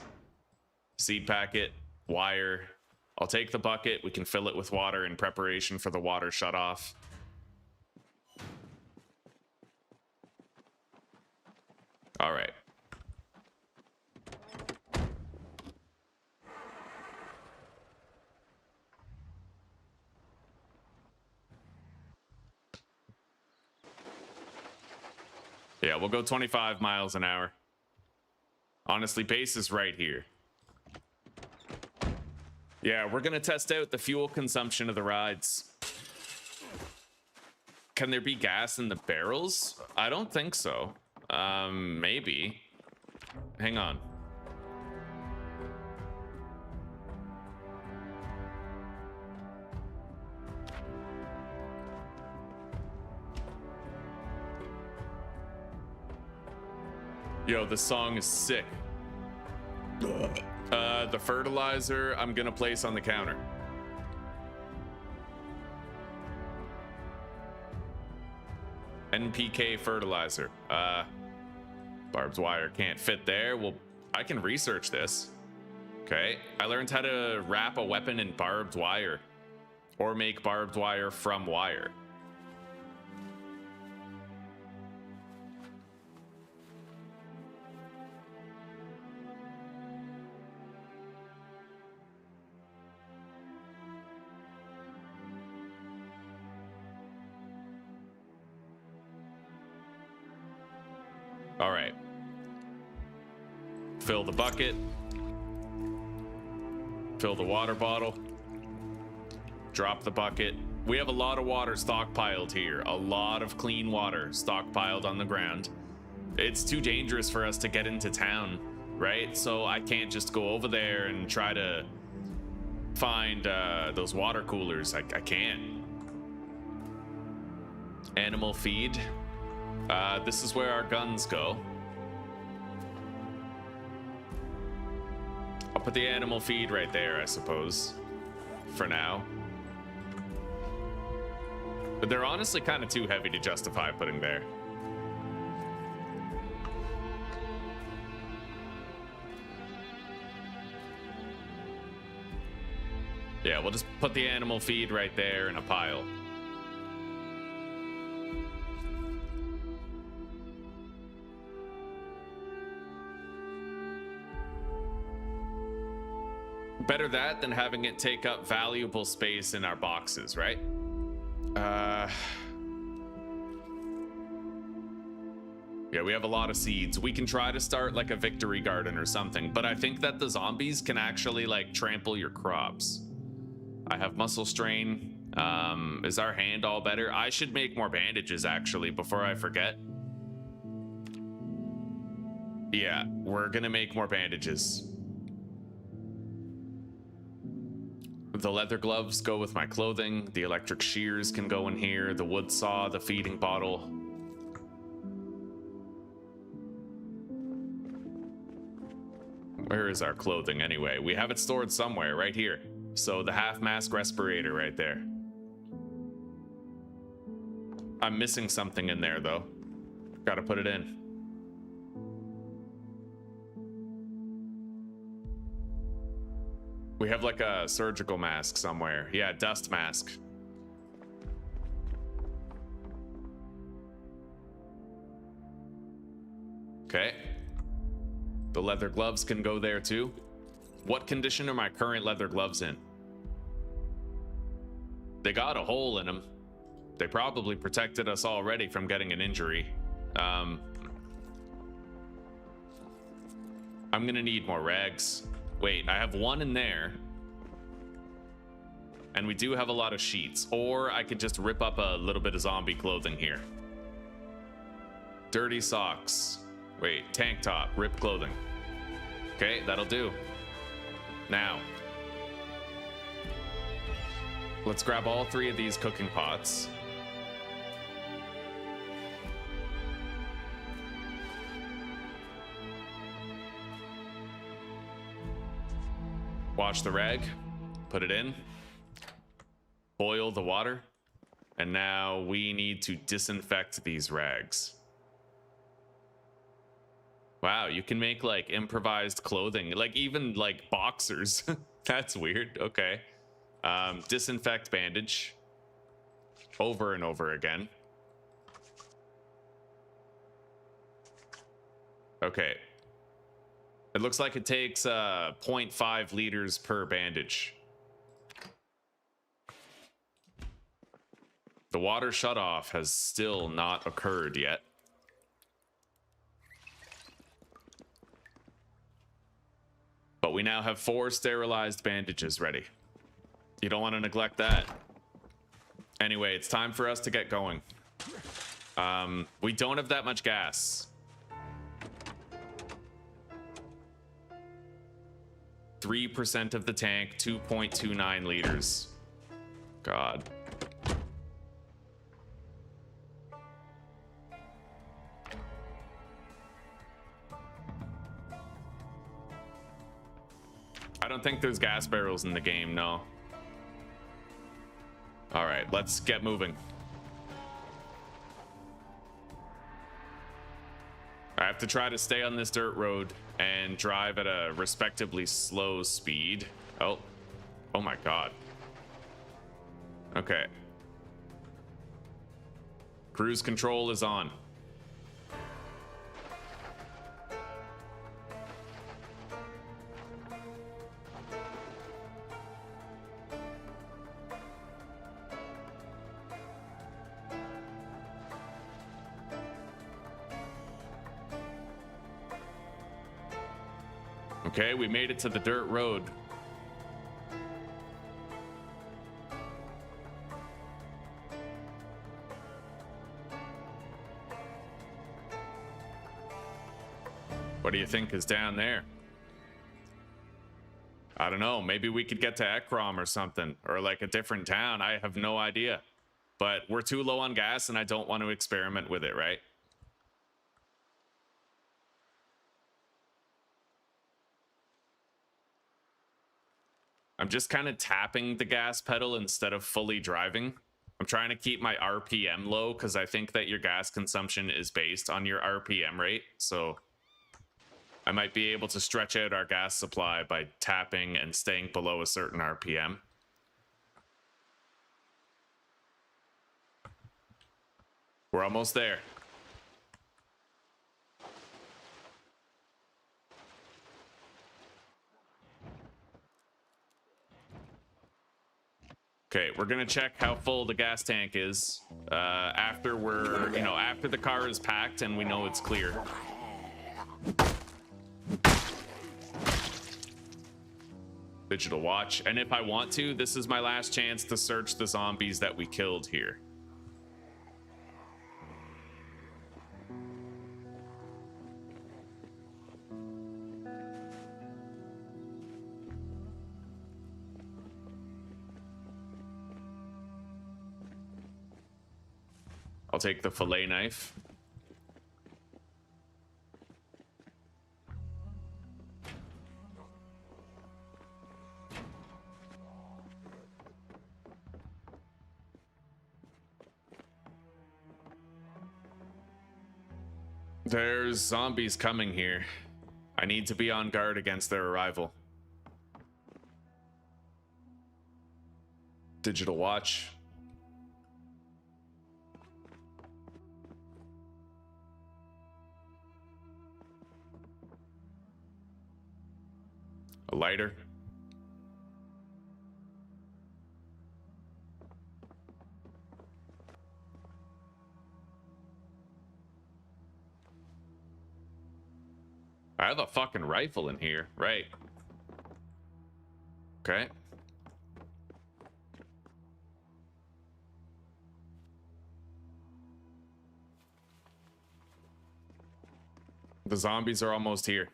Seed packet, wire. I'll take the bucket. We can fill it with water in preparation for the water shut off. All right. Yeah, we'll go 25 miles an hour. Honestly, base is right here. Yeah, we're gonna test out the fuel consumption of the rides. Can there be gas in the barrels? I don't think so. Maybe. Hang on. Yo, this song is sick. The fertilizer I'm gonna place on the counter. NPK fertilizer. Barbed wire can't fit there. Well, I can research this. Okay, I learned how to wrap a weapon in barbed wire or make barbed wire from wire. All right. Fill the bucket. Fill the water bottle. Drop the bucket. We have a lot of water stockpiled here. A lot of clean water stockpiled on the ground. It's too dangerous for us to get into town, right? So I can't just go over there and try to find those water coolers. I can't. Animal feed. This is where our guns go. I'll put the animal feed right there, I suppose, for now. But they're honestly kind of too heavy to justify putting there. Yeah, we'll just put the animal feed right there in a pile. Better that than having it take up valuable space in our boxes, right? Yeah, we have a lot of seeds. We can try to start like a victory garden or something, but I think that the zombies can actually like trample your crops. I have muscle strain. Is our hand all better? I should make more bandages actually before I forget. Yeah, we're gonna make more bandages. The leather gloves go with my clothing. The electric shears can go in here. The wood saw, the feeding bottle. Where is our clothing anyway? We have it stored somewhere, right here. So the half mask respirator right there. I'm missing something in there though. Gotta put it in. We have like a surgical mask somewhere. Yeah, dust mask. Okay. The leather gloves can go there too. What condition are my current leather gloves in? They got a hole in them. They probably protected us already from getting an injury. I'm gonna need more rags. Wait, I have one in there. And we do have a lot of sheets. Or I could just rip up a little bit of zombie clothing here. Dirty socks. Wait, tank top, ripped clothing. Okay, that'll do. Now, let's grab all 3 of these cooking pots. Wash the rag, put it in, boil the water, and now we need to disinfect these rags. Wow, you can make like improvised clothing, like even like boxers. That's weird. Okay. Disinfect bandage over and over again. Okay. It looks like it takes 0.5 liters per bandage. The water shutoff has still not occurred yet. But we now have 4 sterilized bandages ready. You don't want to neglect that. Anyway, it's time for us to get going. We don't have that much gas. 3% of the tank, 2.29 liters. God. I don't think there's gas barrels in the game, no. All right, let's get moving. I have to try to stay on this dirt road and drive at a respectably slow speed. Oh my God. Okay. Cruise control is on. Okay, we made it to the dirt road. What do you think is down there? I don't know. Maybe we could get to Ekrom or something, or like a different town. I have no idea. But we're too low on gas and I don't want to experiment with it, right? I'm just kind of tapping the gas pedal instead of fully driving. I'm trying to keep my RPM low because I think that your gas consumption is based on your RPM rate. So I might be able to stretch out our gas supply by tapping and staying below a certain RPM. We're almost there. Okay, we're gonna check how full the gas tank is after we're, after the car is packed and we know it's clear. Digital watch, and if I want to, this is my last chance to search the zombies that we killed here. I'll take the fillet knife. There's zombies coming here. I need to be on guard against their arrival. Digital watch. A lighter. I have a fucking rifle in here, right? Okay. The zombies are almost here.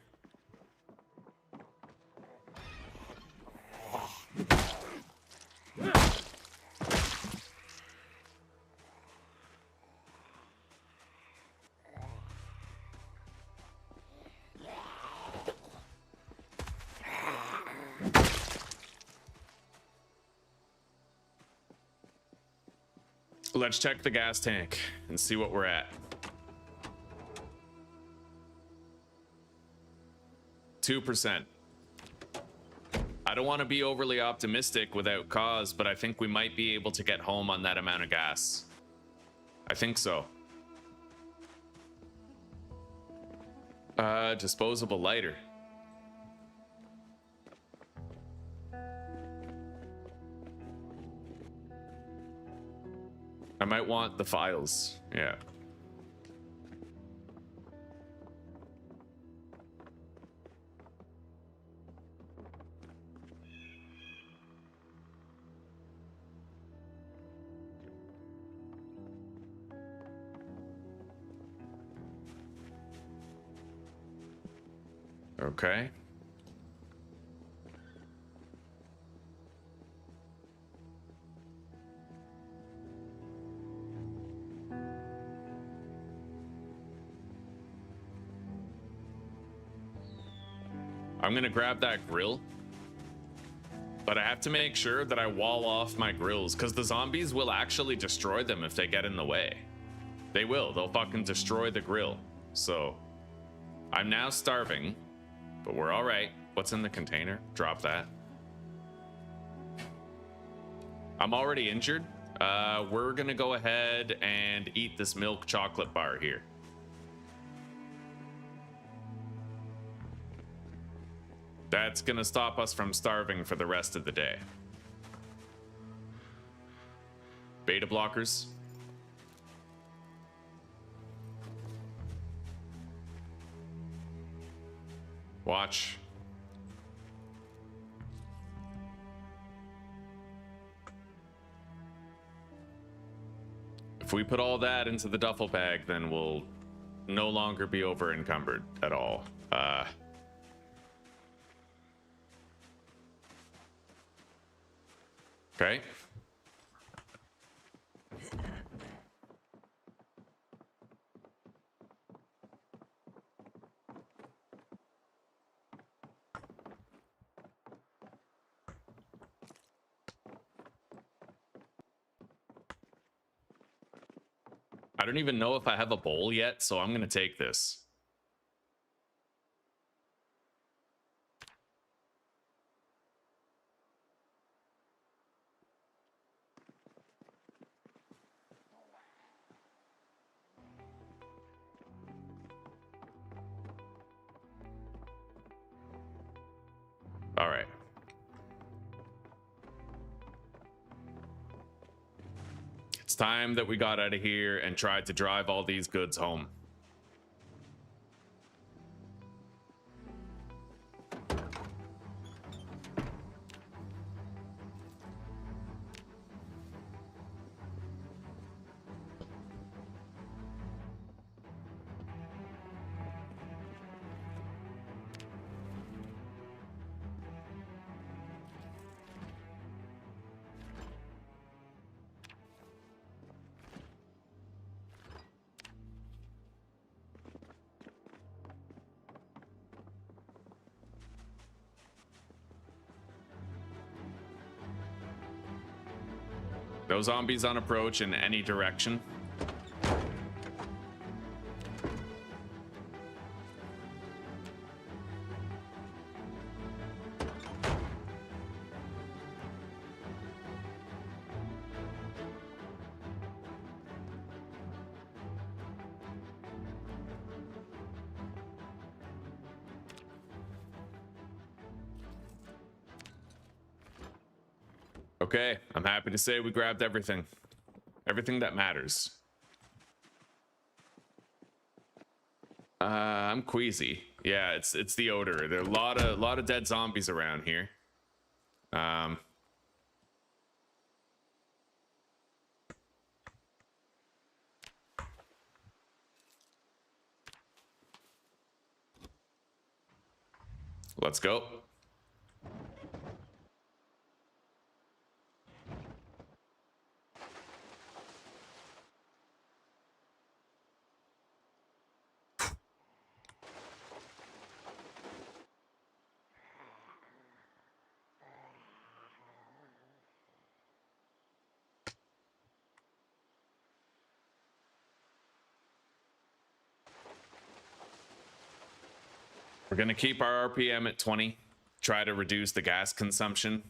Let's check the gas tank and see what we're at. 2%. I don't want to be overly optimistic without cause, but I think we might be able to get home on that amount of gas. I think so. Disposable lighter. I might want the files. Yeah. Okay. I'm gonna grab that grill, but I have to make sure that I wall off my grills because the zombies will actually destroy them if they get in the way. They will. They'll fucking destroy the grill. So I'm now starving, but we're all right. What's in the container? Drop that. I'm already injured. We're gonna go ahead and eat this milk chocolate bar here. That's gonna stop us from starving for the rest of the day. Beta blockers. Watch. If we put all that into the duffel bag, then we'll no longer be over encumbered at all. Okay. I don't even know if I have a bowl yet, so I'm gonna take this. All right. It's time that we got out of here and tried to drive all these goods home. No zombies on approach in any direction. Okay, I'm happy to say we grabbed everything. Everything that matters. I'm queasy. Yeah, it's the odor. There are a lot of dead zombies around here. Let's go. We're gonna keep our RPM at 20. Try to reduce the gas consumption.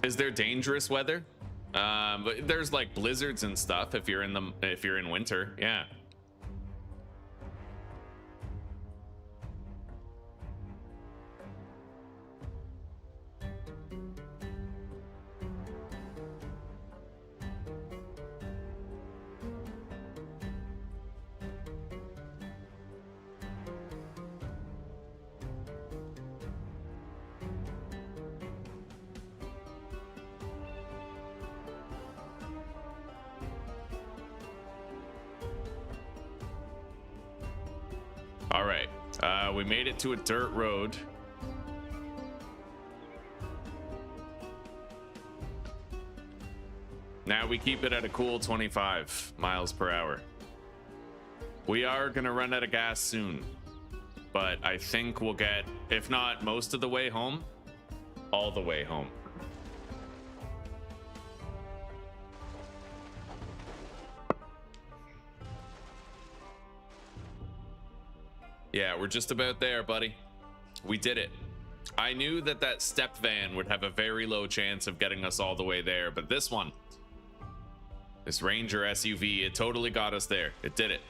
Is there dangerous weather? But there's like blizzards and stuff if you're in winter. Yeah. All right, we made it to a dirt road. Now we keep it at a cool 25 miles per hour. We are gonna run out of gas soon, but I think we'll get, if not most of the way home, all the way home. Yeah, we're just about there, buddy. We did it. I knew that that step van would have a very low chance of getting us all the way there, but this one, this Ranger SUV, it totally got us there. It did it.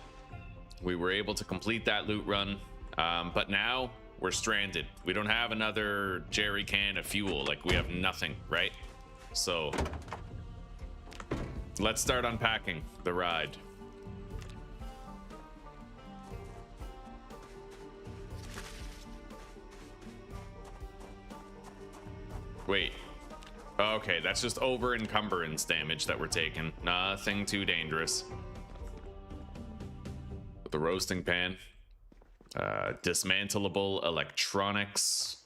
We were able to complete that loot run, but now we're stranded. We don't have another jerry can of fuel. Like, we have nothing, right? So let's start unpacking the ride. Wait. Okay, that's just over encumbrance damage that we're taking. Nothing too dangerous. The roasting pan. Dismantleable electronics.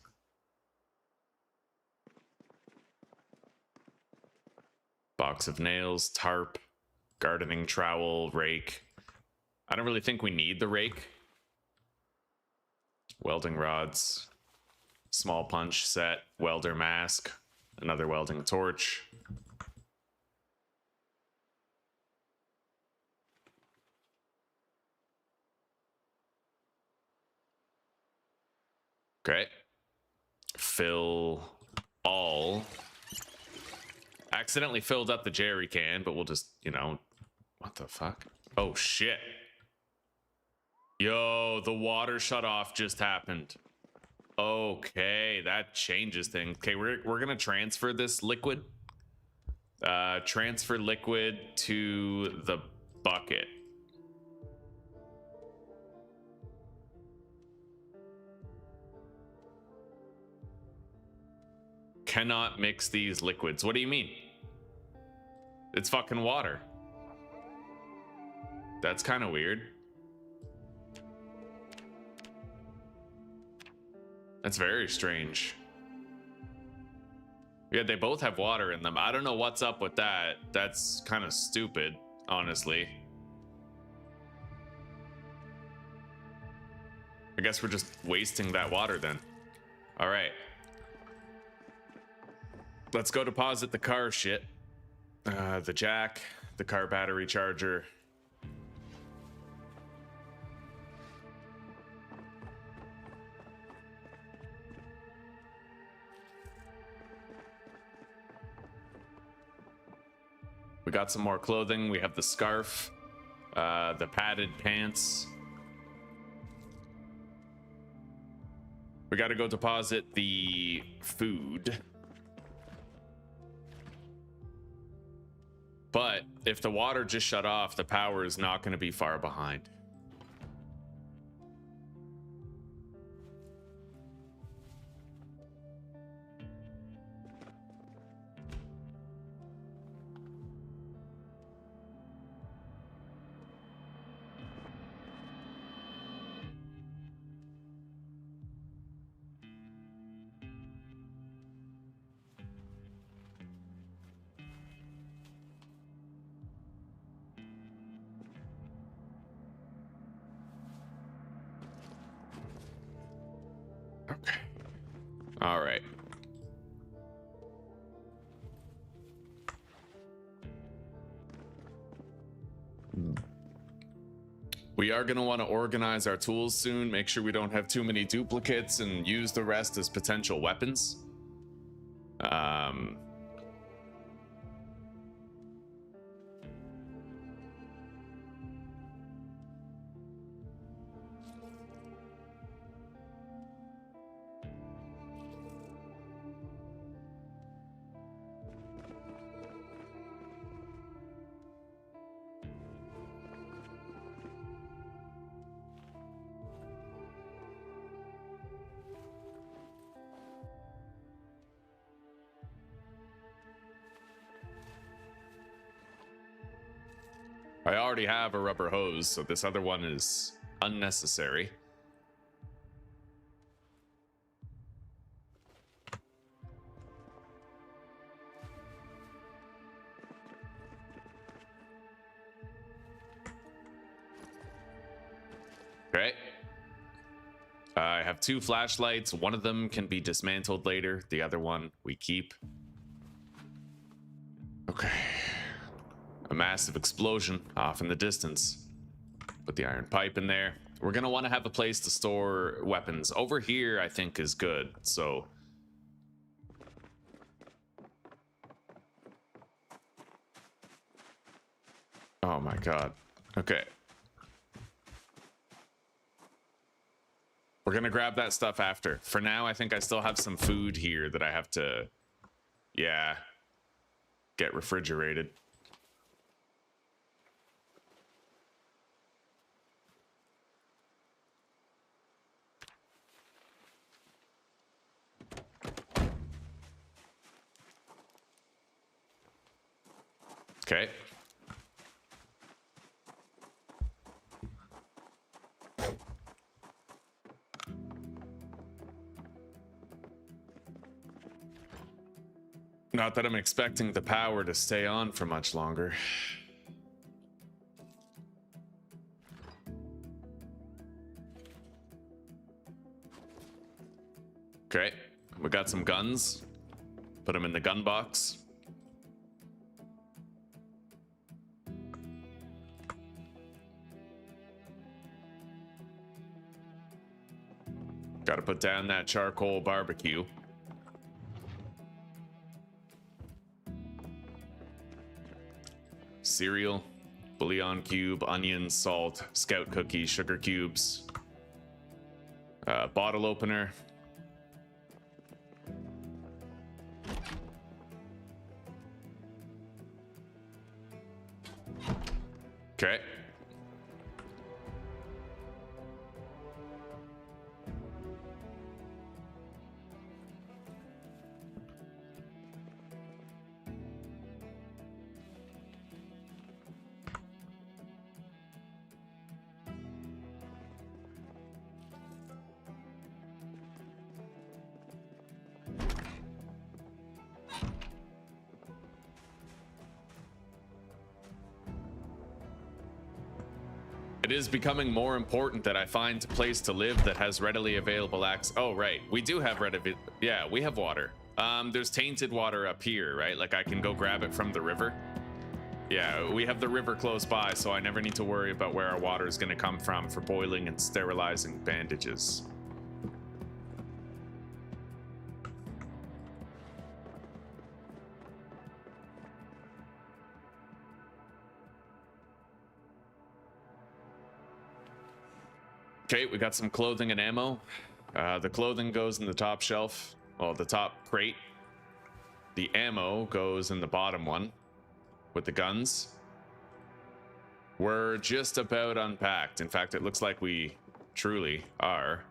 Box of nails, tarp, gardening trowel, rake. I don't really think we need the rake. Welding rods. Small punch set, welder mask, another welding torch. Okay. Fill all. accidentally filled up the jerry can, but we'll just, you know, what the fuck? Oh shit. Yo, the water shut off just happened. Okay, that changes things. Okay, we're gonna transfer this liquid. Transfer liquid to the bucket. Cannot mix these liquids. What do you mean? It's fucking water. That's kind of weird. That's very strange. Yeah, they both have water in them. I don't know what's up with that. That's kind of stupid, honestly. I guess we're just wasting that water then. All right. Let's go deposit the car shit. The jack, the car battery charger. We got some more clothing. We have the scarf, the padded pants. We got to go deposit the food. But if the water just shut off, the power is not going to be far behind. Okay. All right. We are going to want to organize our tools soon, make sure we don't have too many duplicates, and use the rest as potential weapons. I already have a rubber hose, so this other one is unnecessary. Okay. I have 2 flashlights. One of them can be dismantled later. The other one we keep. Okay. A massive explosion off in the distance. Put the iron pipe in there. We're going to want to have a place to store weapons. Over here, I think, is good. So... oh my god. Okay. We're going to grab that stuff after. For now, I think I still have some food here that I have to... yeah. Get refrigerated. Okay. Not that I'm expecting the power to stay on for much longer. Okay, we got some guns. Put them in the gun box. Got to put down that charcoal barbecue. cereal, bouillon cube, onions, salt, scout cookie, sugar cubes, bottle opener. Okay. It is becoming more important that I find a place to live that has readily available access. Oh, right. We do have yeah, we have water. There's tainted water up here, right? Like I can go grab it from the river. Yeah, we have the river close by, so I never need to worry about where our water is going to come from for boiling and sterilizing bandages. Okay, we got some clothing and ammo. The clothing goes in the top shelf, well, the top crate. The ammo goes in the bottom one with the guns. We're just about unpacked. In fact, it looks like we truly are.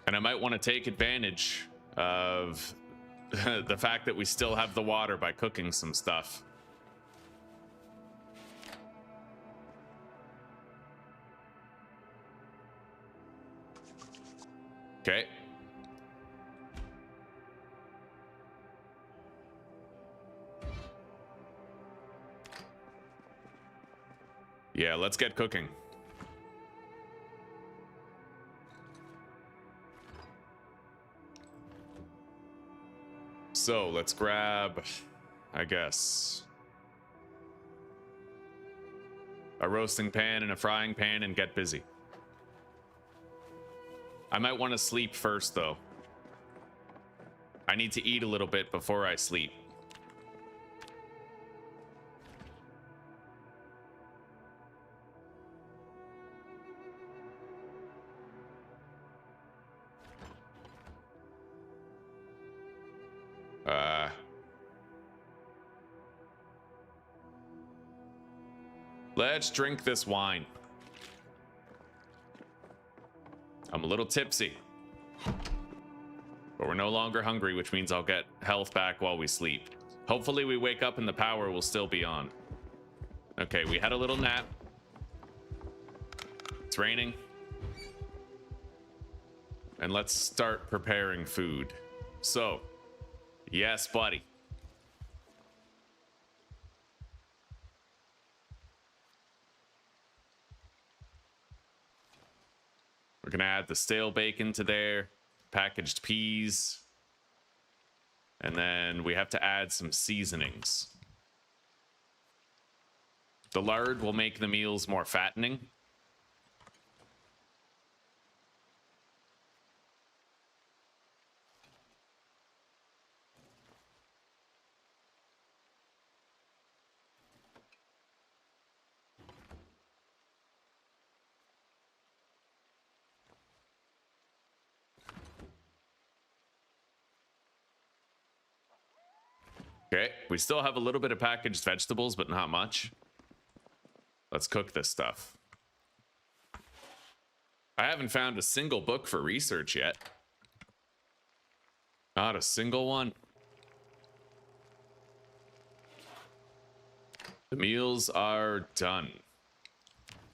And I might want to take advantage of the fact that we still have the water by cooking some stuff. Okay. Yeah, let's get cooking. So let's grab, I guess, a roasting pan and a frying pan and get busy. I might want to sleep first, though. I need to eat a little bit before I sleep. Let's drink this wine. I'm a little tipsy, but we're no longer hungry, which means I'll get health back while we sleep. Hopefully we wake up and the power will still be on. Okay, we had a little nap. It's raining. And let's start preparing food. So, yes, buddy. We're gonna add the stale bacon to there, packaged peas, and then we have to add some seasonings. The lard will make the meals more fattening. Okay, we still have a little bit of packaged vegetables, but not much. Let's cook this stuff. I haven't found a single book for research yet. Not a single one. The meals are done.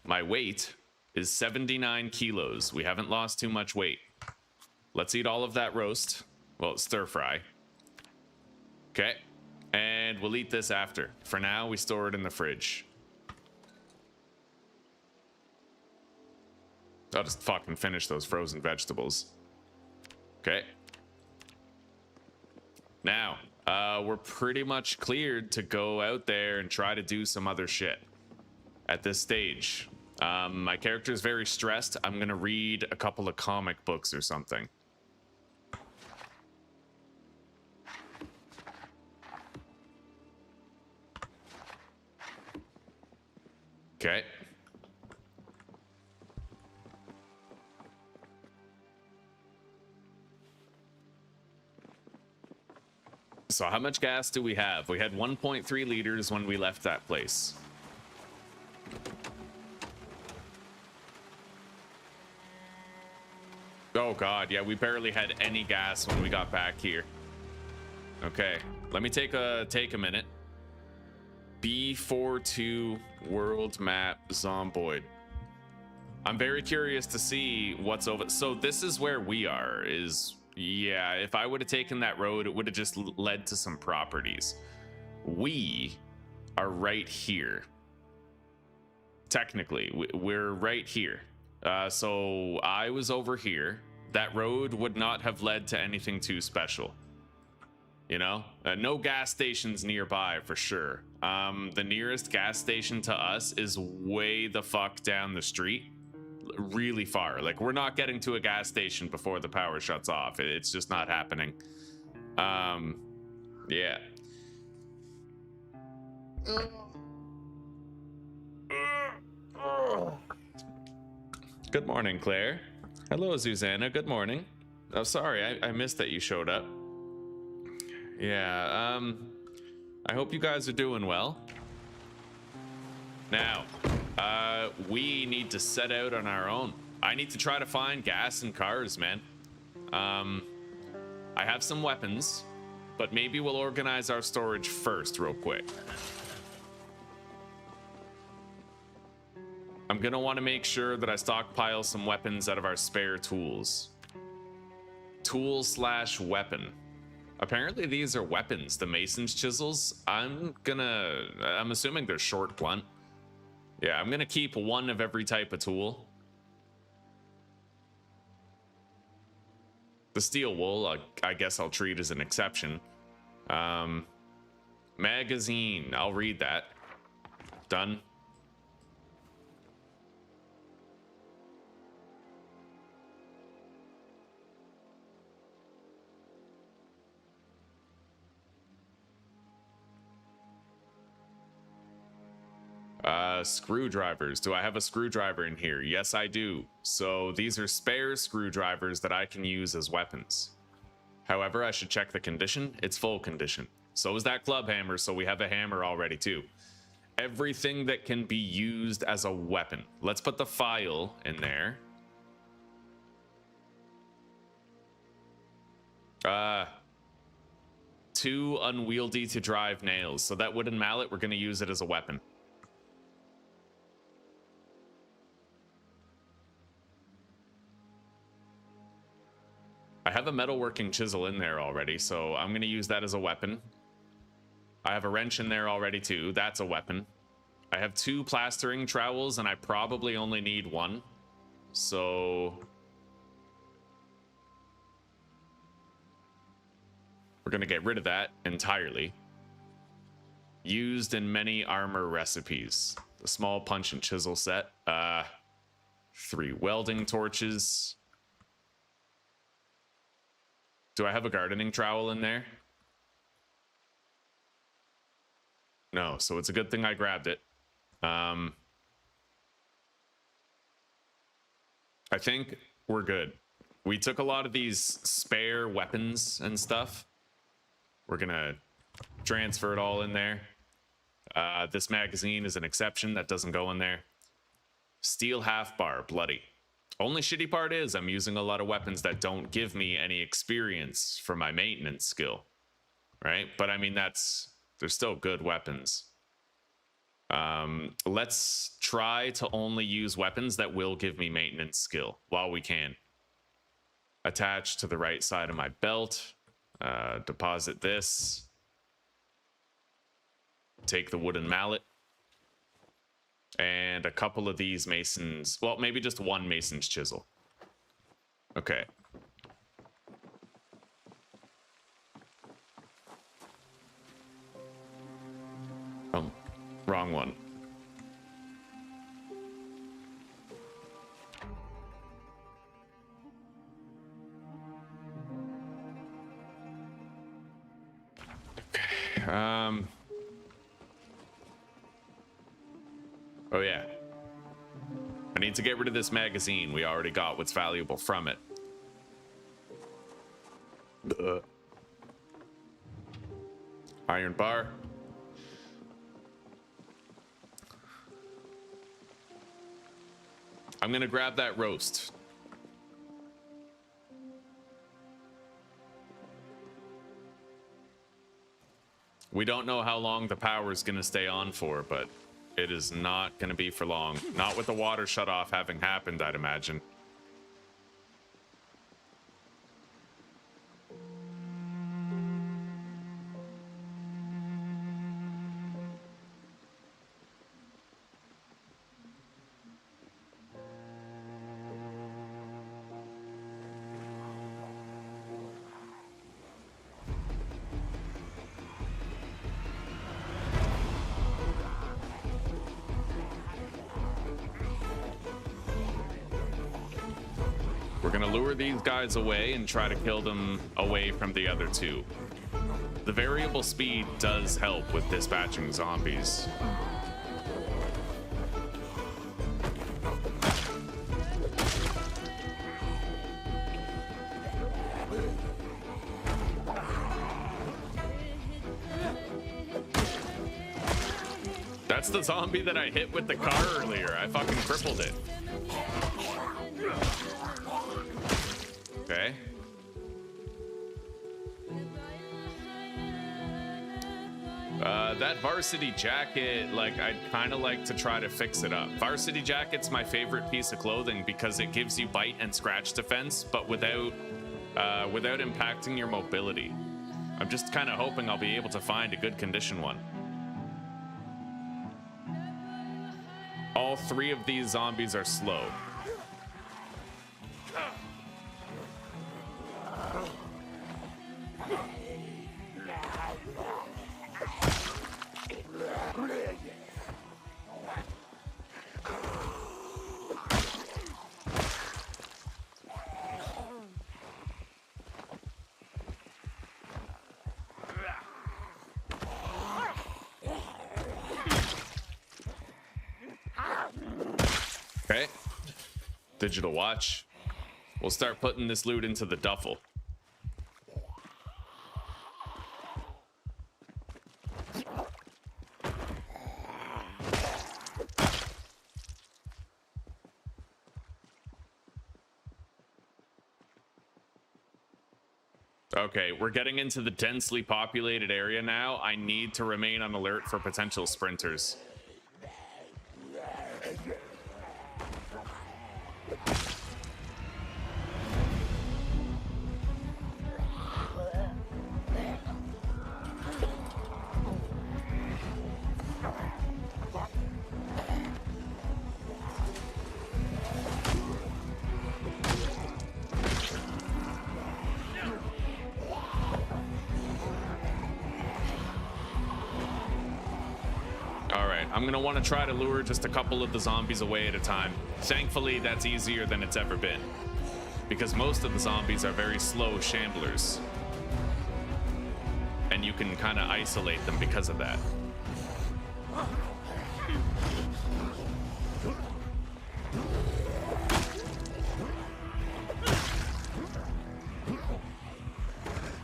My weight is 79 kilos. We haven't lost too much weight. Let's eat all of that roast. Well, stir fry. Okay. And we'll eat this after. For now, we store it in the fridge. I'll just fucking finish those frozen vegetables. Okay. Now, we're pretty much cleared to go out there and try to do some other shit at this stage. My character is very stressed. I'm going to read a couple of comic books or something. Okay. So how much gas do we have? We had 1.3 liters when we left that place. Oh god, yeah, we barely had any gas when we got back here. Okay, let me take a minute. B42 world map Zomboid. I'm very curious to see what's over. So this is where we are. Yeah, if I would have taken that road, it would have just led to some properties. We are right here. Technically, we're right here. So I was over here. That road would not have led to anything too special. You know, no gas stations nearby for sure. The nearest gas station to us is way the fuck down the street. Really far. Like, we're not getting to a gas station before the power shuts off. It's just not happening. Yeah. Good morning, Claire. Hello, Susanna. Good morning. Oh, sorry, I missed that you showed up. Yeah, I hope you guys are doing well. Now, we need to set out on our own. I need to try to find gas and cars, man. I have some weapons, but maybe we'll organize our storage first real quick. I'm gonna want to make sure that I stockpile some weapons out of our spare tools. Tool/weapon. Apparently these are weapons, the mason's chisels. I'm assuming they're short blunt. Yeah, I'm gonna keep one of every type of tool. The steel wool, I guess I'll treat as an exception. Magazine, I'll read that. Done. Screwdrivers. Do I have a screwdriver in here? Yes, I do. So these are spare screwdrivers that I can use as weapons. However, I should check the condition. It's full condition. So is that club hammer, so we have a hammer already too. Everything that can be used as a weapon. Let's put the file in there. Too unwieldy to drive nails. So that wooden mallet, we're going to use it as a weapon. I have a metalworking chisel in there already, so I'm going to use that as a weapon. I have a wrench in there already too. That's a weapon. I have 2 plastering trowels, and I probably only need 1. So we're going to get rid of that entirely. Used in many armor recipes. The small punch and chisel set. 3 welding torches. Do I have a gardening trowel in there? No, so it's a good thing I grabbed it. I think we're good. We took a lot of these spare weapons and stuff. We're gonna transfer it all in there. This magazine is an exception. That doesn't go in there. Steel half bar, bloody. Only shitty part is I'm using a lot of weapons that don't give me any experience for my maintenance skill, right? But I mean, they're still good weapons. Let's try to only use weapons that will give me maintenance skill while we can. Attach to the right side of my belt. Deposit this. Take the wooden mallet. And a couple of these masons. Well, maybe just 1 mason's chisel. Okay. Wrong one. Okay. Oh yeah. I need to get rid of this magazine. We already got what's valuable from it. Iron bar. I'm gonna grab that roast. We don't know how long the power is gonna stay on for, but it is not gonna be for long. Not with the water shut off having happened, I'd imagine. We're gonna lure these guys away and try to kill them away from the other two. The variable speed does help with dispatching zombies. That's the zombie that I hit with the car earlier. I fucking crippled it. Okay. That varsity jacket, like, I'd kind of like to try to fix it up. Varsity jacket's my favorite piece of clothing because it gives you bite and scratch defense, but without impacting your mobility. I'm just kind of hoping I'll be able to find a good condition one. All three of these zombies are slow. Okay, digital watch. We'll start putting this loot into the duffel. Okay, we're getting into the densely populated area now. I need to remain on alert for potential sprinters. I'm gonna want to try to lure just a couple of the zombies away at a time. Thankfully, that's easier than it's ever been, because most of the zombies are very slow shamblers, and you can kind of isolate them because of that.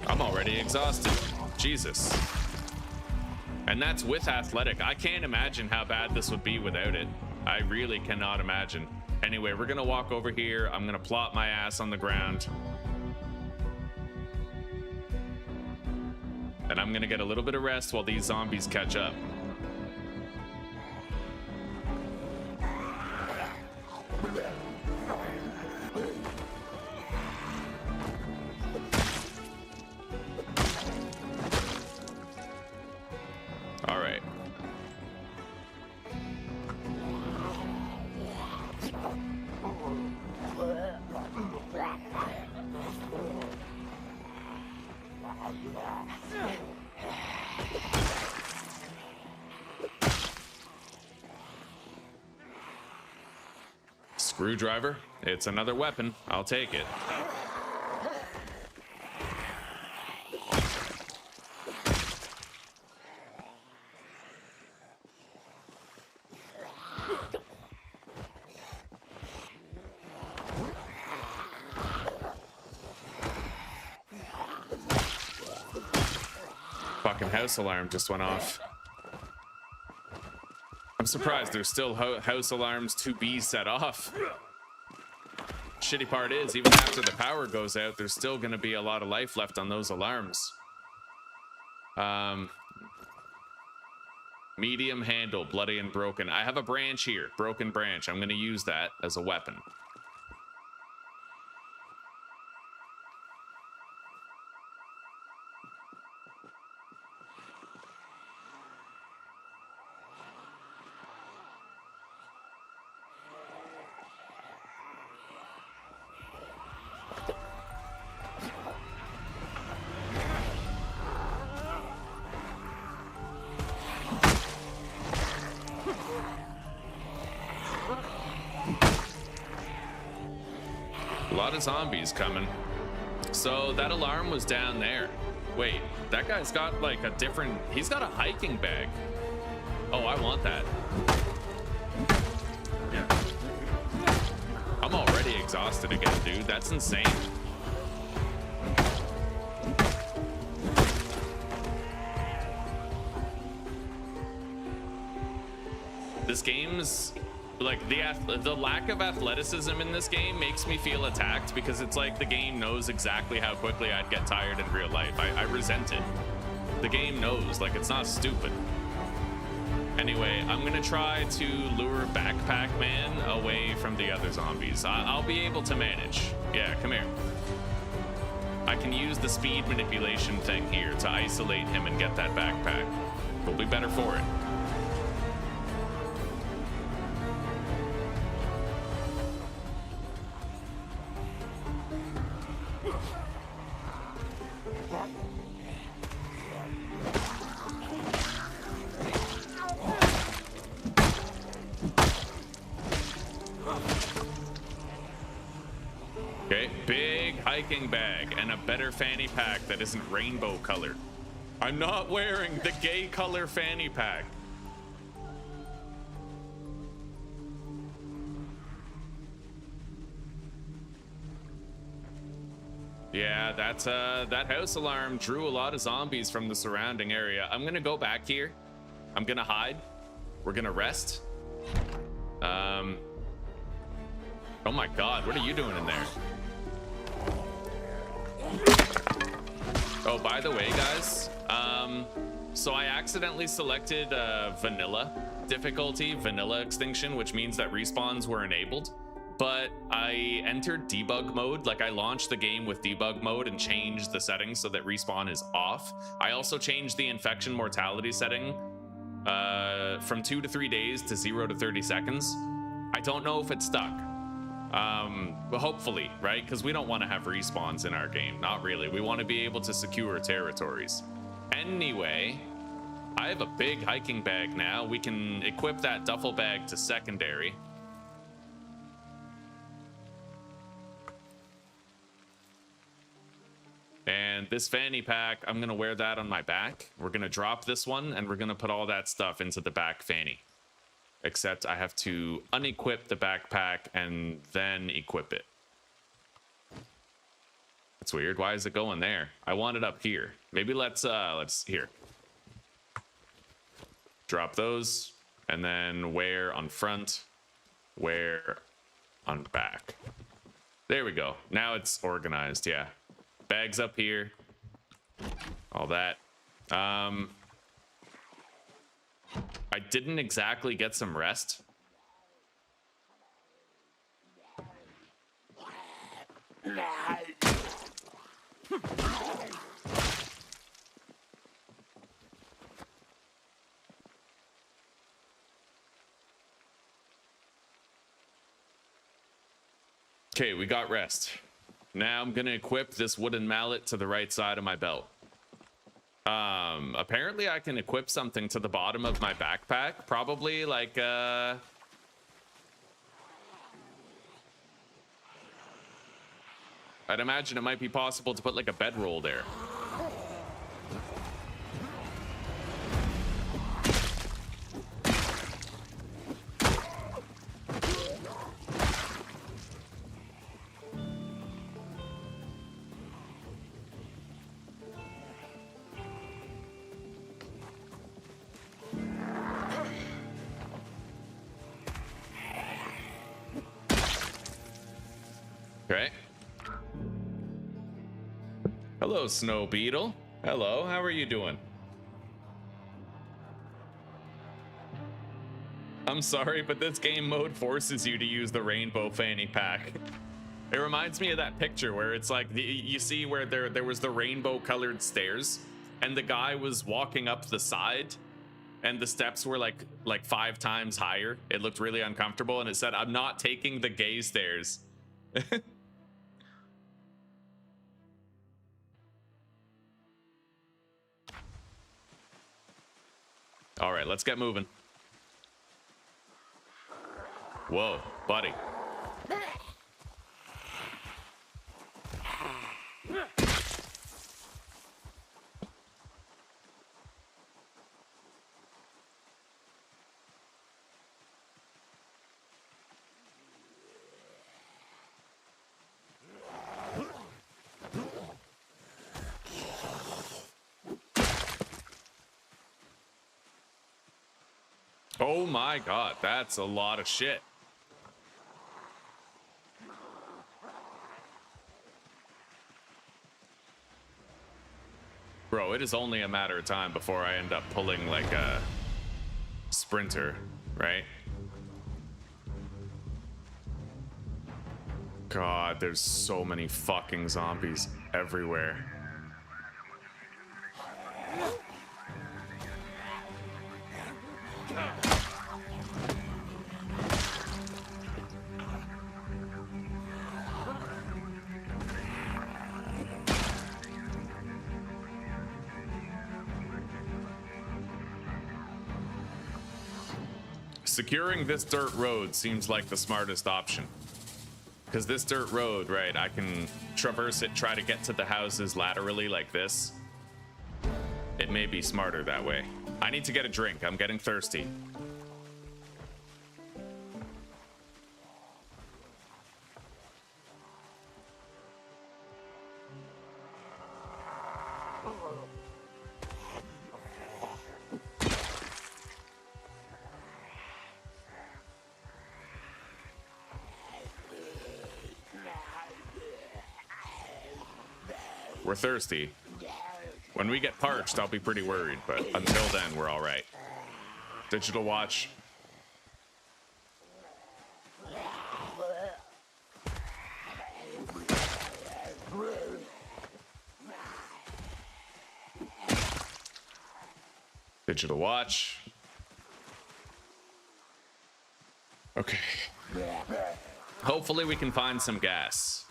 I'm already exhausted. Jesus. And that's with athletic. I can't imagine how bad this would be without it. I really cannot imagine. Anyway, we're gonna walk over here. I'm gonna plop my ass on the ground. And I'm gonna get a little bit of rest while these zombies catch up. All right. Screwdriver. It's another weapon. I'll take it. Fucking house alarm just went off. I'm surprised there's still house alarms to be set off. Shitty part is, even after the power goes out, there's still going to be a lot of life left on those alarms. Medium handle, bloody and broken. I have a branch here, broken branch. I'm going to use that as a weapon. A lot of zombies coming. So that alarm was down there. Wait, that guy's got like a different... He's got a hiking bag. Oh, I want that. I'm already exhausted again, dude. That's insane. This game's... Like, the lack of athleticism in this game makes me feel attacked because it's like the game knows exactly how quickly I'd get tired in real life. I resent it. The game knows, like, it's not stupid. Anyway, I'm gonna try to lure Backpack Man away from the other zombies. I'll be able to manage. Yeah, come here. I can use the speed manipulation thing here to isolate him and get that backpack. We'll be better for it. Okay, big hiking bag and a better fanny pack that isn't rainbow colored. I'm not wearing the gay color fanny pack. Yeah, that's that house alarm drew a lot of zombies from the surrounding area. I'm gonna go back here. I'm gonna hide. We're gonna rest. Oh my God, what are you doing in there? Oh, by the way, guys, so I accidentally selected vanilla difficulty, vanilla extinction, which means that respawns were enabled, but I entered debug mode. Like, I launched the game with debug mode and changed the settings so that respawn is off. I also changed the infection mortality setting from 2 to 3 days to 0 to 30 seconds. I don't know if it stuck. But hopefully, right? Because we don't want to have respawns in our game. Not really. We want to be able to secure territories. Anyway, I have a big hiking bag now. We can equip that duffel bag to secondary. And this fanny pack, I'm going to wear that on my back. We're going to drop this one, and we're going to put all that stuff into the back fanny. Except I have to unequip the backpack and then equip it. That's weird. Why is it going there? I want it up here. Maybe let's here. Drop those, and then wear on front, wear on back. There we go. Now it's organized, yeah. Bags up here. All that. I didn't exactly get some rest. Okay, we got rest. Now I'm gonna equip this wooden mallet to the right side of my belt. Apparently I can equip something to the bottom of my backpack. Probably like, I'd imagine it might be possible to put like a bedroll there. Okay. Hello, Snow Beetle. Hello, how are you doing? I'm sorry, but this game mode forces you to use the rainbow fanny pack. It reminds me of that picture where it's like, you see where there was the rainbow colored stairs and the guy was walking up the side and the steps were like 5 times higher. It looked really uncomfortable and it said, "I'm not taking the gay stairs." All right, let's get moving. Whoa, buddy. Oh my god, that's a lot of shit. Bro, it is only a matter of time before I end up pulling like a sprinter, right? God, there's so many fucking zombies everywhere. Securing this dirt road seems like the smartest option. Because this dirt road, right, I can traverse it, try to get to the houses laterally like this. It may be smarter that way. I need to get a drink. I'm getting thirsty. We're thirsty. When we get parched, I'll be pretty worried, but until then, we're all right. Digital watch. Digital watch. Okay. Hopefully we can find some gas.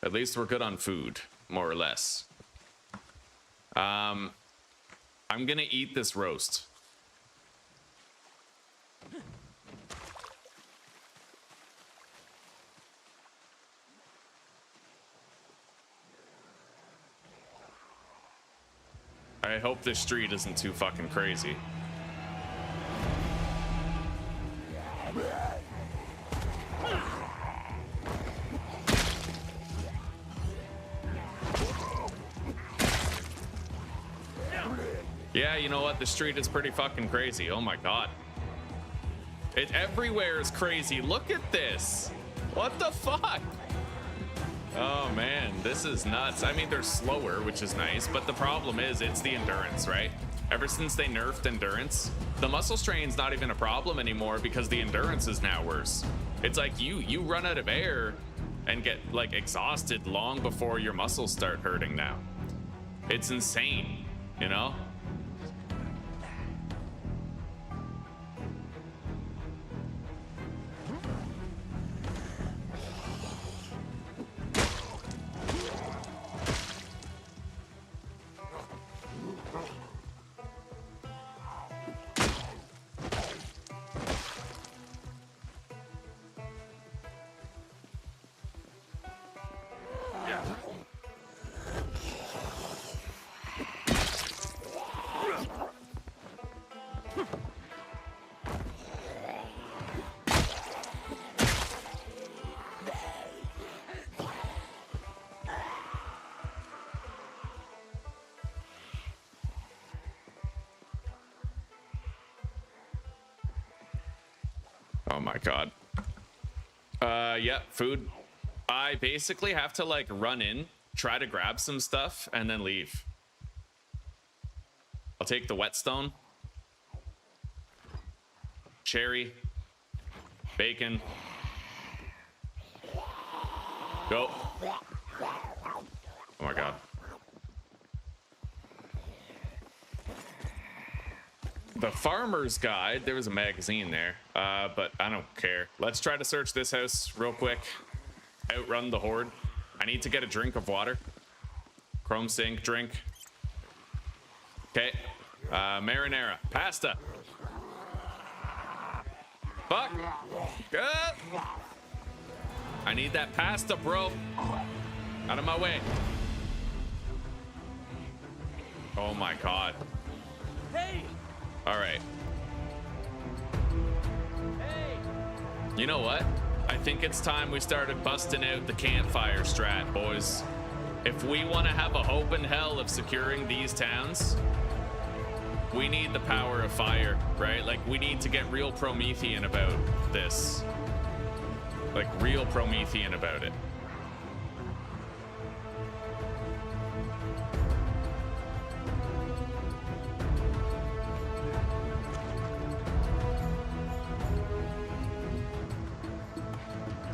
At least we're good on food, more or less. I'm gonna eat this roast. I hope this street isn't too fucking crazy. Yeah, you know what? The street is pretty fucking crazy. Oh my god. Everywhere is crazy. Look at this. What the fuck? Oh man, this is nuts. I mean, they're slower, which is nice, but the problem is it's the endurance, right? Ever since they nerfed endurance, the muscle strain's not even a problem anymore because the endurance is now worse. It's like you run out of air and get like exhausted long before your muscles start hurting now. It's insane, you know? Oh my god. Yeah, food. I basically have to like run in, try to grab some stuff, and then leave. I'll take the whetstone. Cherry. Bacon. Go. Oh my god. The Farmer's Guide. There was a magazine there, but I don't care. Let's try to search this house real quick. Outrun the horde. I need to get a drink of water. Chrome sink, drink. Okay. Marinara. Pasta. Fuck. I need that pasta, bro. Out of my way. Oh my god. Hey! All right. Hey! You know what? I think it's time we started busting out the campfire strat, boys. If we want to have a hope in hell of securing these towns, we need the power of fire, right? Like, we need to get real Promethean about this. Like, real Promethean about it.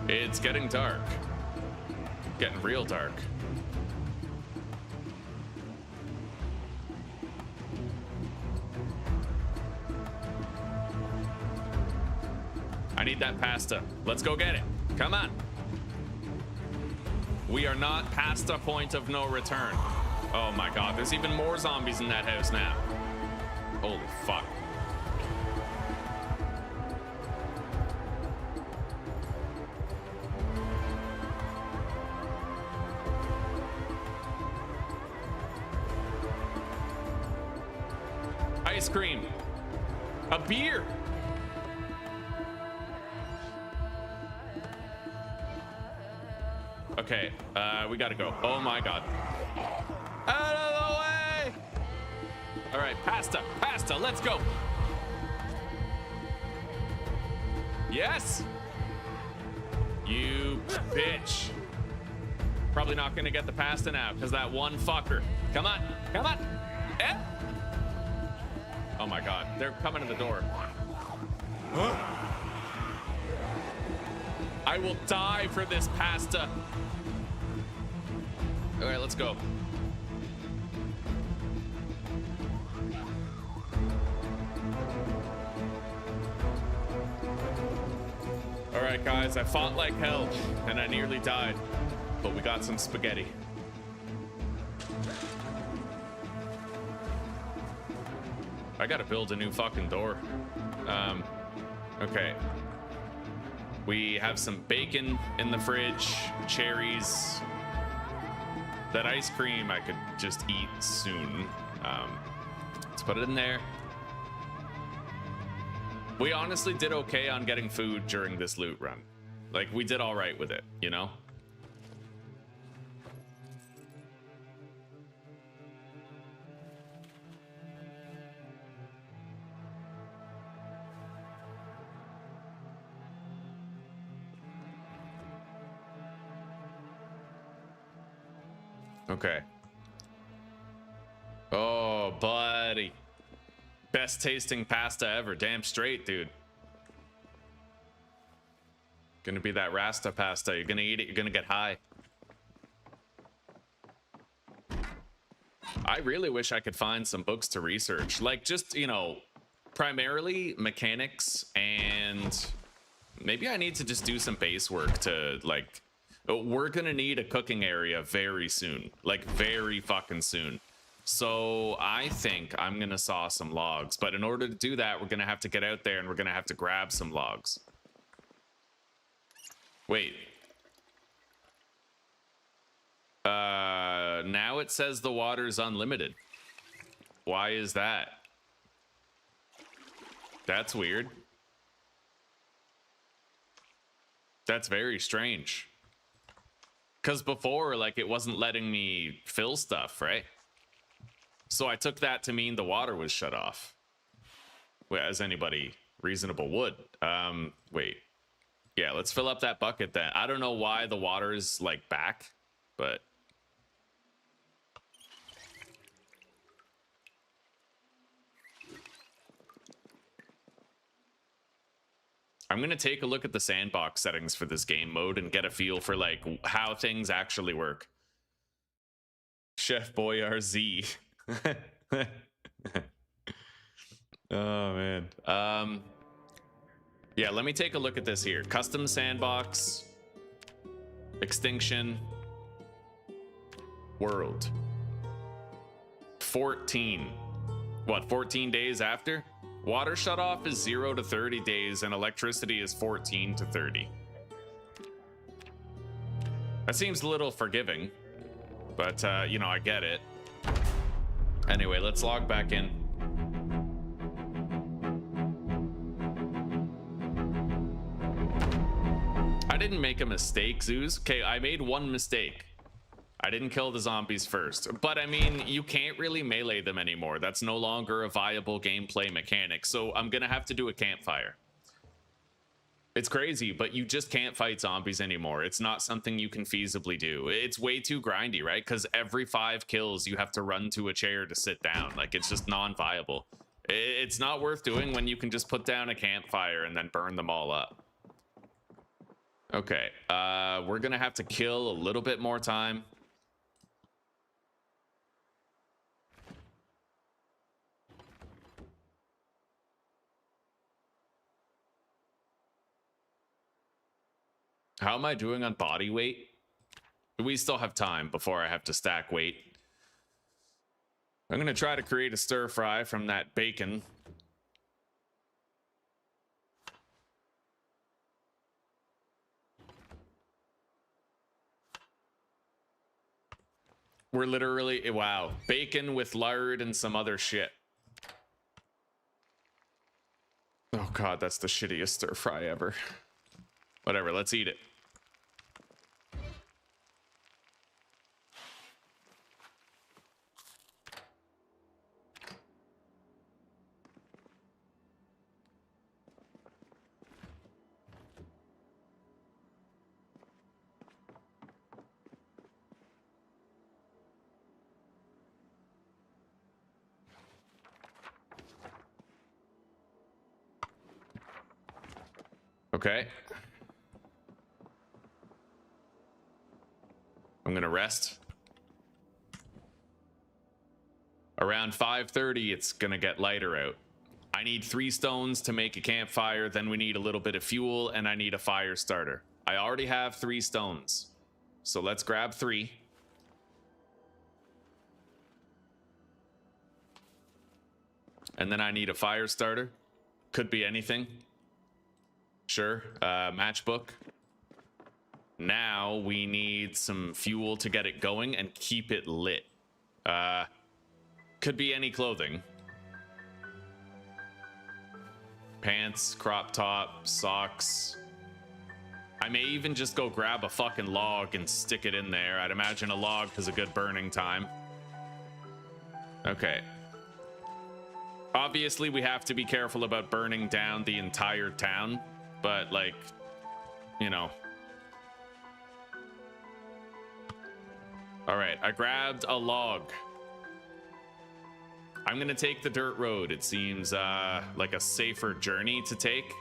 It's getting dark. Getting real dark. I need that pasta. Let's go get it. Come on. We are not past a point of no return. Oh my god, there's even more zombies in that house now. Holy fuck. Ice cream. A beer. Okay, we gotta go. Oh my god. Out of the way! All right, pasta, pasta, let's go. Yes! You bitch. Probably not gonna get the pasta now, because that one fucker. Come on, come on. Eh? Oh my god, they're coming to the door. I will die for this pasta. All right, let's go. All right, guys, I fought like hell and I nearly died, but we got some spaghetti. I gotta build a new fucking door. Okay. We have some bacon in the fridge, cherries. That ice cream I could just eat soon. Let's put it in there. We honestly did okay on getting food during this loot run. Like, we did all right with it, you know? Okay. Oh, buddy. Best tasting pasta ever. Damn straight, dude. Gonna be that Rasta pasta. You're gonna eat it, you're gonna get high. I really wish I could find some books to research. Like, just, you know, primarily mechanics, and maybe I need to just do some base work to, like... We're gonna need a cooking area very soon, like very fucking soon. So I think I'm gonna saw some logs, but in order to do that, we're gonna have to get out there and we're gonna have to grab some logs. Wait. Now it says the water's unlimited. Why is that? That's weird. That's very strange. Because before, like, it wasn't letting me fill stuff, right? So I took that to mean the water was shut off. Wait, has anybody reasonable wood. Wait. Yeah, let's fill up that bucket then. I don't know why the water is like back, but I'm gonna take a look at the sandbox settings for this game mode and get a feel for like how things actually work. Chef Boyar Z. Oh man. Yeah, let me take a look at this here. Custom sandbox, extinction, world. 14. What, 14 days after? Water shutoff is 0 to 30 days and electricity is 14 to 30. That seems a little forgiving, but you know, I get it. Anyway, let's log back in. I didn't make a mistake, Zeus. Okay, I made one mistake. I didn't kill the zombies first. But I mean, you can't really melee them anymore. That's no longer a viable gameplay mechanic. So I'm gonna have to do a campfire. It's crazy, but you just can't fight zombies anymore. It's not something you can feasibly do. It's way too grindy, right? Because every 5 kills, you have to run to a chair to sit down. Like, it's just non-viable. It's not worth doing when you can just put down a campfire and then burn them all up. Okay, we're gonna have to kill a little bit more time. How am I doing on body weight? We still have time before I have to stack weight. I'm gonna try to create a stir fry from that bacon. We're literally, wow, bacon with lard and some other shit. Oh god, that's the shittiest stir fry ever. Whatever, let's eat it. Okay. I'm gonna rest. Around 5:30, it's gonna get lighter out. I need 3 stones to make a campfire, then we need a little bit of fuel, and I need a fire starter. I already have 3 stones. So let's grab 3. And then I need a fire starter. Could be anything. Sure, matchbook. Now we need some fuel to get it going and keep it lit. Could be any clothing. Pants, crop top, socks. I may even just go grab a fucking log and stick it in there. I'd imagine a log has a good burning time. Okay. Obviously, we have to be careful about burning down the entire town, but like, you know. All right, I grabbed a log. I'm gonna take the dirt road. It seems like a safer journey to take.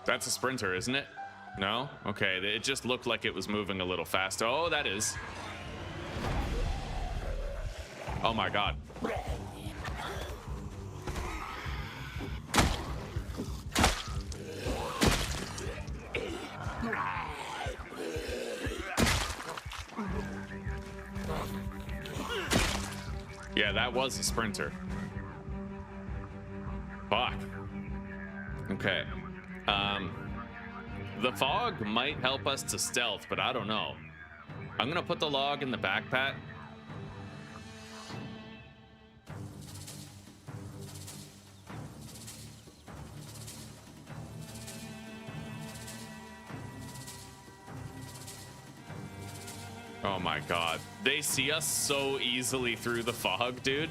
That's a sprinter, isn't it? No? Okay, it just looked like it was moving a little faster. Oh, that is. Oh my god. Yeah, that was a sprinter. Fuck. Okay. The fog might help us to stealth, but I don't know. I'm gonna put the log in the backpack. Oh my god. They see us so easily through the fog, dude.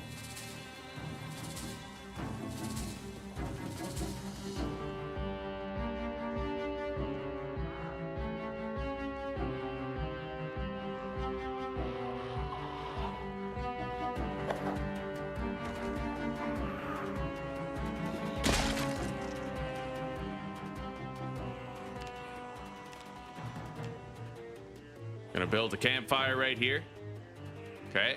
Gonna build a campfire right here. Okay.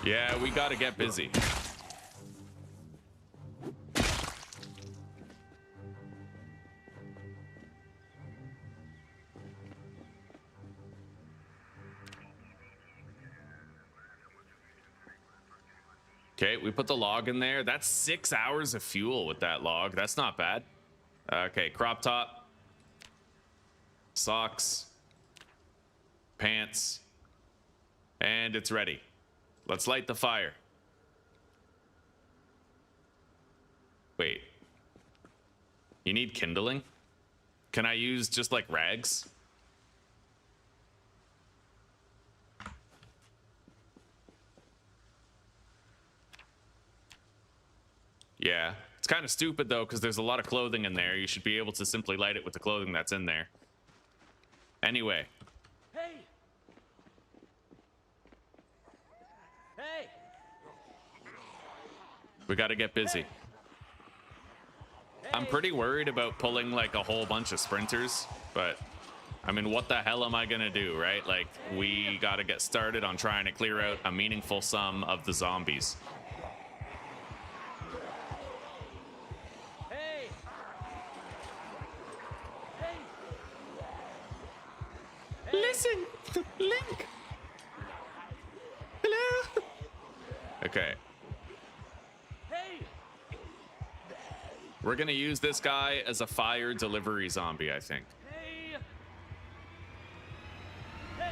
Yeah, we gotta get busy. Okay, we put the log in there. That's 6 hours of fuel with that log. That's not bad. Okay, crop top. Socks. Pants. And it's ready. Let's light the fire. Wait. You need kindling? Can I use just like rags? Yeah, it's kind of stupid though, because there's a lot of clothing in there. You should be able to simply light it with the clothing that's in there. Anyway. Hey! Hey! We gotta get busy. I'm pretty worried about pulling like a whole bunch of sprinters, but I mean, what the hell am I gonna do, right? Like, we gotta get started on trying to clear out a meaningful sum of the zombies. Hey! Hey! Listen, Link. Hello. Okay. Hey! We're gonna use this guy as a fire delivery zombie, I think. Hey! Hey!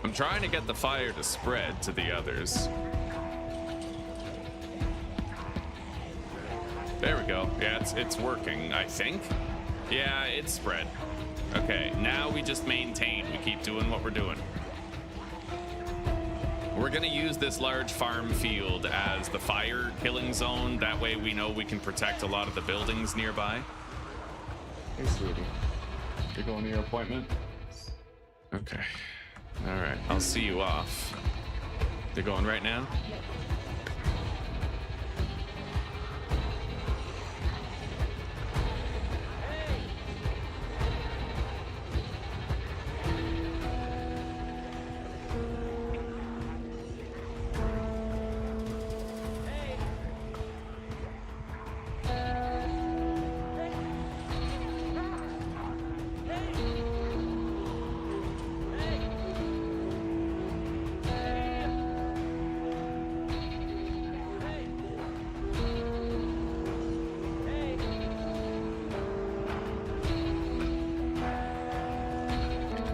I'm trying to get the fire to spread to the others. There we go. Yeah, it's working, I think. Yeah, it's spread. Okay, now we just maintain. We keep doing what we're doing. We're gonna use this large farm field as the fire killing zone. That way we know we can protect a lot of the buildings nearby. Hey, sweetie. You going to your appointment? Okay. All right, I'll see you off. They're going right now?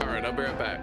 All right, I'll be right back.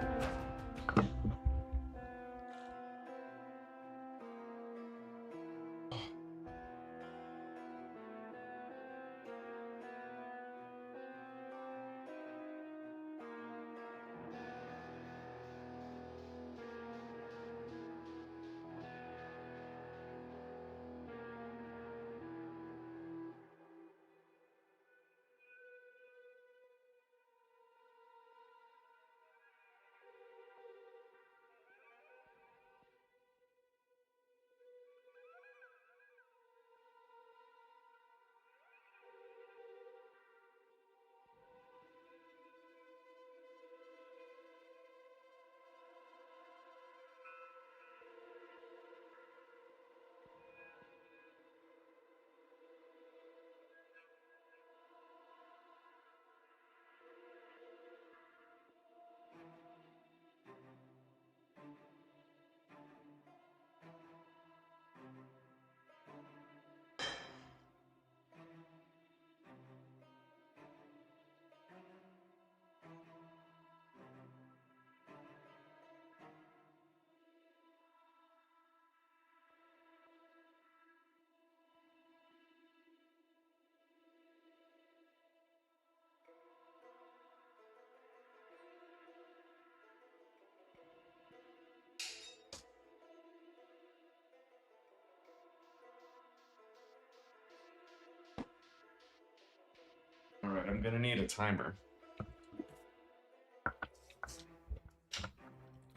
I'm gonna need a timer.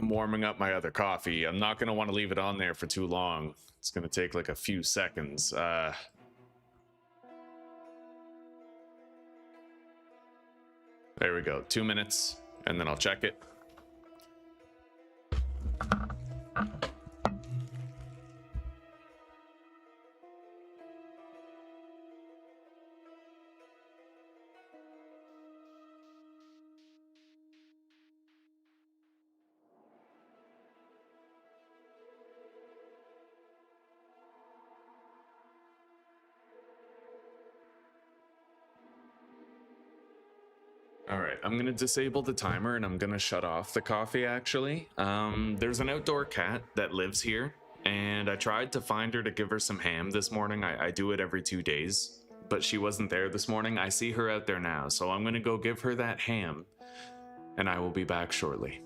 I'm warming up my other coffee. I'm not gonna want to leave it on there for too long. It's gonna take like a few seconds. There we go. 2 minutes, and then I'll check it. All right, I'm gonna disable the timer and I'm gonna shut off the coffee actually. There's an outdoor cat that lives here, and I tried to find her to give her some ham this morning. I do it every 2 days, but she wasn't there this morning. I see her out there now, so I'm gonna go give her that ham, and I will be back shortly.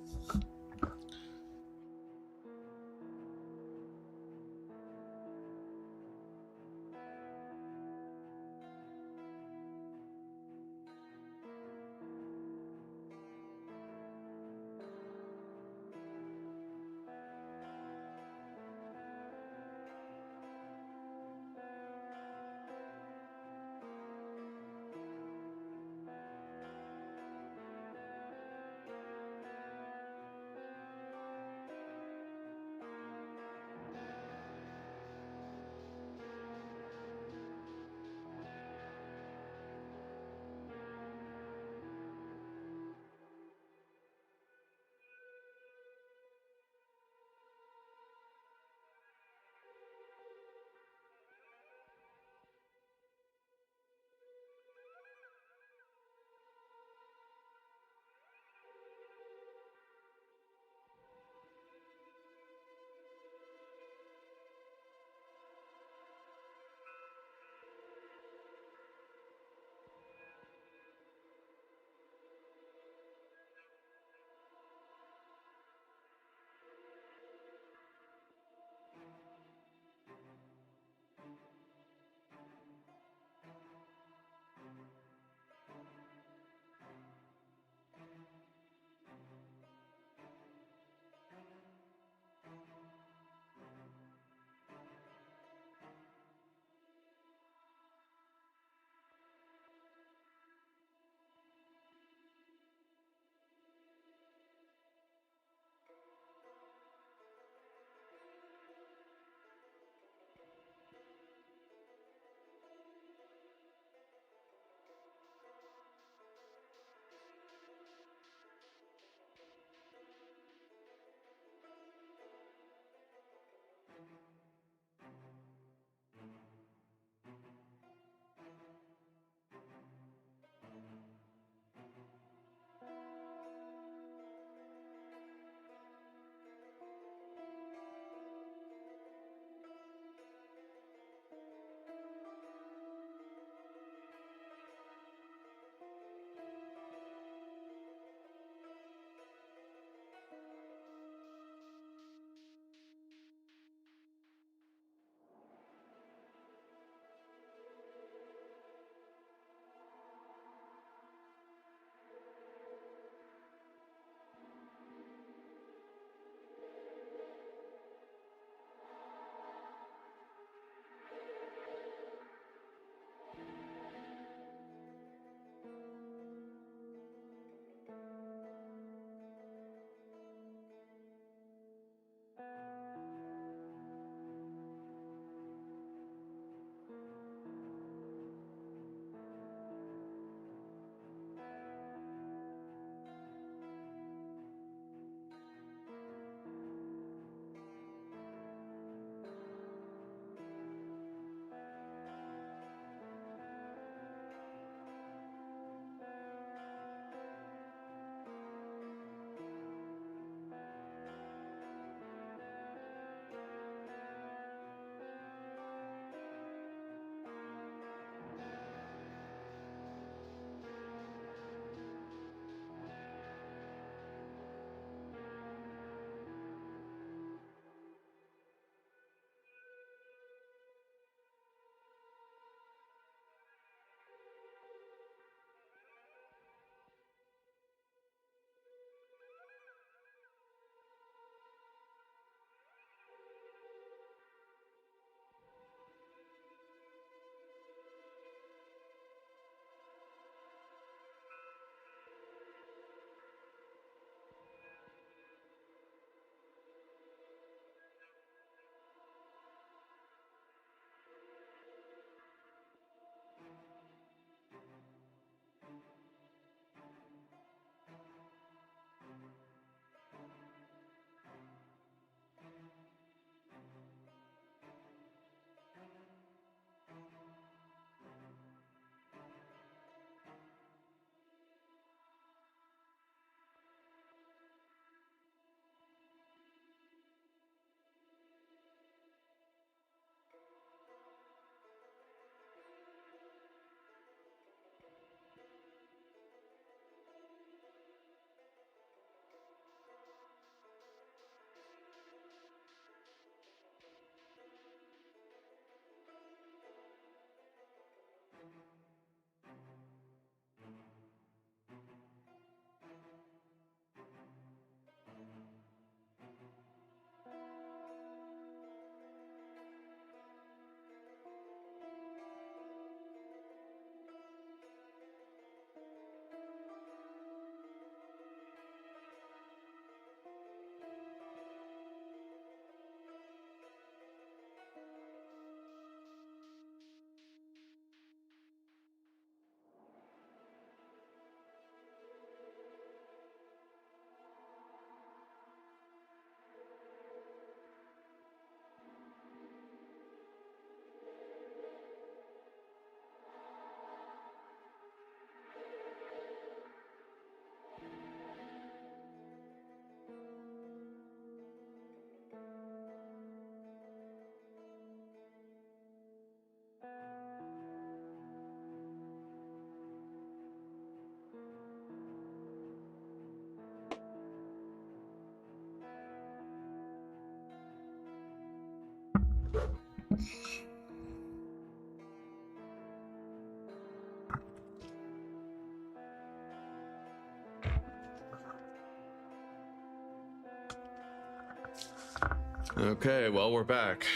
Okay, well, we're back.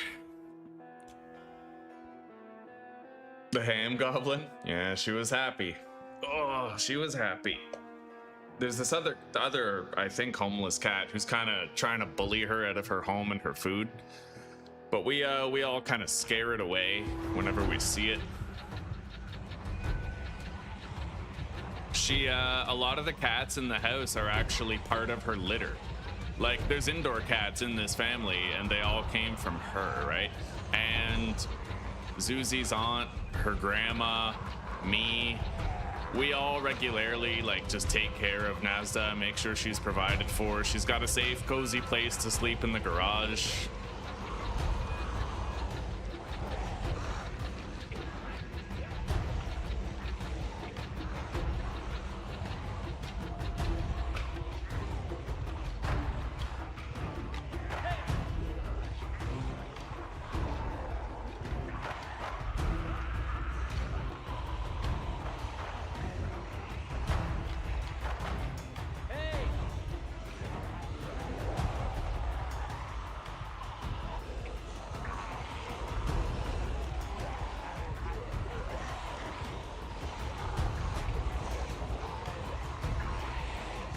The ham goblin? Yeah, she was happy. Oh, she was happy. There's this other, I think, homeless cat who's kind of trying to bully her out of her home and her food. But we all kind of scare it away whenever we see it. A lot of the cats in the house are actually part of her litter. Like, there's indoor cats in this family, and they all came from her, right? And Zuzi's aunt, her grandma, me, we all regularly, like, just take care of Nazda, make sure she's provided for. She's got a safe, cozy place to sleep in the garage.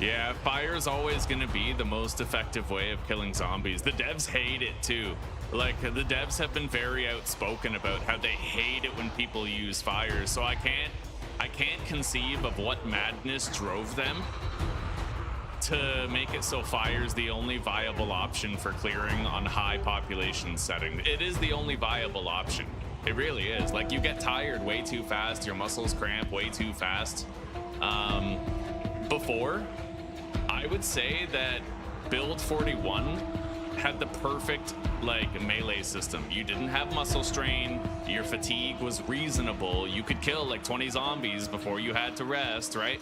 Yeah, fire's always gonna be the most effective way of killing zombies. The devs hate it too. Like, the devs have been very outspoken about how they hate it when people use fires. So I can't conceive of what madness drove them to make it so fire's the only viable option for clearing on high population settings. It is the only viable option. It really is. Like, you get tired way too fast, your muscles cramp way too fast. Before, I would say that build 41 had the perfect, like, melee system. You didn't have muscle strain, your fatigue was reasonable, you could kill like 20 zombies before you had to rest, right?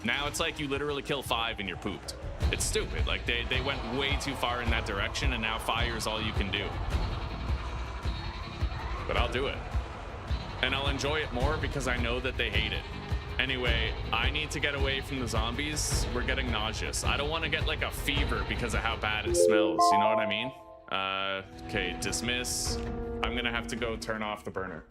Now it's like you literally kill 5 and you're pooped. It's stupid. Like, they went way too far in that direction, and now fire's all you can do. But I'll do it. And I'll enjoy it more because I know that they hate it. Anyway, I need to get away from the zombies. We're getting nauseous. I don't want to get like a fever because of how bad it smells. You know what I mean? Okay, dismiss. I'm gonna have to go turn off the burner.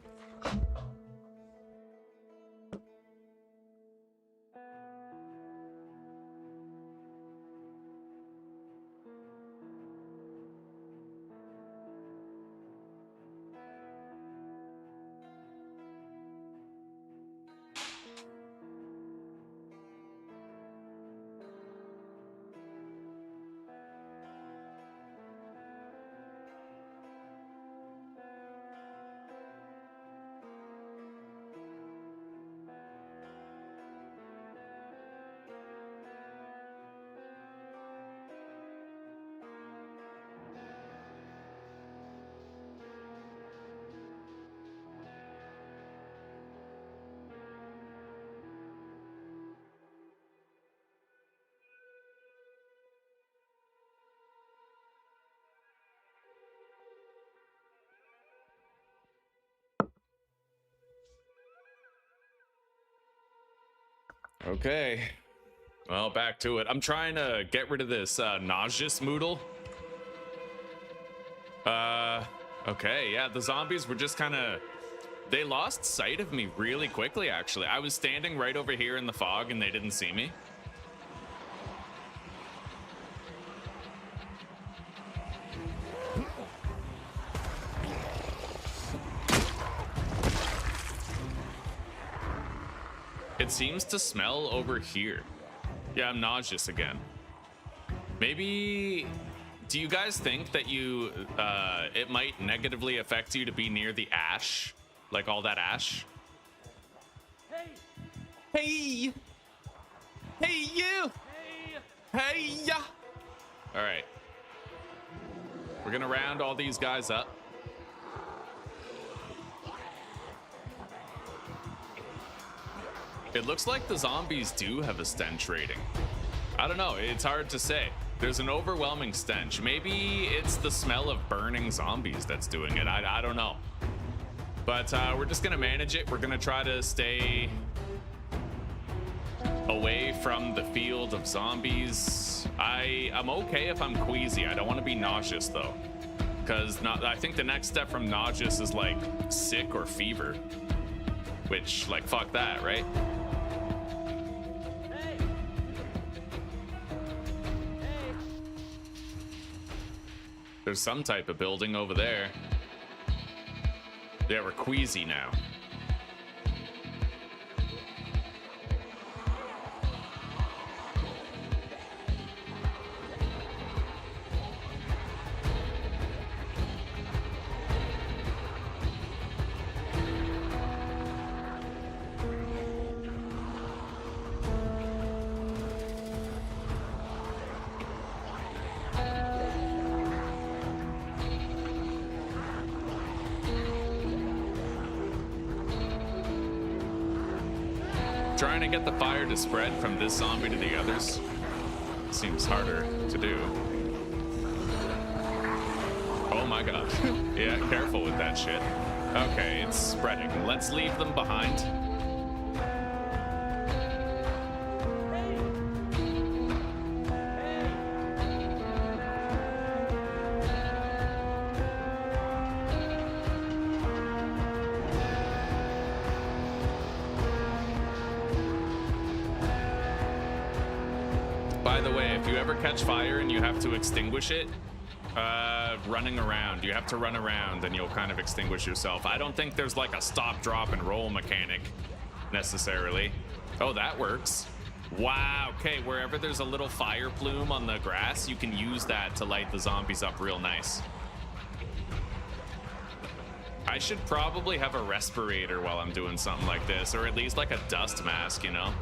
Okay, well, back to it. I'm trying to get rid of this nauseous moodle. Okay, yeah, the zombies were just kind of, they lost sight of me really quickly, actually. I was standing right over here in the fog and they didn't see me. It seems to smell over here. Yeah, I'm nauseous again. Maybe, do you guys think that it might negatively affect you to be near the ash? Like all that ash? Hey! Hey! Hey, you! Hey! Hey, ya! All right. We're gonna round all these guys up. It looks like the zombies do have a stench rating. I don't know, it's hard to say. There's an overwhelming stench. Maybe it's the smell of burning zombies that's doing it. I don't know. But we're just gonna manage it. We're gonna try to stay away from the field of zombies. I'm okay if I'm queasy. I don't want to be nauseous though, because I think the next step from nauseous is like sick or fever, which like fuck that, right? Hey! Hey! There's some type of building over there. Yeah, we're queasy now. Trying to get the fire to spread from this zombie to the others seems harder to do. Oh my god. Yeah, careful with that shit. Okay, it's spreading. Let's leave them behind. By the way, if you ever catch fire and you have to extinguish it, running around, you have to run around and you'll kind of extinguish yourself. I don't think there's like a stop, drop, and roll mechanic necessarily. Oh, that works. Wow, okay, wherever there's a little fire plume on the grass, you can use that to light the zombies up real nice. I should probably have a respirator while I'm doing something like this, or at least like a dust mask, you know?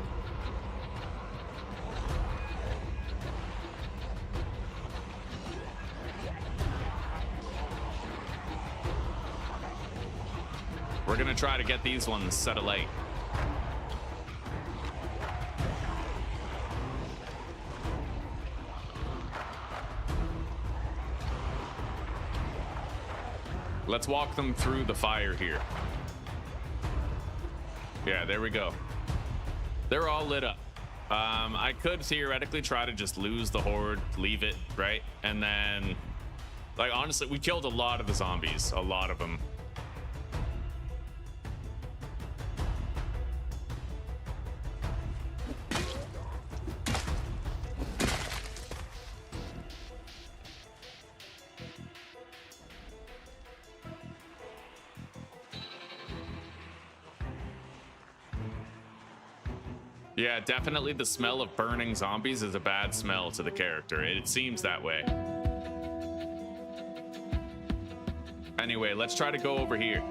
We're gonna try to get these ones set alight. Let's walk them through the fire here. Yeah, there we go. They're all lit up. I could theoretically try to just lose the horde, leave it, right? And then, like, honestly, we killed a lot of the zombies, a lot of them. Yeah, definitely the smell of burning zombies is a bad smell to the character. It seems that way. Anyway, let's try to go over here.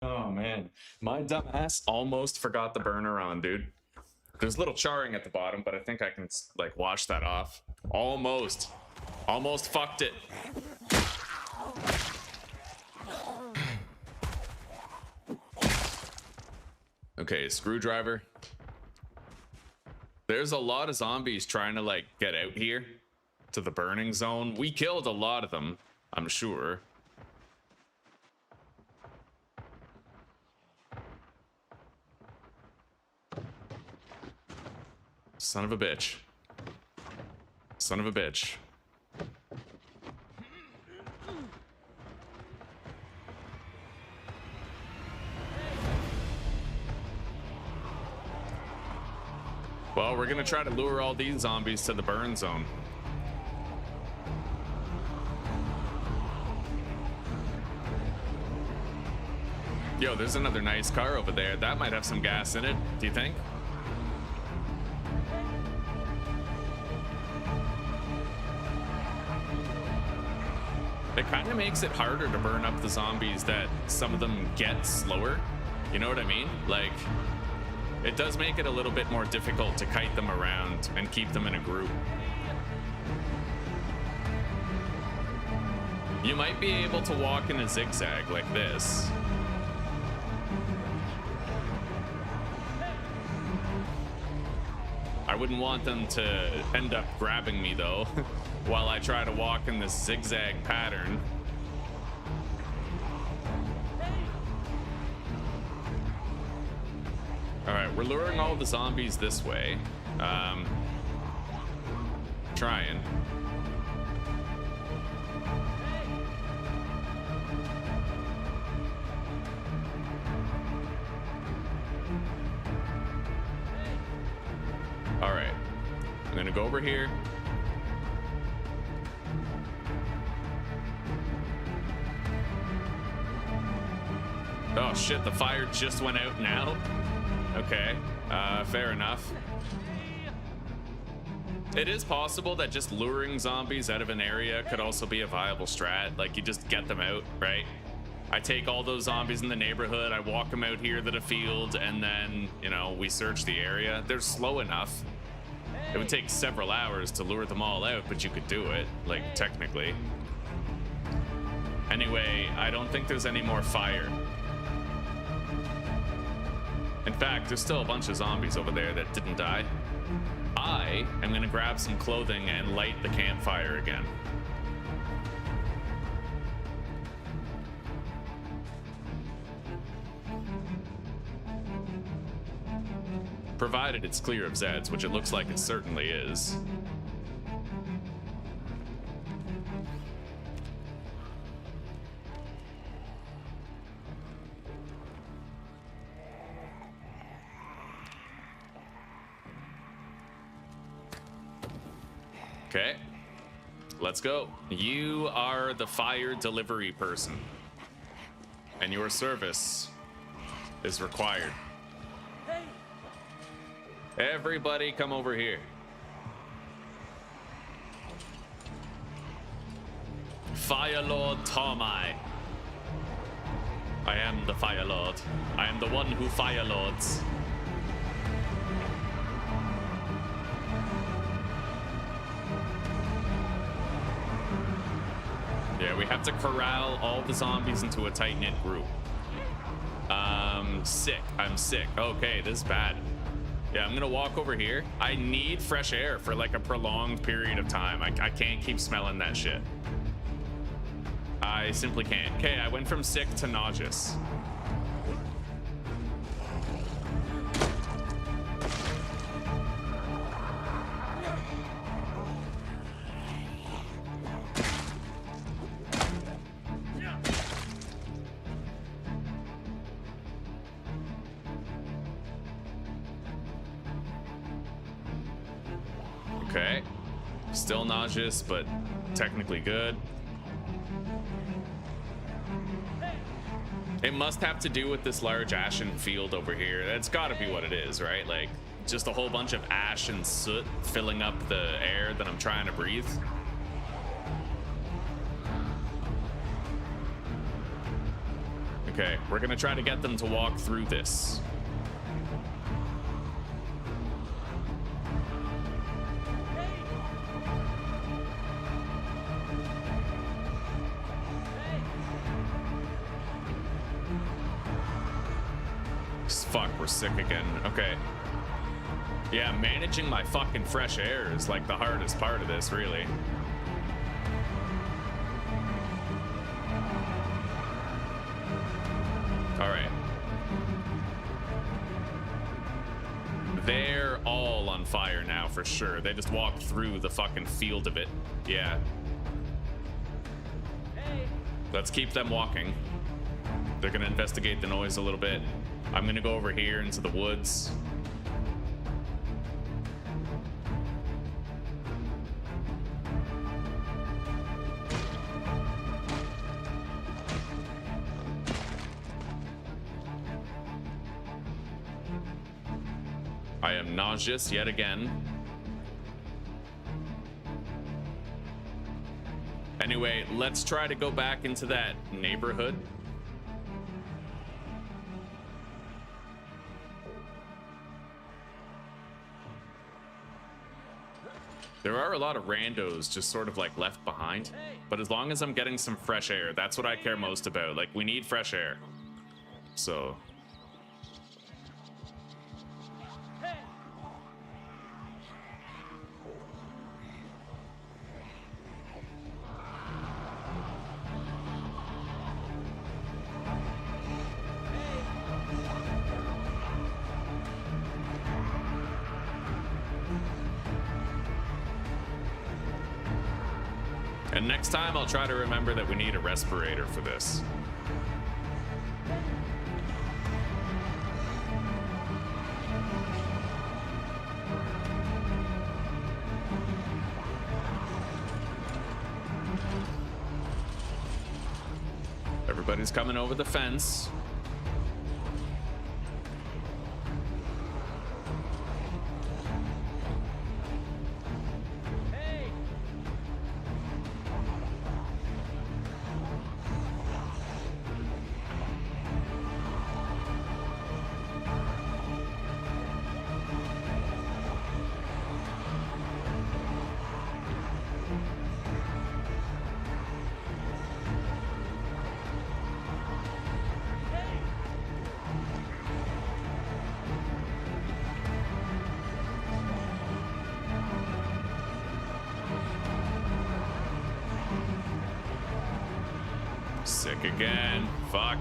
Oh man, my dumb ass almost forgot the burner on, dude. There's a little charring at the bottom, but I think I can like wash that off. Almost fucked it. Okay, screwdriver. There's a lot of zombies trying to like get out here to the burning zone. We killed a lot of them, I'm sure. Son of a bitch. Son of a bitch. Well, we're gonna try to lure all these zombies to the burn zone. Yo, there's another nice car over there. That might have some gas in it, do you think? It kind of makes it harder to burn up the zombies that some of them get slower. You know what I mean? Like, it does make it a little bit more difficult to kite them around and keep them in a group. You might be able to walk in a zigzag like this. I wouldn't want them to end up grabbing me though, while I try to walk in this zigzag pattern. All right, we're luring all the zombies this way. Trying. All right, I'm gonna go over here. Oh shit, the fire just went out now? Okay, fair enough. It is possible that just luring zombies out of an area could also be a viable strat. Like, you just get them out, right? I take all those zombies in the neighborhood, I walk them out here to the field, and then, you know, we search the area. They're slow enough. It would take several hours to lure them all out, but you could do it, like, technically. Anyway, I don't think there's any more fire. In fact, there's still a bunch of zombies over there that didn't die. I am gonna grab some clothing and light the campfire again. Provided it's clear of Zeds, which it looks like it certainly is. Okay, let's go. You are the fire delivery person, and your service is required. Hey! Everybody come over here. Fire Lord Tomai. I am the Fire Lord. I am the one who fire lords. Yeah, we have to corral all the zombies into a tight-knit group. Sick. I'm sick. Okay, this is bad. Yeah, I'm gonna walk over here. I need fresh air for like a prolonged period of time. I can't keep smelling that shit. I simply can't. Okay, I went from sick to nauseous. Okay, still nauseous, but technically good. It must have to do with this large ashen field over here. That's gotta be what it is, right? Like, just a whole bunch of ash and soot filling up the air that I'm trying to breathe. Okay, we're gonna try to get them to walk through this. Fuck, we're sick again. Okay. Yeah, managing my fucking fresh air is like the hardest part of this, really. All right. They're all on fire now for sure. They just walked through the fucking field of it. Yeah. Hey! Let's keep them walking. They're gonna investigate the noise a little bit. I'm gonna go over here into the woods. I am nauseous yet again. Anyway, let's try to go back into that neighborhood. There are a lot of randos just sort of like left behind, but as long as I'm getting some fresh air, that's what I care most about. Like, we need fresh air. So... And next time, I'll try to remember that we need a respirator for this. Everybody's coming over the fence. Sick again. Fuck.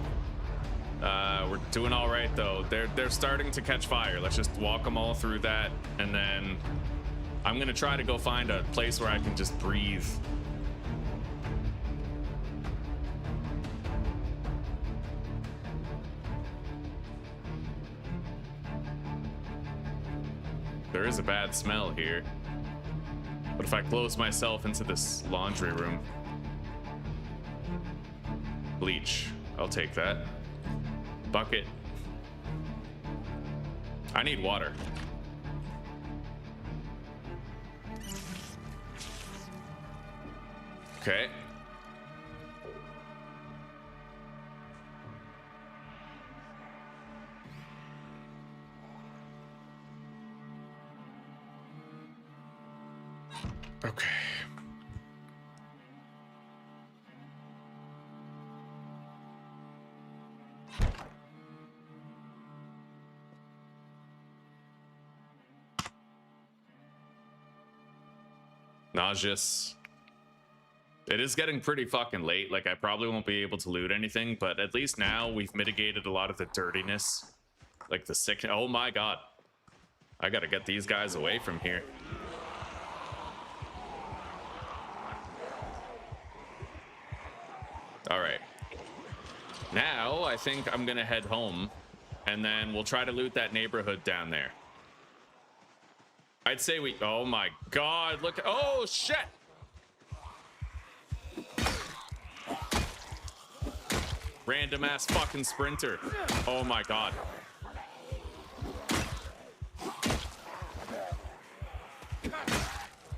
We're doing all right though. They're starting to catch fire. Let's just walk them all through that, and then I'm gonna try to go find a place where I can just breathe. There is a bad smell here. But if I close myself into this laundry room... Bleach. I'll take that. Bucket. I need water. Okay. Okay. Nauseous. It is getting pretty fucking late. Like, I probably won't be able to loot anything, but at least now we've mitigated a lot of the dirtiness. Like the sick. Oh my god. I gotta get these guys away from here. Alright. Now, I think I'm gonna head home, and then we'll try to loot that neighborhood down there. I'd say we... Oh my god, look... Oh, shit! Random ass fucking sprinter. Oh my god.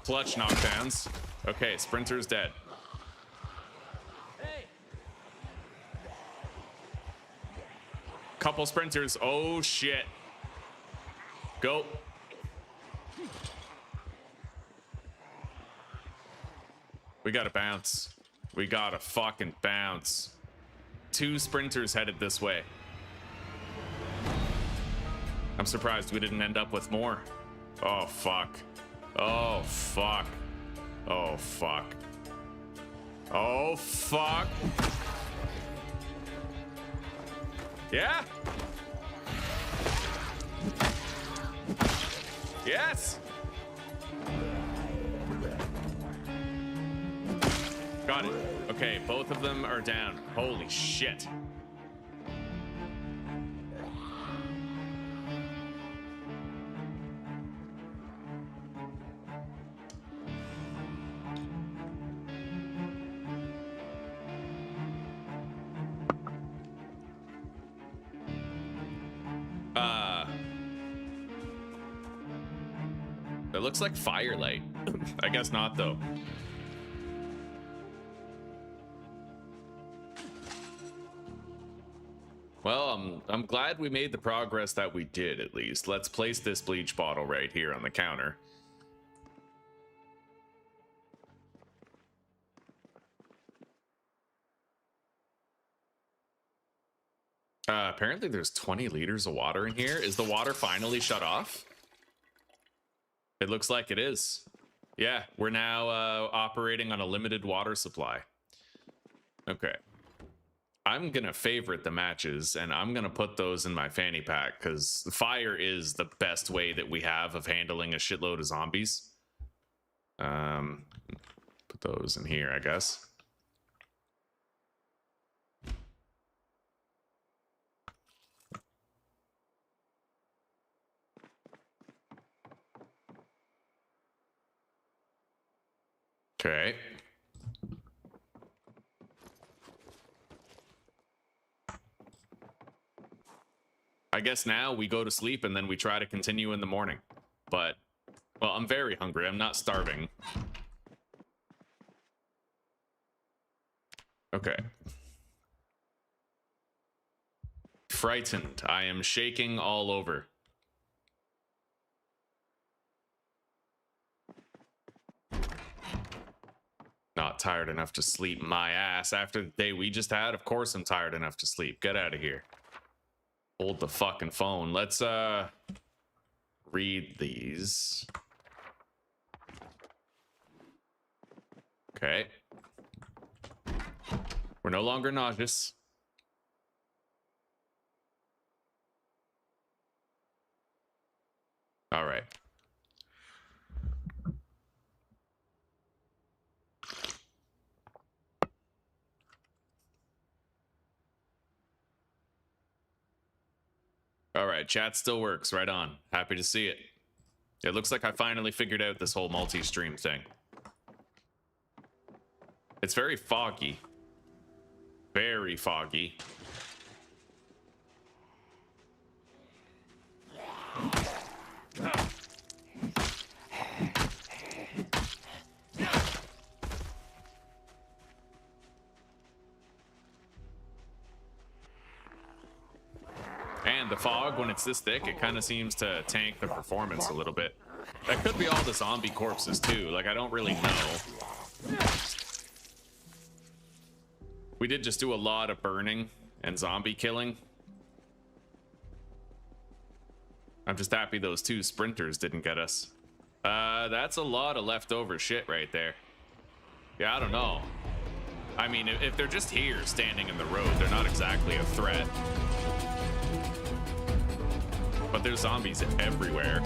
Clutch knockdowns. Okay, sprinter's dead. Couple sprinters. Oh shit. Go. We gotta bounce. We gotta fucking bounce. 2 sprinters headed this way. I'm surprised we didn't end up with more. Oh fuck. Oh fuck. Oh fuck. Oh fuck. Yeah. Yes. Got it. Okay, both of them are down. Holy shit. looks like firelight. I guess not, though. Well, I'm glad we made the progress that we did, at least. Let's place this bleach bottle right here on the counter. Apparently there's 20 liters of water in here. Is the water finally shut off? It looks like it is. Yeah, we're now operating on a limited water supply. Okay. I'm gonna favorite the matches, and I'm gonna put those in my fanny pack, because fire is the best way that we have of handling a shitload of zombies. Put those in here, I guess. Okay. I guess now we go to sleep and then we try to continue in the morning. But, well, I'm very hungry. I'm not starving. Okay. Frightened. I am shaking all over. Not tired enough to sleep my ass after the day we just had. Of course I'm tired enough to sleep. Get out of here. Hold the fucking phone. Let's read these. Okay. We're no longer nauseous. All right. All right, chat still works. Right on. Happy to see it. It looks like I finally figured out this whole multi-stream thing. It's very foggy. Very foggy. And the fog, when it's this thick, it kind of seems to tank the performance a little bit. That could be all the zombie corpses too. Like, I don't really know. We did just do a lot of burning and zombie killing. I'm just happy those two sprinters didn't get us. That's a lot of leftover shit right there. Yeah, I don't know. I mean, if they're just here standing in the road, they're not exactly a threat. But there's zombies everywhere.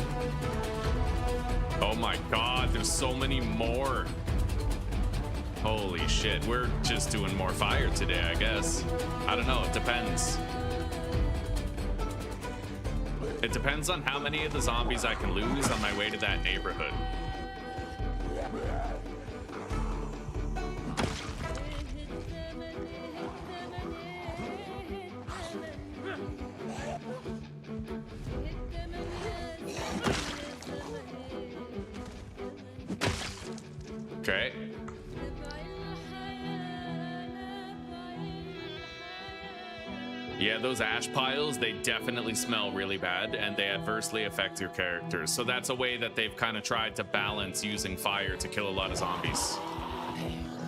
Oh my god, there's so many more. Holy shit, we're just doing more fire today, I guess. I don't know, it depends. It depends on how many of the zombies I can lose on my way to that neighborhood. Okay. Yeah, those ash piles, they definitely smell really bad and they adversely affect your characters. So that's a way that they've kind of tried to balance using fire to kill a lot of zombies.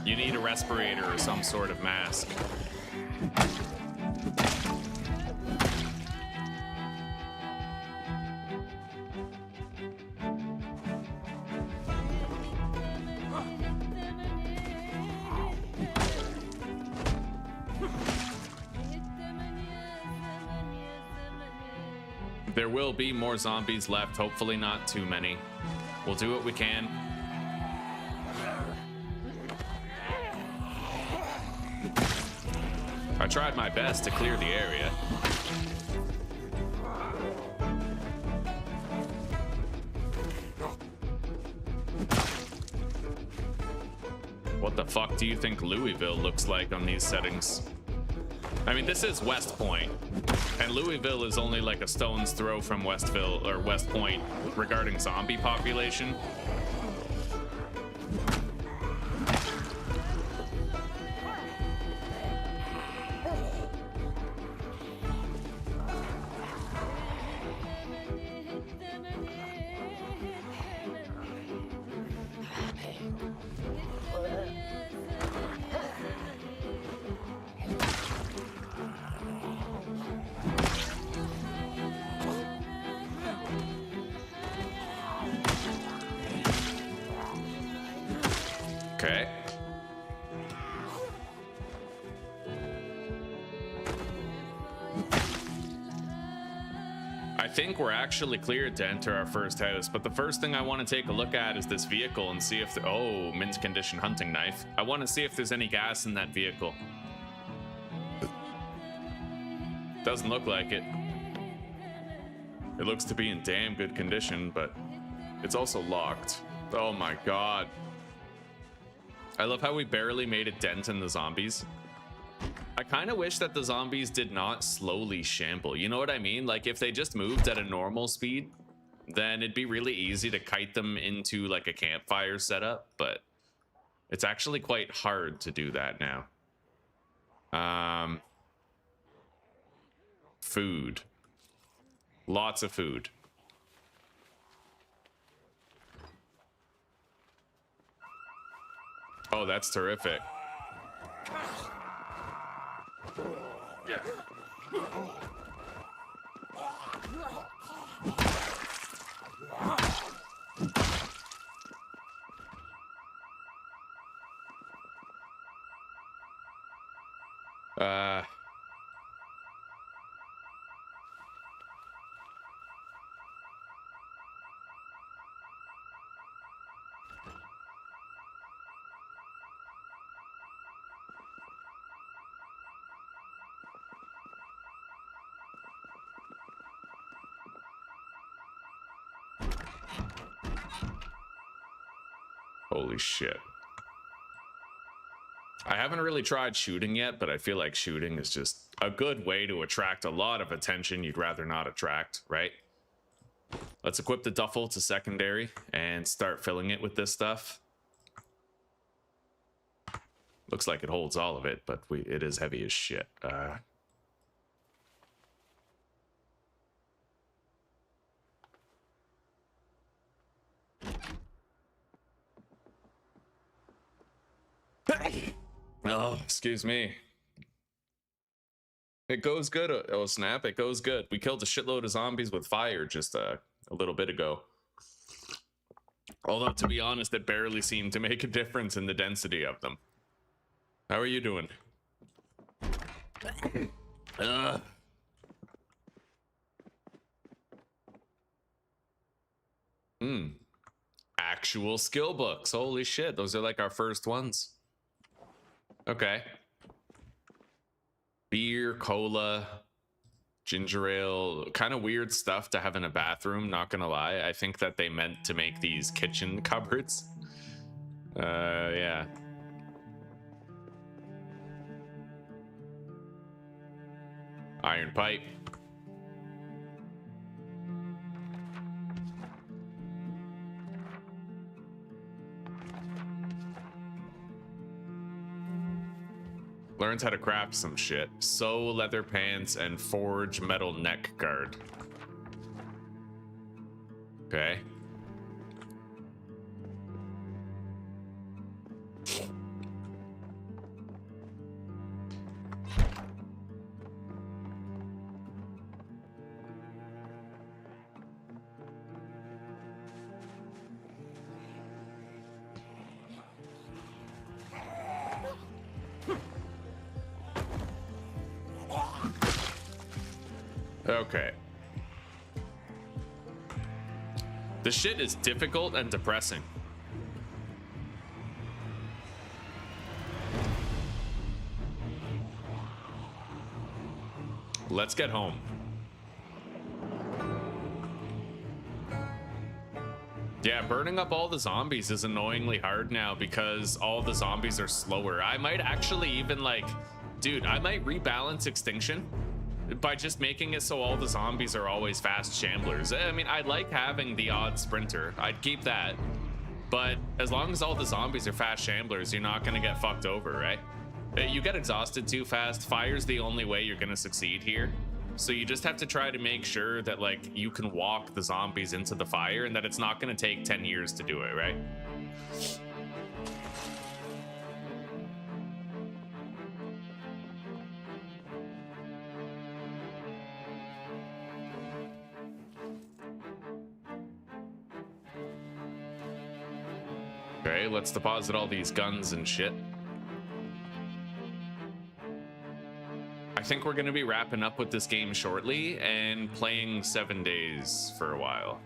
You need a respirator or some sort of mask. There will be more zombies left, hopefully not too many. We'll do what we can. I tried my best to clear the area. What the fuck do you think Louisville looks like on these settings? I mean, this is West Point. And Louisville is only like a stone's throw from Westville or West Point regarding zombie population. Okay. I think we're actually cleared to enter our first house, but the first thing I want to take a look at is this vehicle and see if oh, mint condition hunting knife. I want to see if there's any gas in that vehicle. Doesn't look like it. It looks to be in damn good condition, but it's also locked. Oh my god. I love how we barely made a dent in the zombies. I kind of wish that the zombies did not slowly shamble. You know what I mean? Like if they just moved at a normal speed, then it'd be really easy to kite them into like a campfire setup, but it's actually quite hard to do that now. Food. Lots of food. Oh, that's terrific. Holy shit. I haven't really tried shooting yet, but I feel like shooting is just a good way to attract a lot of attention you'd rather not attract, right? Let's equip the duffel to secondary and start filling it with this stuff. Looks like it holds all of it, but it is heavy as shit. Oh, excuse me. It goes good. Oh, snap. It goes good. We killed a shitload of zombies with fire just a little bit ago. Although, to be honest, it barely seemed to make a difference in the density of them. How are you doing? Actual skill books. Holy shit. Those are like our first ones. Okay. Beer, cola, ginger ale, kind of weird stuff to have in a bathroom, not gonna lie. I think that they meant to make these kitchen cupboards. Yeah. Iron pipe. Learns how to craft some shit. Sew leather pants and forge metal neck guard. Okay. Okay. The shit is difficult and depressing. Let's get home. Yeah, burning up all the zombies is annoyingly hard now because all the zombies are slower. I might actually even like, dude, I might rebalance Extinction by just making it so all the zombies are always fast shamblers. I mean, I like having the odd sprinter. I'd keep that. But as long as all the zombies are fast shamblers, you're not gonna get fucked over, right? You get exhausted too fast. Fire's the only way you're gonna succeed here. So you just have to try to make sure that like you can walk the zombies into the fire and that it's not gonna take 10 years to do it, right? Okay, let's deposit all these guns and shit. I think we're going to be wrapping up with this game shortly and playing 7 days for a while.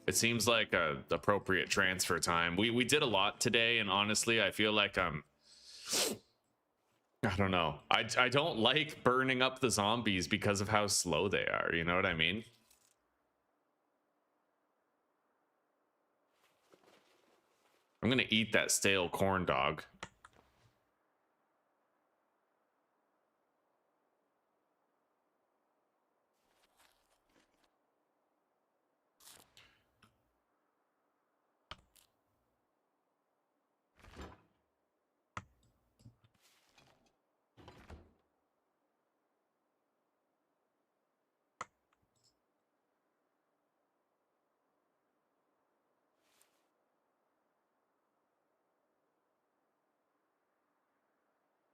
It seems like a appropriate transfer time. We did a lot today, and honestly, I feel like I don't know. I don't like burning up the zombies because of how slow they are. You know what I mean? I'm gonna eat that stale corn dog.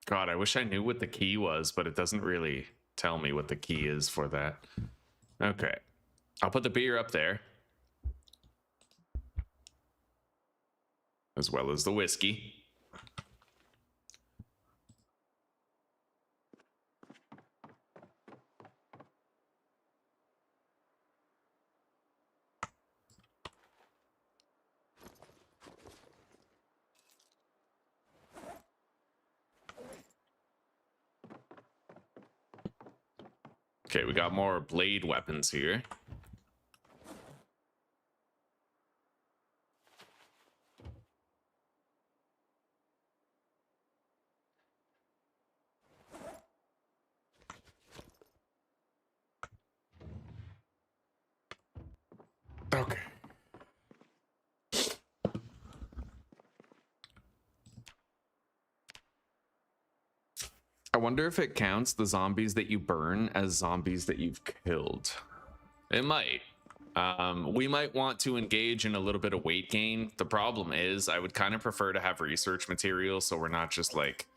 God, I wish I knew what the key was, but it doesn't really tell me what the key is for that. Okay. I'll put the beer up there. As well as the whiskey. Okay, we got more blade weapons here. Okay. I wonder if it counts the zombies that you burn as zombies that you've killed. It might. We might want to engage in a little bit of weight gain. The problem is I would kind of prefer to have research material so we're not just like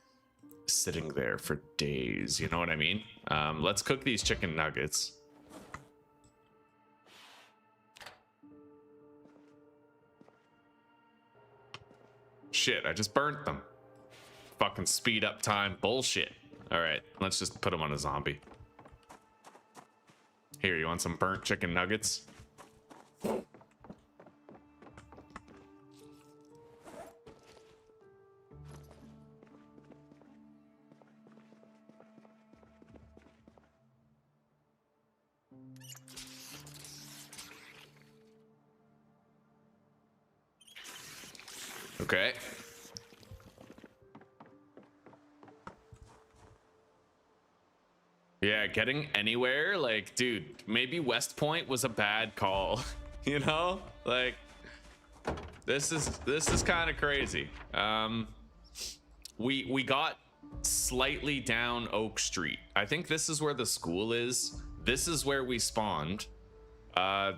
sitting there for days. You know what I mean? Let's cook these chicken nuggets. Shit, I just burnt them. Fucking speed up time bullshit. All right, let's just put them on a zombie. Here, you want some burnt chicken nuggets? Okay. Yeah, getting anywhere, like, dude, maybe West Point was a bad call. You know? Like, this is kind of crazy. We got slightly down Oak Street. I think this is where the school is. This is where we spawned.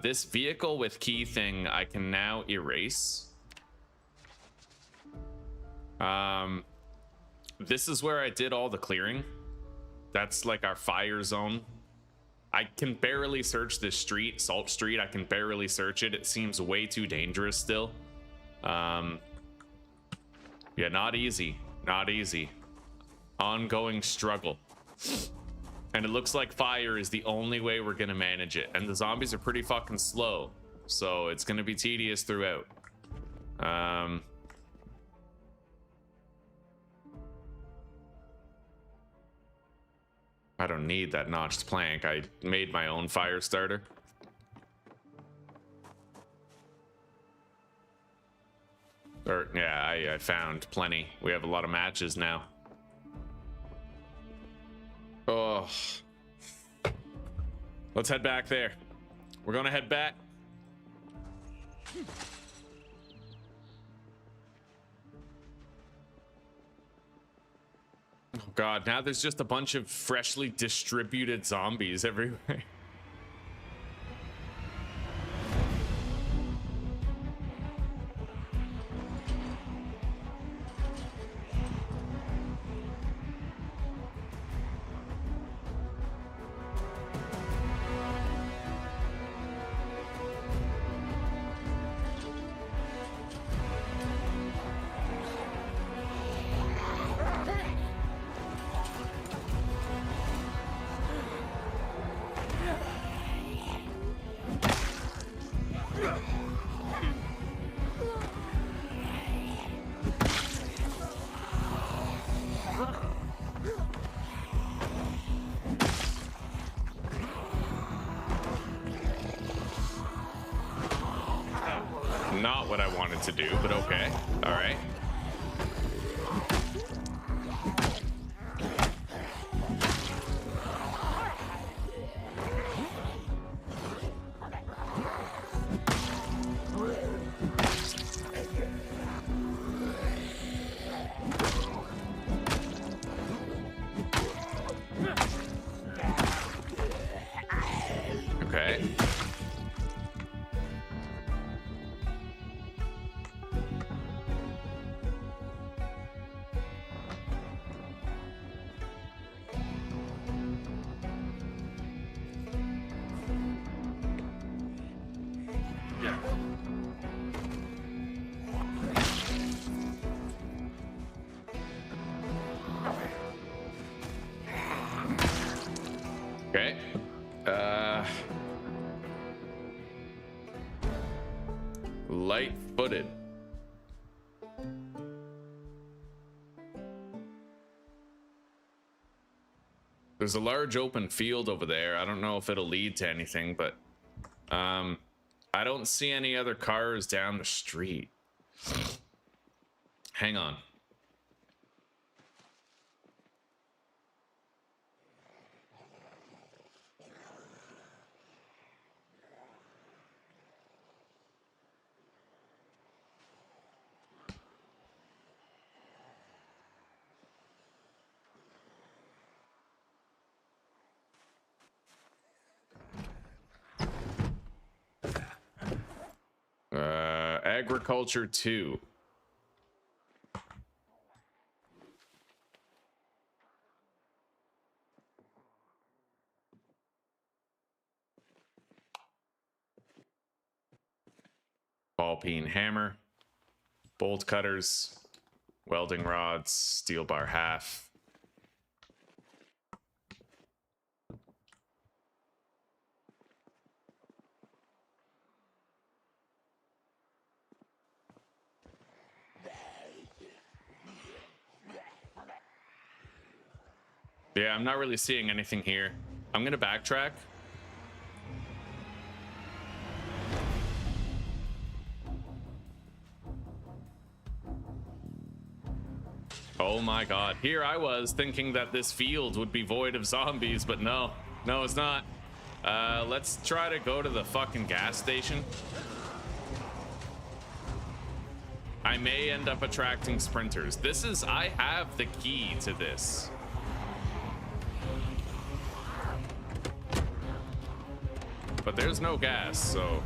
This vehicle with key thing I can now erase. This is where I did all the clearing. That's like our fire zone. I can barely search this street, Salt Street. I can barely search it. It seems way too dangerous still. Yeah, not easy. Not easy. Ongoing struggle. And it looks like fire is the only way we're gonna manage it. And the zombies are pretty fucking slow. So it's gonna be tedious throughout. I don't need that notched plank. I made my own fire starter. Or, yeah, I found plenty. We have a lot of matches now. Oh, Let's head back there. We're gonna head back. Oh god, now there's just a bunch of freshly distributed zombies everywhere. Not what I wanted to do, but okay. All right. Okay. Okay. Light-footed. There's a large open field over there. I don't know if it'll lead to anything, but I don't see any other cars down the street. Hang on. Agriculture 2. Ball peen hammer, bolt cutters, welding rods, steel bar half. Yeah, I'm not really seeing anything here. I'm gonna backtrack. Oh my god, here I was thinking that this field would be void of zombies, but no, it's not. Let's try to go to the fucking gas station. I may end up attracting sprinters. I have the key to this. But there's no gas, so...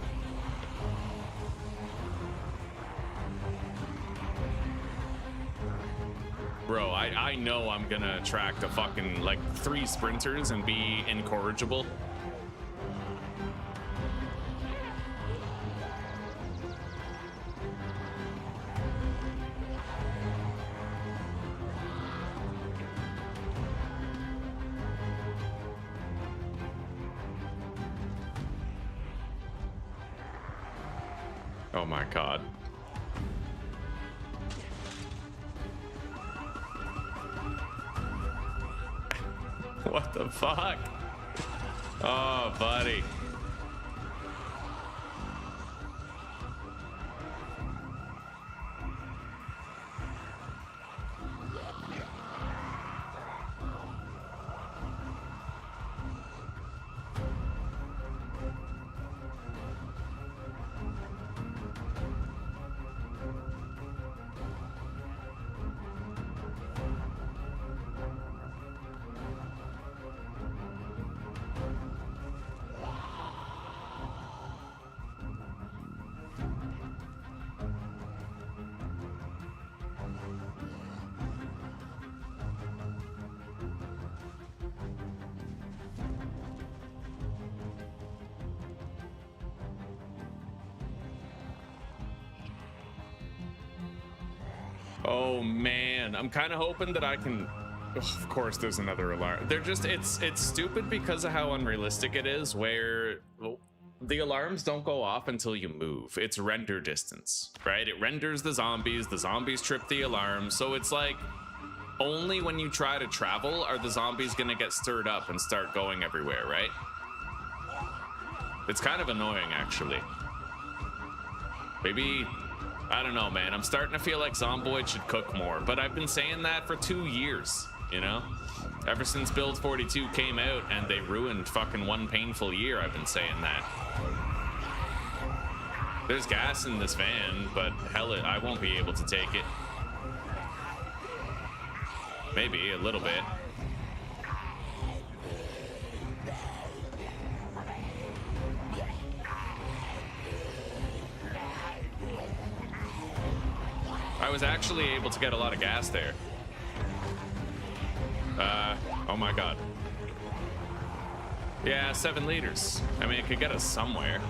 Bro, I know I'm gonna attract a fucking, like, 3 sprinters and be incorrigible. Oh my god. What the fuck? Oh, buddy. Oh man, I'm kind of hoping that I can. Ugh, of course, there's another alarm. They're just it's stupid because of how unrealistic it is. Where the alarms don't go off until you move. It's render distance, right? It renders the zombies trip the alarm. So it's like only when you try to travel are the zombies gonna get stirred up and start going everywhere, right? It's kind of annoying, actually. Maybe, I don't know, man. I'm starting to feel like Zomboid should cook more, but I've been saying that for 2 years, you know? Ever since Build 42 came out and they ruined fucking one painful year, I've been saying that. There's gas in this van, but hell, I won't be able to take it. Maybe a little bit. I was actually able to get a lot of gas there. Oh my god. Yeah, 7 liters. I mean, it could get us somewhere.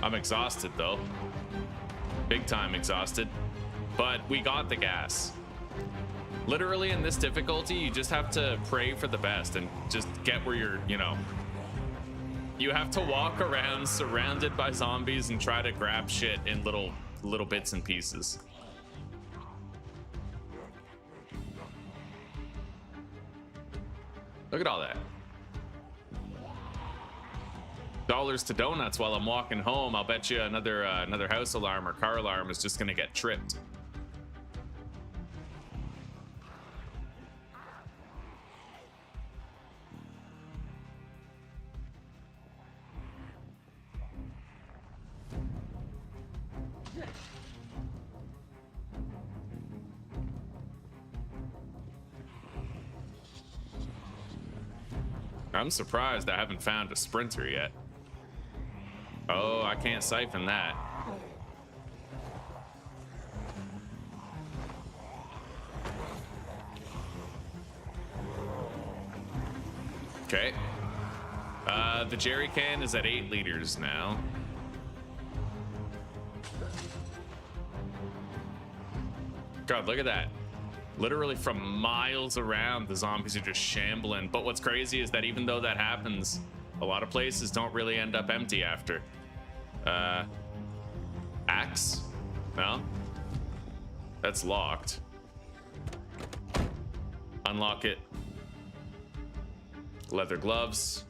I'm exhausted though. Big time exhausted. But we got the gas. Literally in this difficulty, you just have to pray for the best and just get where you're, you know. You have to walk around surrounded by zombies and try to grab shit in little bits and pieces. Look at all that. Dollars to donuts while I'm walking home. I'll bet you another house alarm or car alarm is just gonna get tripped. I'm surprised I haven't found a sprinter yet. Oh, I can't siphon that. Okay. The jerry can is at 8 liters now. God, look at that. Literally from miles around, the zombies are just shambling. But what's crazy is that even though that happens, a lot of places don't really end up empty after. Axe? No? That's locked. Unlock it. Leather gloves.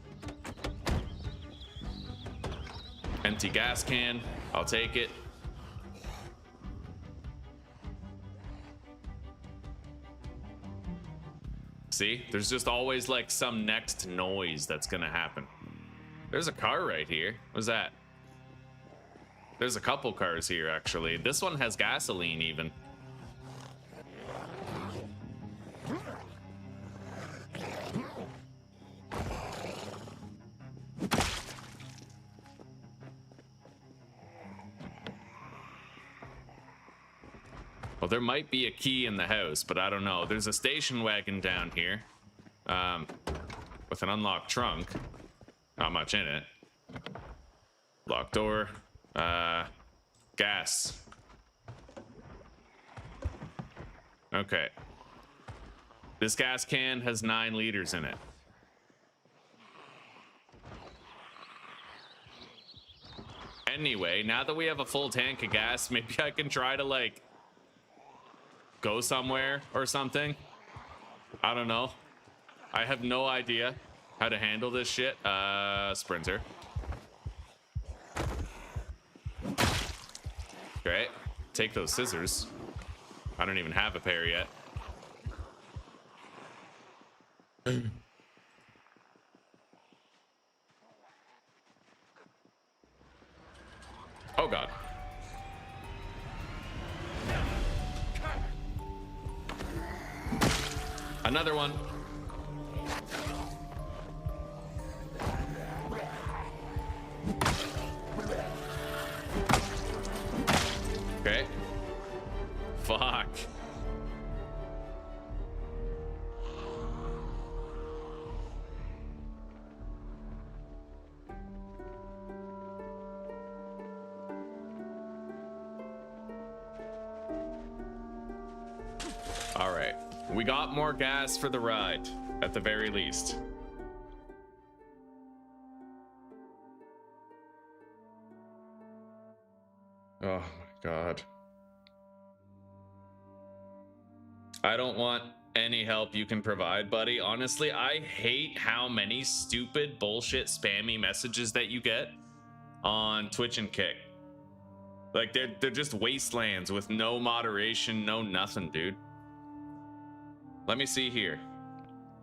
Empty gas can. I'll take it. See, there's just always like some next noise that's gonna happen. There's a car right here. What's that? There's a couple cars here, actually. This one has gasoline even. Well, there might be a key in the house, but I don't know. There's a station wagon down here with an unlocked trunk. Not much in it. Locked door. Gas. Okay. This gas can has 9 liters in it. Anyway, now that we have a full tank of gas, maybe I can try to like go somewhere or something. I don't know. I have no idea how to handle this shit. Sprinter. Great. Take those scissors. I don't even have a pair yet. Oh god. Another one. Okay. Fuck. We got more gas for the ride, at the very least. Oh my god. I don't want any help you can provide, buddy. Honestly, I hate how many stupid, bullshit, spammy messages that you get on Twitch and Kick. Like, they're just wastelands with no moderation, no nothing, dude. Let me see here.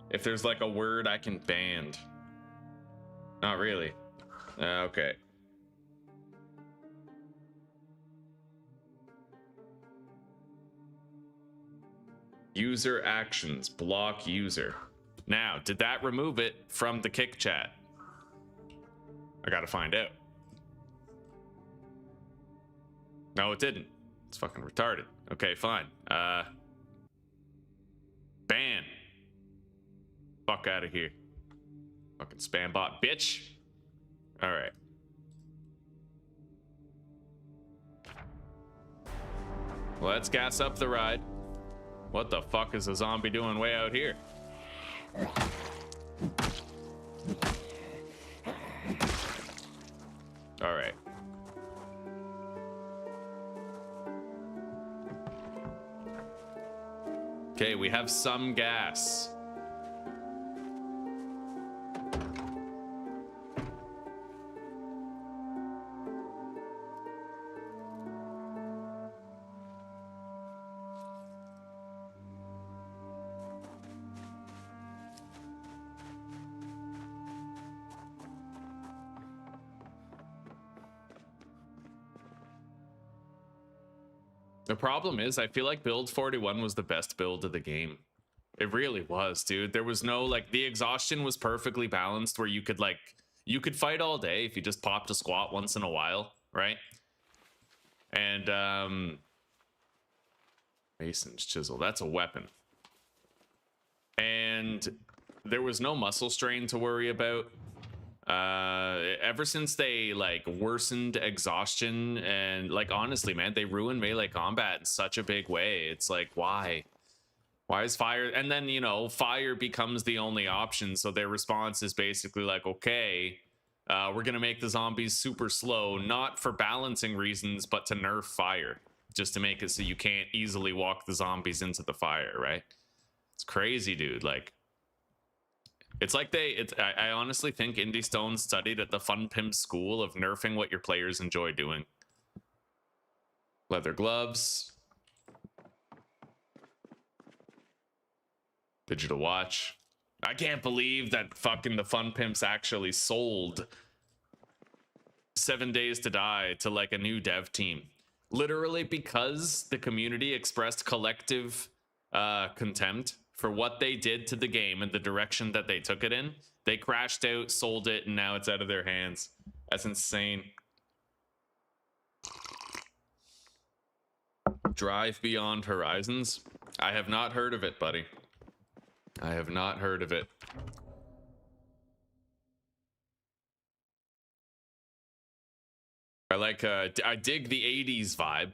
If there's like a word I can ban. Not really. Okay. User actions, block user. Now, did that remove it from the Kick chat? I gotta find out. No, it didn't. It's fucking retarded. Okay, fine. Ban. Fuck out of here. Fucking spam bot, bitch. All right. Let's gas up the ride. What the fuck is a zombie doing way out here? All right. Okay, we have some gas. The problem is, I feel like build 41 was the best build of the game. It really was, dude. There was no, like, the exhaustion was perfectly balanced where you could, like, you could fight all day if you just popped a squat once in a while, right? And, Mason's chisel, that's a weapon. And there was no muscle strain to worry about. Ever since they like worsened exhaustion and like honestly, man, they ruined melee combat in such a big way. It's like, why is fire? And then, you know, fire becomes the only option. So their response is basically like, okay, we're gonna make the zombies super slow, not for balancing reasons, but to nerf fire, just to make it so you can't easily walk the zombies into the fire, right? It's crazy, dude. Like, it's like I honestly think Indie Stone studied at the Fun Pimp school of nerfing what your players enjoy doing. Leather gloves. Digital watch. I can't believe that fucking the Fun Pimps actually sold 7 Days to Die to like a new dev team. Literally because the community expressed collective contempt for what they did to the game and the direction that they took it in. They crashed out, sold it, and now it's out of their hands. That's insane. Drive Beyond Horizons? I have not heard of it, buddy. I have not heard of it. I like, I dig the 80s vibe.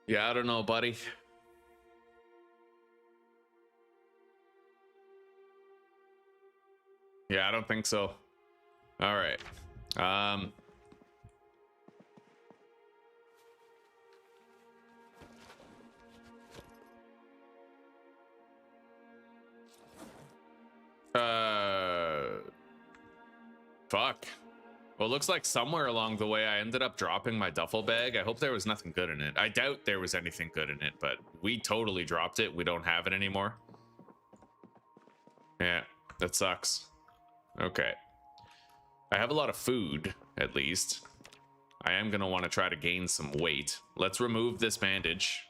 Yeah, I don't know, buddy. Yeah, I don't think so. All right. Fuck. Well, it looks like somewhere along the way I ended up dropping my duffel bag. I hope there was nothing good in it. I doubt there was anything good in it, but we totally dropped it. We don't have it anymore. Yeah, that sucks. Okay. I have a lot of food, at least. I am going to want to try to gain some weight. Let's remove this bandage.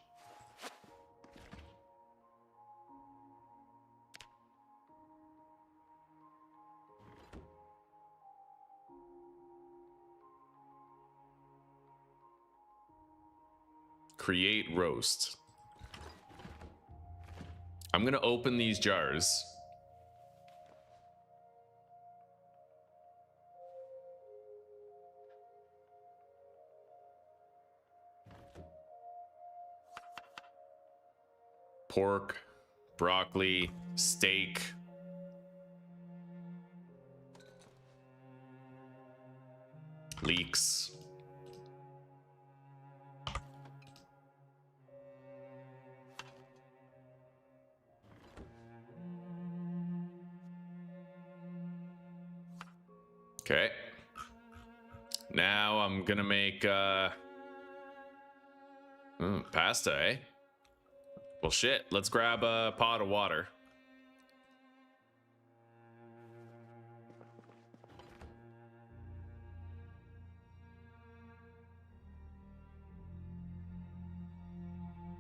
Create roast. I'm gonna open these jars. Pork, broccoli, steak. Leeks. Okay. Now I'm gonna make pasta, eh? Well, shit. Let's grab a pot of water.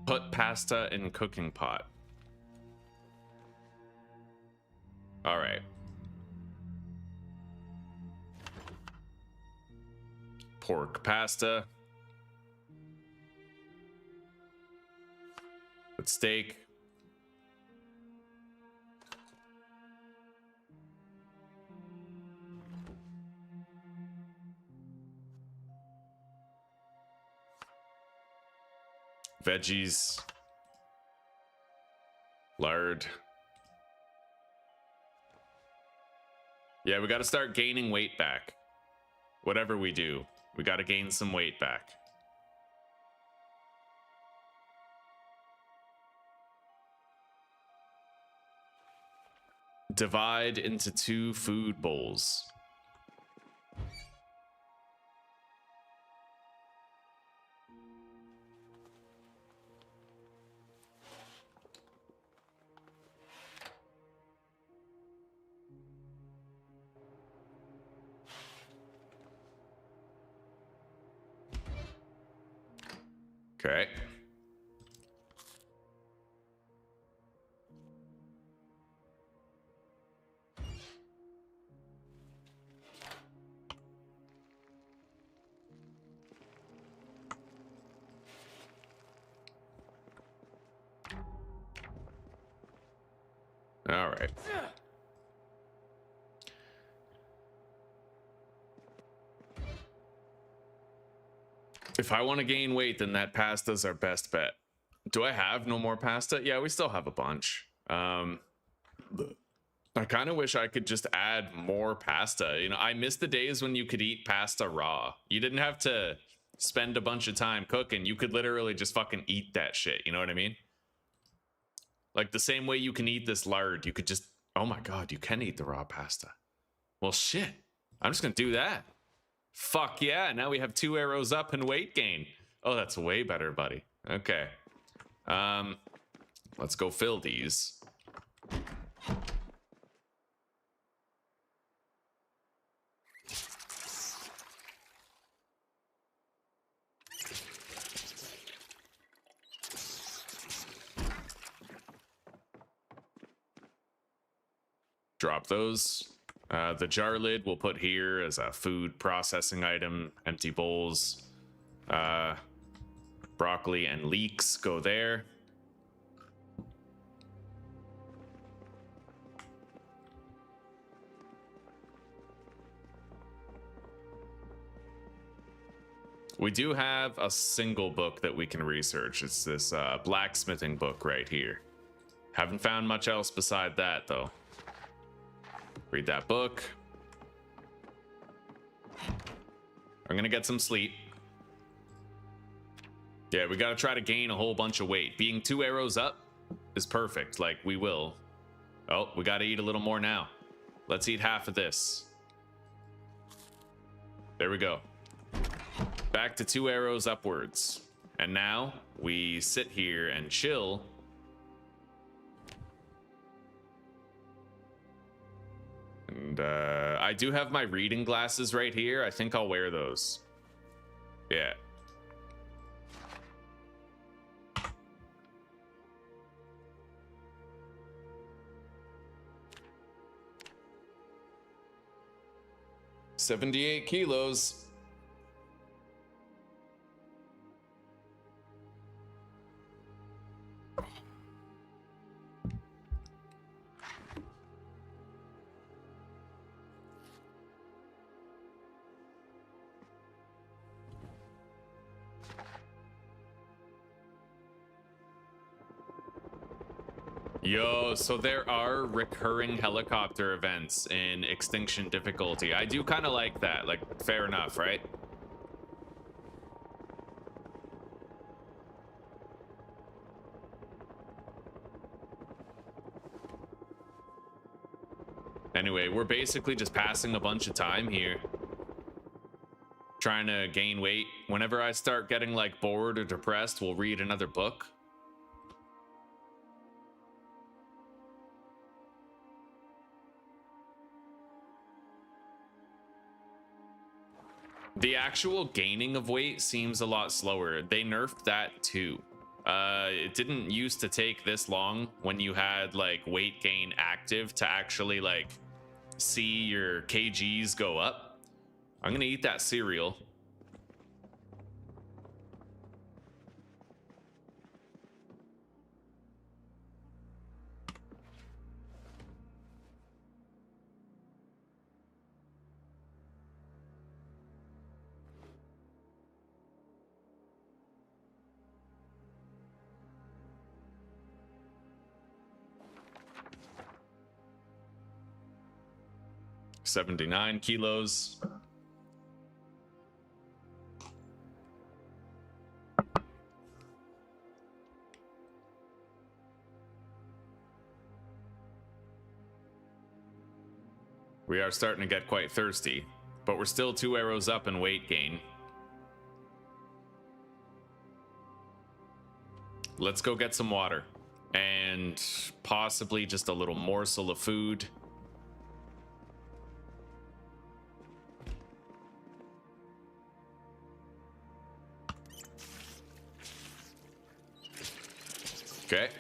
Put pasta in cooking pot. All right. Pork pasta. With steak. Veggies. Lard. Yeah, we got to start gaining weight back. Whatever we do, we got to gain some weight back. Divide into 2 food bowls. Okay. All right. If I want to gain weight, then that pasta's our best bet. Do I have no more pasta? Yeah, we still have a bunch. I kind of wish I could just add more pasta. You know, I miss the days when you could eat pasta raw. You didn't have to spend a bunch of time cooking. You could literally just fucking eat that shit. You know what I mean? Like the same way you can eat this lard, you could just... Oh my god, you can eat the raw pasta. Well, shit. I'm just gonna do that. Fuck yeah, now we have 2 arrows up and weight gain. Oh, that's way better, buddy. Okay. Let's go fill these. Drop those. The jar lid we'll put here as a food processing item. Empty bowls. Broccoli and leeks go there. We do have a single book that we can research. It's this blacksmithing book right here. Haven't found much else beside that, though. Read that book. I'm gonna get some sleep. Yeah, we gotta try to gain a whole bunch of weight. Being 2 arrows up is perfect, like we will. Oh, we gotta eat a little more now. Let's eat half of this. There we go. Back to 2 arrows upwards. And now we sit here and chill. And I do have my reading glasses right here. I think I'll wear those. Yeah. $78 kilos. Yo, so there are recurring helicopter events in Extinction difficulty. I do kind of like that. Like, fair enough, right? Anyway, we're basically just passing a bunch of time here. Trying to gain weight. Whenever I start getting, like, bored or depressed, we'll read another book. The actual gaining of weight seems a lot slower. They nerfed that too. It didn't used to take this long when you had like weight gain active to actually like see your kgs go up. I'm gonna eat that cereal. $79 kilos. We are starting to get quite thirsty, but we're still 2 arrows up in weight gain. Let's go get some water and possibly just a little morsel of food. Okay.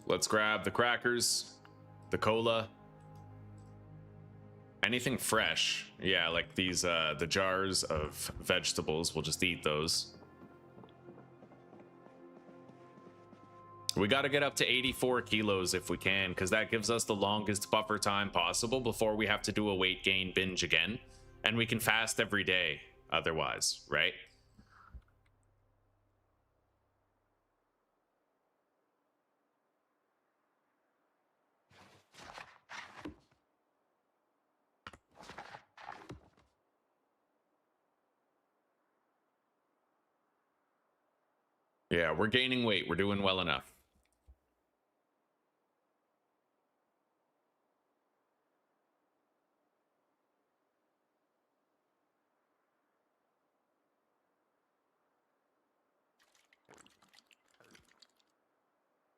Let's grab the crackers, the cola, anything fresh. Yeah, like these, the jars of vegetables. We'll just eat those. We got to get up to 84 kilos if we can, because that gives us the longest buffer time possible before we have to do a weight gain binge again. And we can fast every day otherwise, right? Yeah, we're gaining weight. We're doing well enough.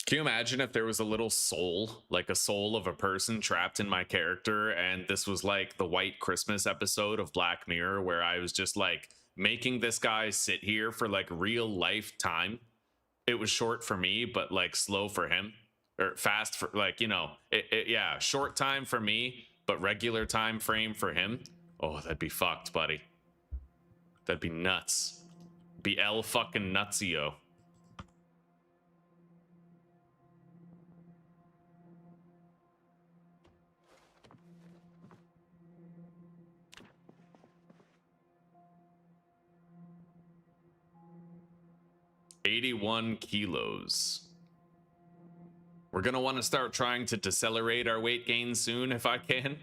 Can you imagine if there was a little soul, like a soul of a person trapped in my character, and this was like the White Christmas episode of Black Mirror where I was just like making this guy sit here for like real life time? It was short for me, but like slow for him, or fast for like, you know, yeah, short time for me, but regular time frame for him. Oh, that'd be fucked, buddy. That'd be nuts. Be L fucking nutsio. $81 kilos. We're gonna want to start trying to decelerate our weight gain soon if I can.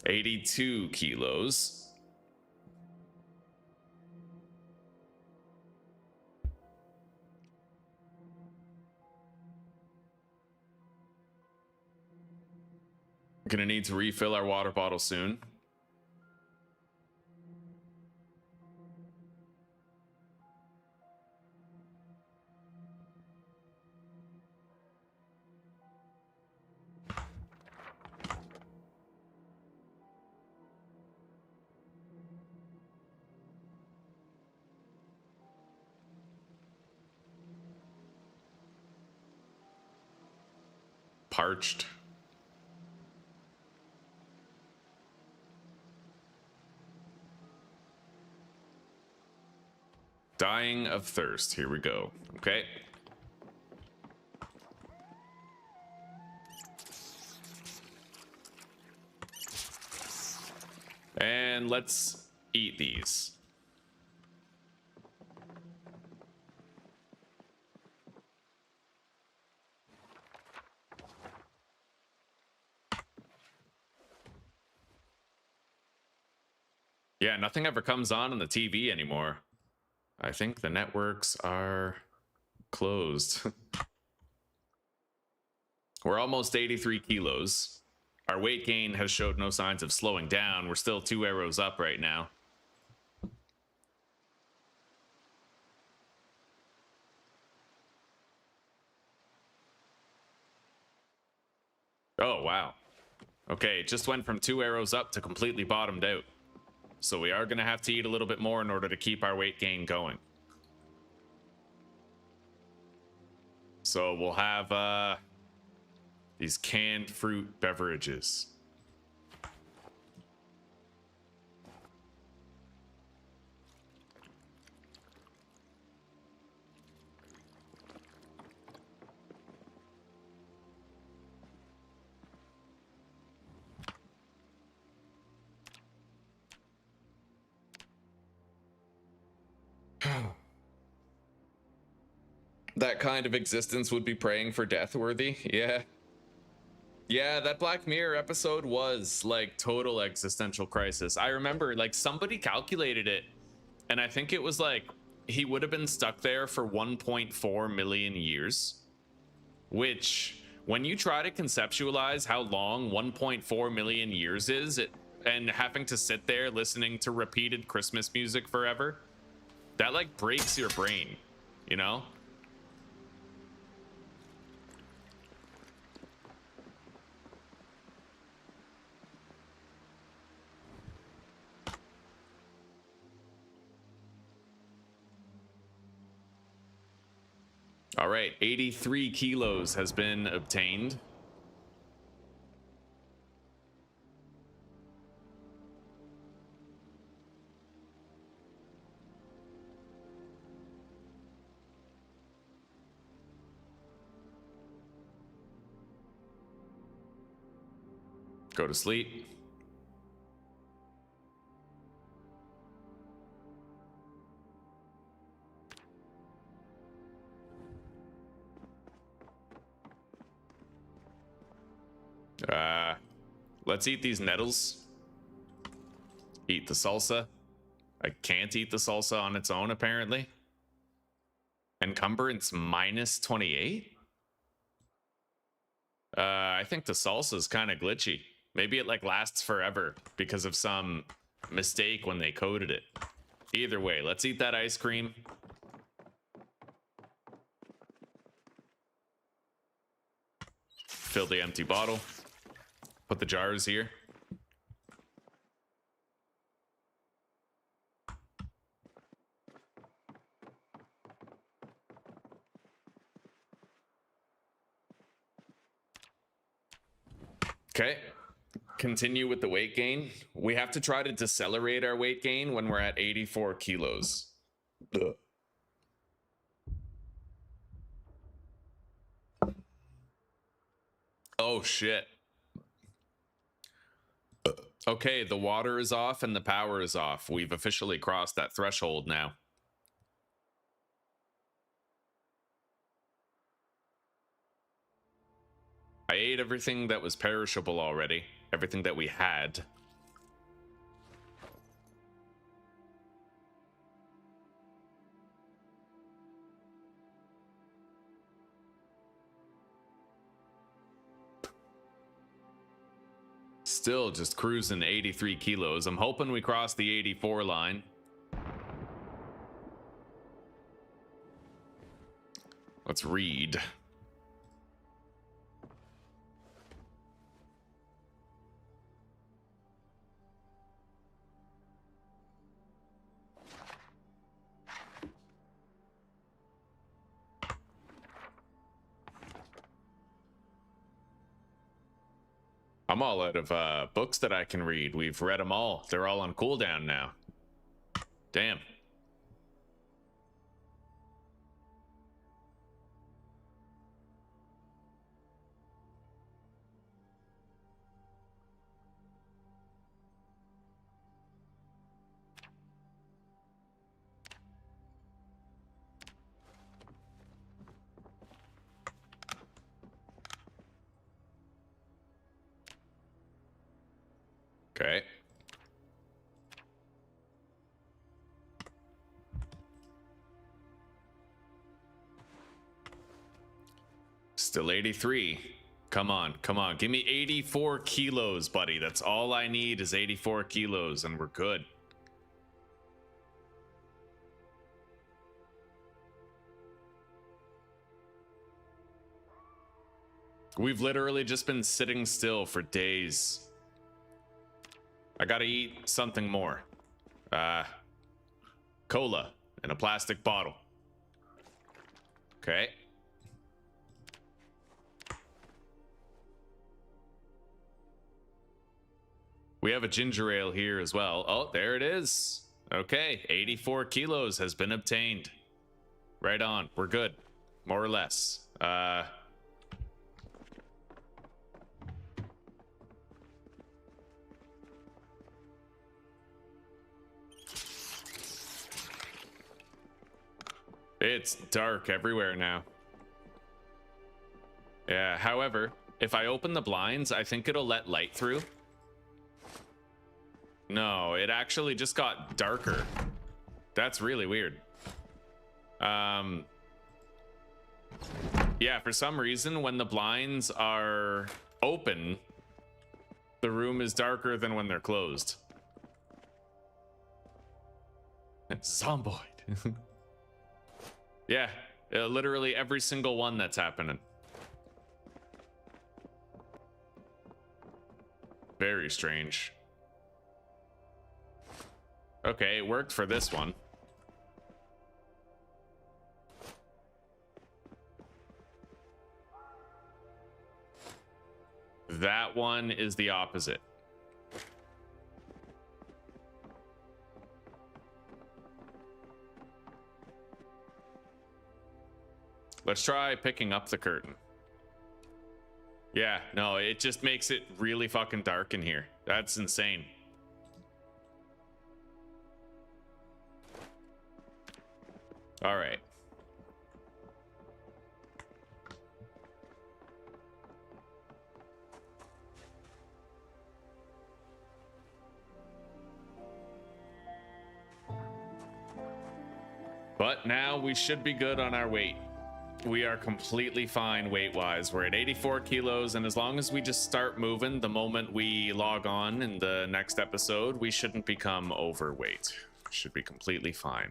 $82 kilos. Gonna need to refill our water bottle soon. Parched. Dying of thirst. Here we go. Okay. And let's eat these. Yeah, nothing ever comes on the TV anymore. I think the networks are closed. We're almost 83 kilos. Our weight gain has showed no signs of slowing down. We're still 2 arrows up right now. Oh, wow. Okay, it just went from 2 arrows up to completely bottomed out. So we are going to have to eat a little bit more in order to keep our weight gain going. So we'll have these canned fruit beverages. That kind of existence would be praying for death worthy. Yeah. Yeah, that Black Mirror episode was like total existential crisis. I remember like somebody calculated it, and I think it was like he would have been stuck there for 1.4 million years, which when you try to conceptualize how long 1.4 million years is, and having to sit there listening to repeated Christmas music forever, that like breaks your brain, you know? All right, 83 kilos has been obtained. Go to sleep. Let's eat these nettles. Eat the salsa. I can't eat the salsa on its own, apparently. Encumbrance minus 28? I think the salsa is kind of glitchy. Maybe it like lasts forever because of some mistake when they coded it. Either way, let's eat that ice cream. Fill the empty bottle. Put the jars here. Okay. Continue with the weight gain. We have to try to decelerate our weight gain when we're at 84 kilos. Ugh. Oh, shit. Okay, the water is off and the power is off. We've officially crossed that threshold now. I ate everything that was perishable already. Everything that we had. Still just cruising 83 kilos. I'm hoping we cross the 84 line. Let's read. I'm all out of books that I can read. We've read them all. They're all on cooldown now. Damn. Okay. Still 83. Come on, come on. Give me 84 kilos, buddy. That's all I need is 84 kilos, and we're good. We've literally just been sitting still for days. I gotta eat something more. Cola in a plastic bottle. Okay. We have a ginger ale here as well. Oh, there it is. Okay, 84 kilos has been obtained. Right on. We're good. More or less. It's dark everywhere now. Yeah, however, if I open the blinds, I think it'll let light through. No, it actually just got darker. That's really weird. Yeah, for some reason, when the blinds are open, the room is darker than when they're closed. Zomboid. Yeah, literally every single one that's happening. Very strange. Okay, it worked for this one. That one is the opposite. Let's try picking up the curtain. Yeah, no, it just makes it really fucking dark in here. That's insane. All right. But now we should be good on our weight. We are completely fine weight-wise. We're at 84 kilos, and as long as we just start moving the moment we log on in the next episode, we shouldn't become overweight. Should be completely fine.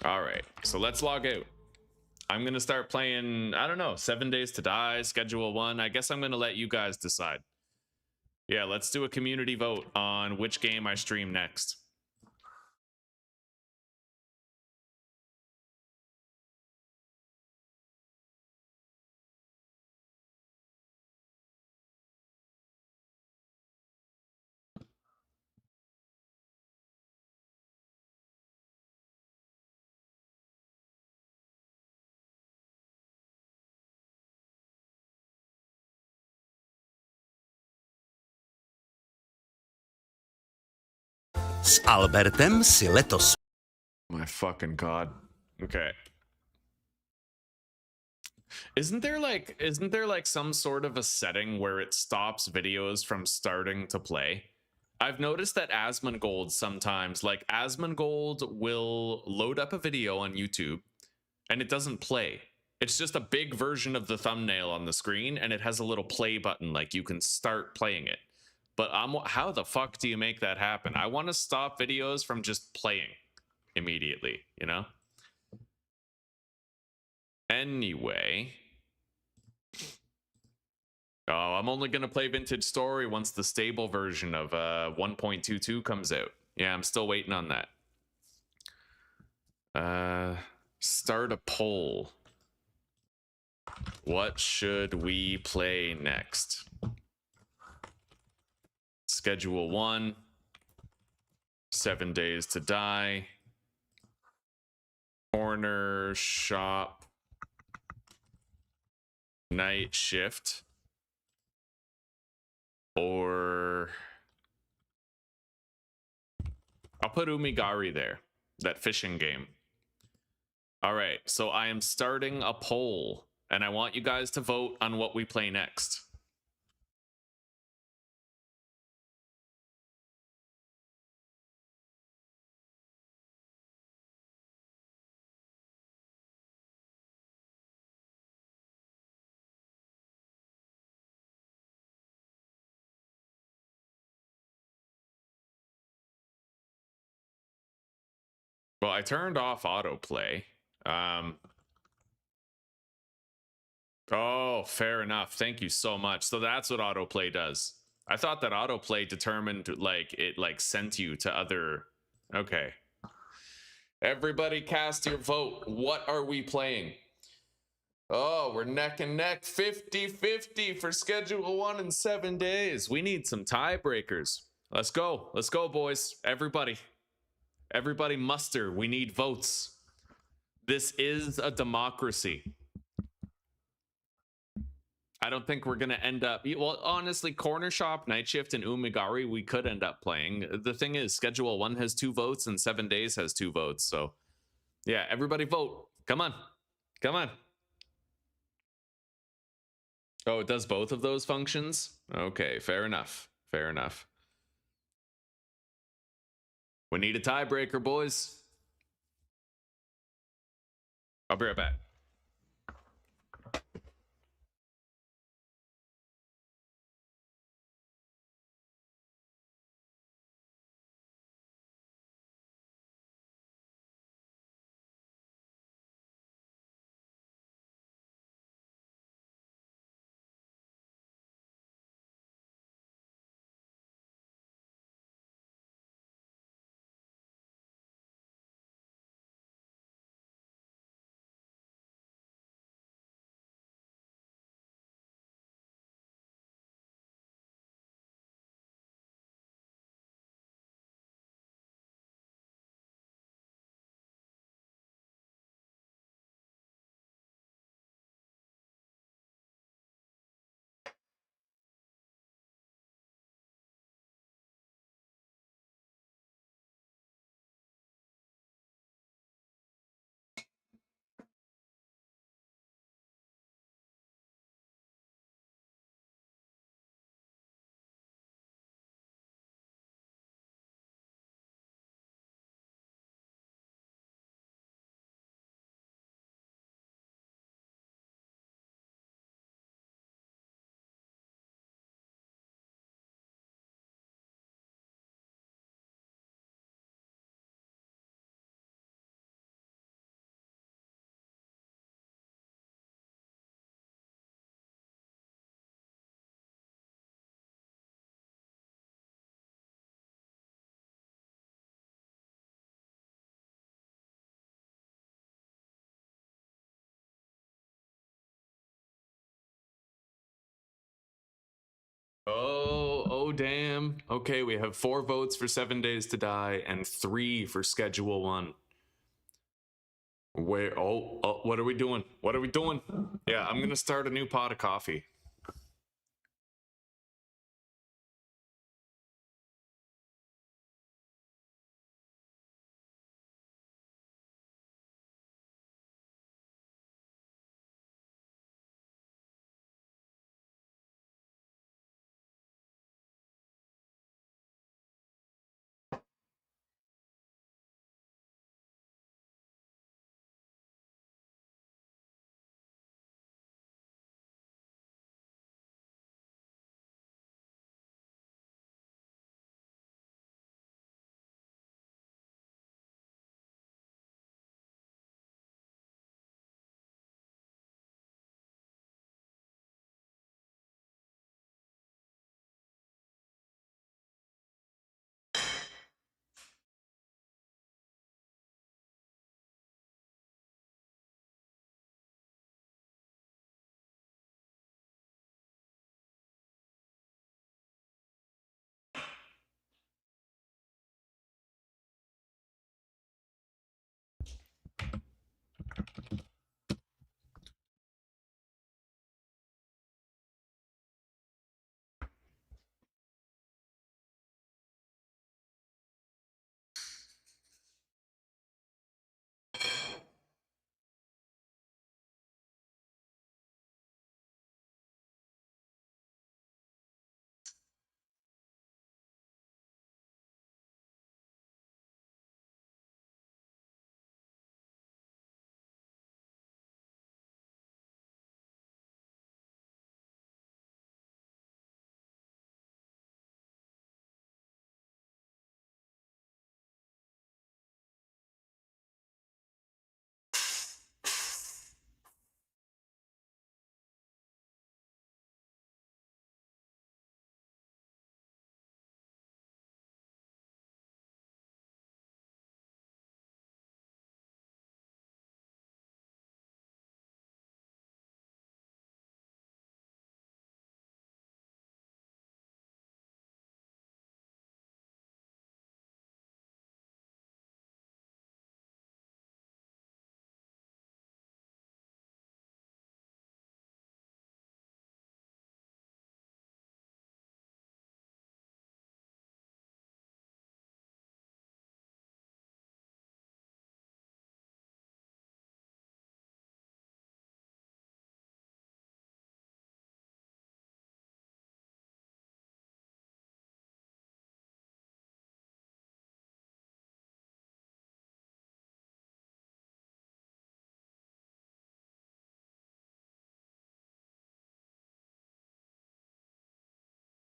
All right, so let's log out. I'm gonna start playing, I don't know, 7 Days to Die, Schedule 1. I guess I'm gonna let you guys decide. Yeah, let's do a community vote on which game I stream next. S Albertem si letos. My fucking god. Okay. Isn't there like some sort of a setting where it stops videos from starting to play? I've noticed that Asmongold sometimes, like Asmongold will load up a video on YouTube and it doesn't play. It's just a big version of the thumbnail on the screen and it has a little play button, like you can start playing it. But how the fuck do you make that happen? I want to stop videos from just playing immediately, you know? Anyway. Oh, I'm only going to play Vintage Story once the stable version of 1.22 comes out. Yeah, I'm still waiting on that. Start a poll. What should we play next? Schedule 1. 7 Days to Die. Corner Shop. Night Shift. Or I'll put Umigari there, that fishing game. All right, so I am starting a poll, and I want you guys to vote on what we play next. Well, I turned off autoplay. Oh, fair enough. Thank you so much. So that's what autoplay does. I thought that autoplay determined like it like sent you to other. Okay. Everybody cast your vote. What are we playing? Oh, we're neck and neck 50-50 for schedule 1 in 7 days. We need some tiebreakers. Let's go. Let's go, boys. Everybody. Everybody muster. We need votes. This is a democracy. I don't think we're going to end up. Well, honestly, Corner Shop, Night Shift, and Umigari, we could end up playing. The thing is, Schedule 1 has 2 votes and 7 days has 2 votes. So, yeah, everybody vote. Come on. Come on. Oh, it does both of those functions? Okay, fair enough. Fair enough. We need a tiebreaker, boys. I'll be right back. Oh, damn. Okay, we have 4 votes for 7 days to die and 3 for Schedule 1. Where? Oh, what are we doing? What are we doing? Yeah, I'm gonna start a new pot of coffee.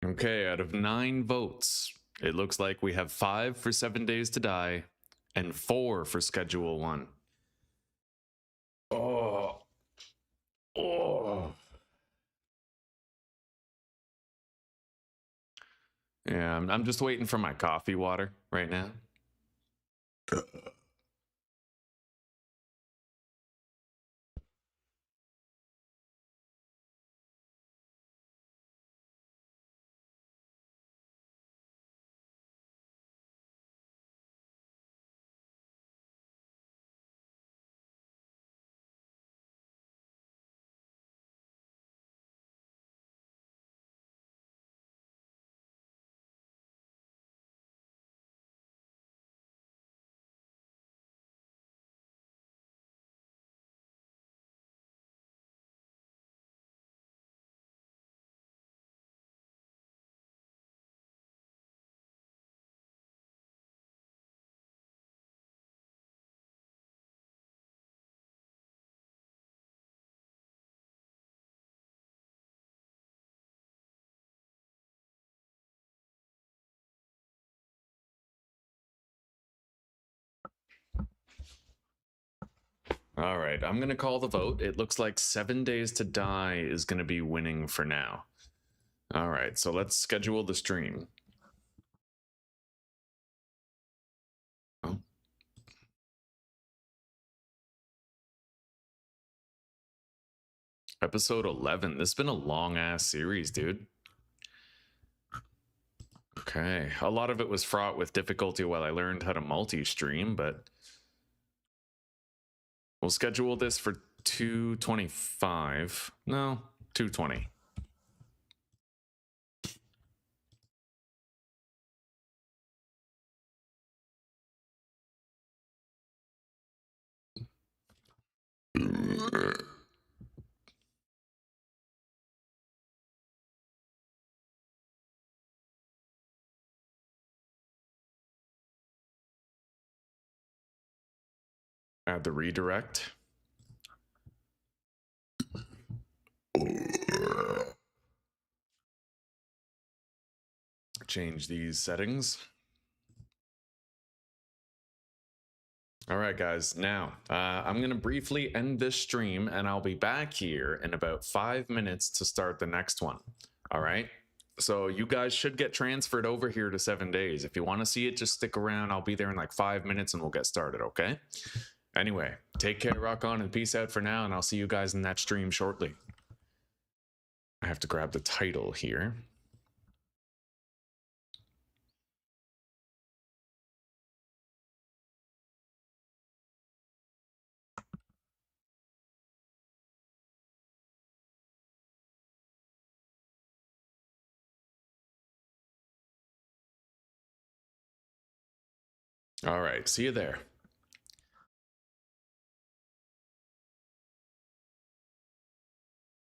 Okay, out of 9 votes, it looks like we have 5 for 7 days to die and 4 for schedule 1. Oh. Oh. Yeah, I'm just waiting for my coffee water right now. All right, I'm going to call the vote. It looks like 7 days to die is going to be winning for now. All right, so let's schedule the stream. Oh. Episode 11. This has been a long-ass series, dude. Okay, a lot of it was fraught with difficulty while I learned how to multi-stream, but we'll schedule this for 2:25. No, 2:20. Add the redirect. Change these settings. All right, guys. Now, I'm going to briefly end this stream, and I'll be back here in about 5 minutes to start the next one. All right? So you guys should get transferred over here to 7 days. If you want to see it, just stick around. I'll be there in like 5 minutes, and we'll get started, okay? Anyway, take care, rock on, and peace out for now, and I'll see you guys in that stream shortly. I have to grab the title here. All right, see you there.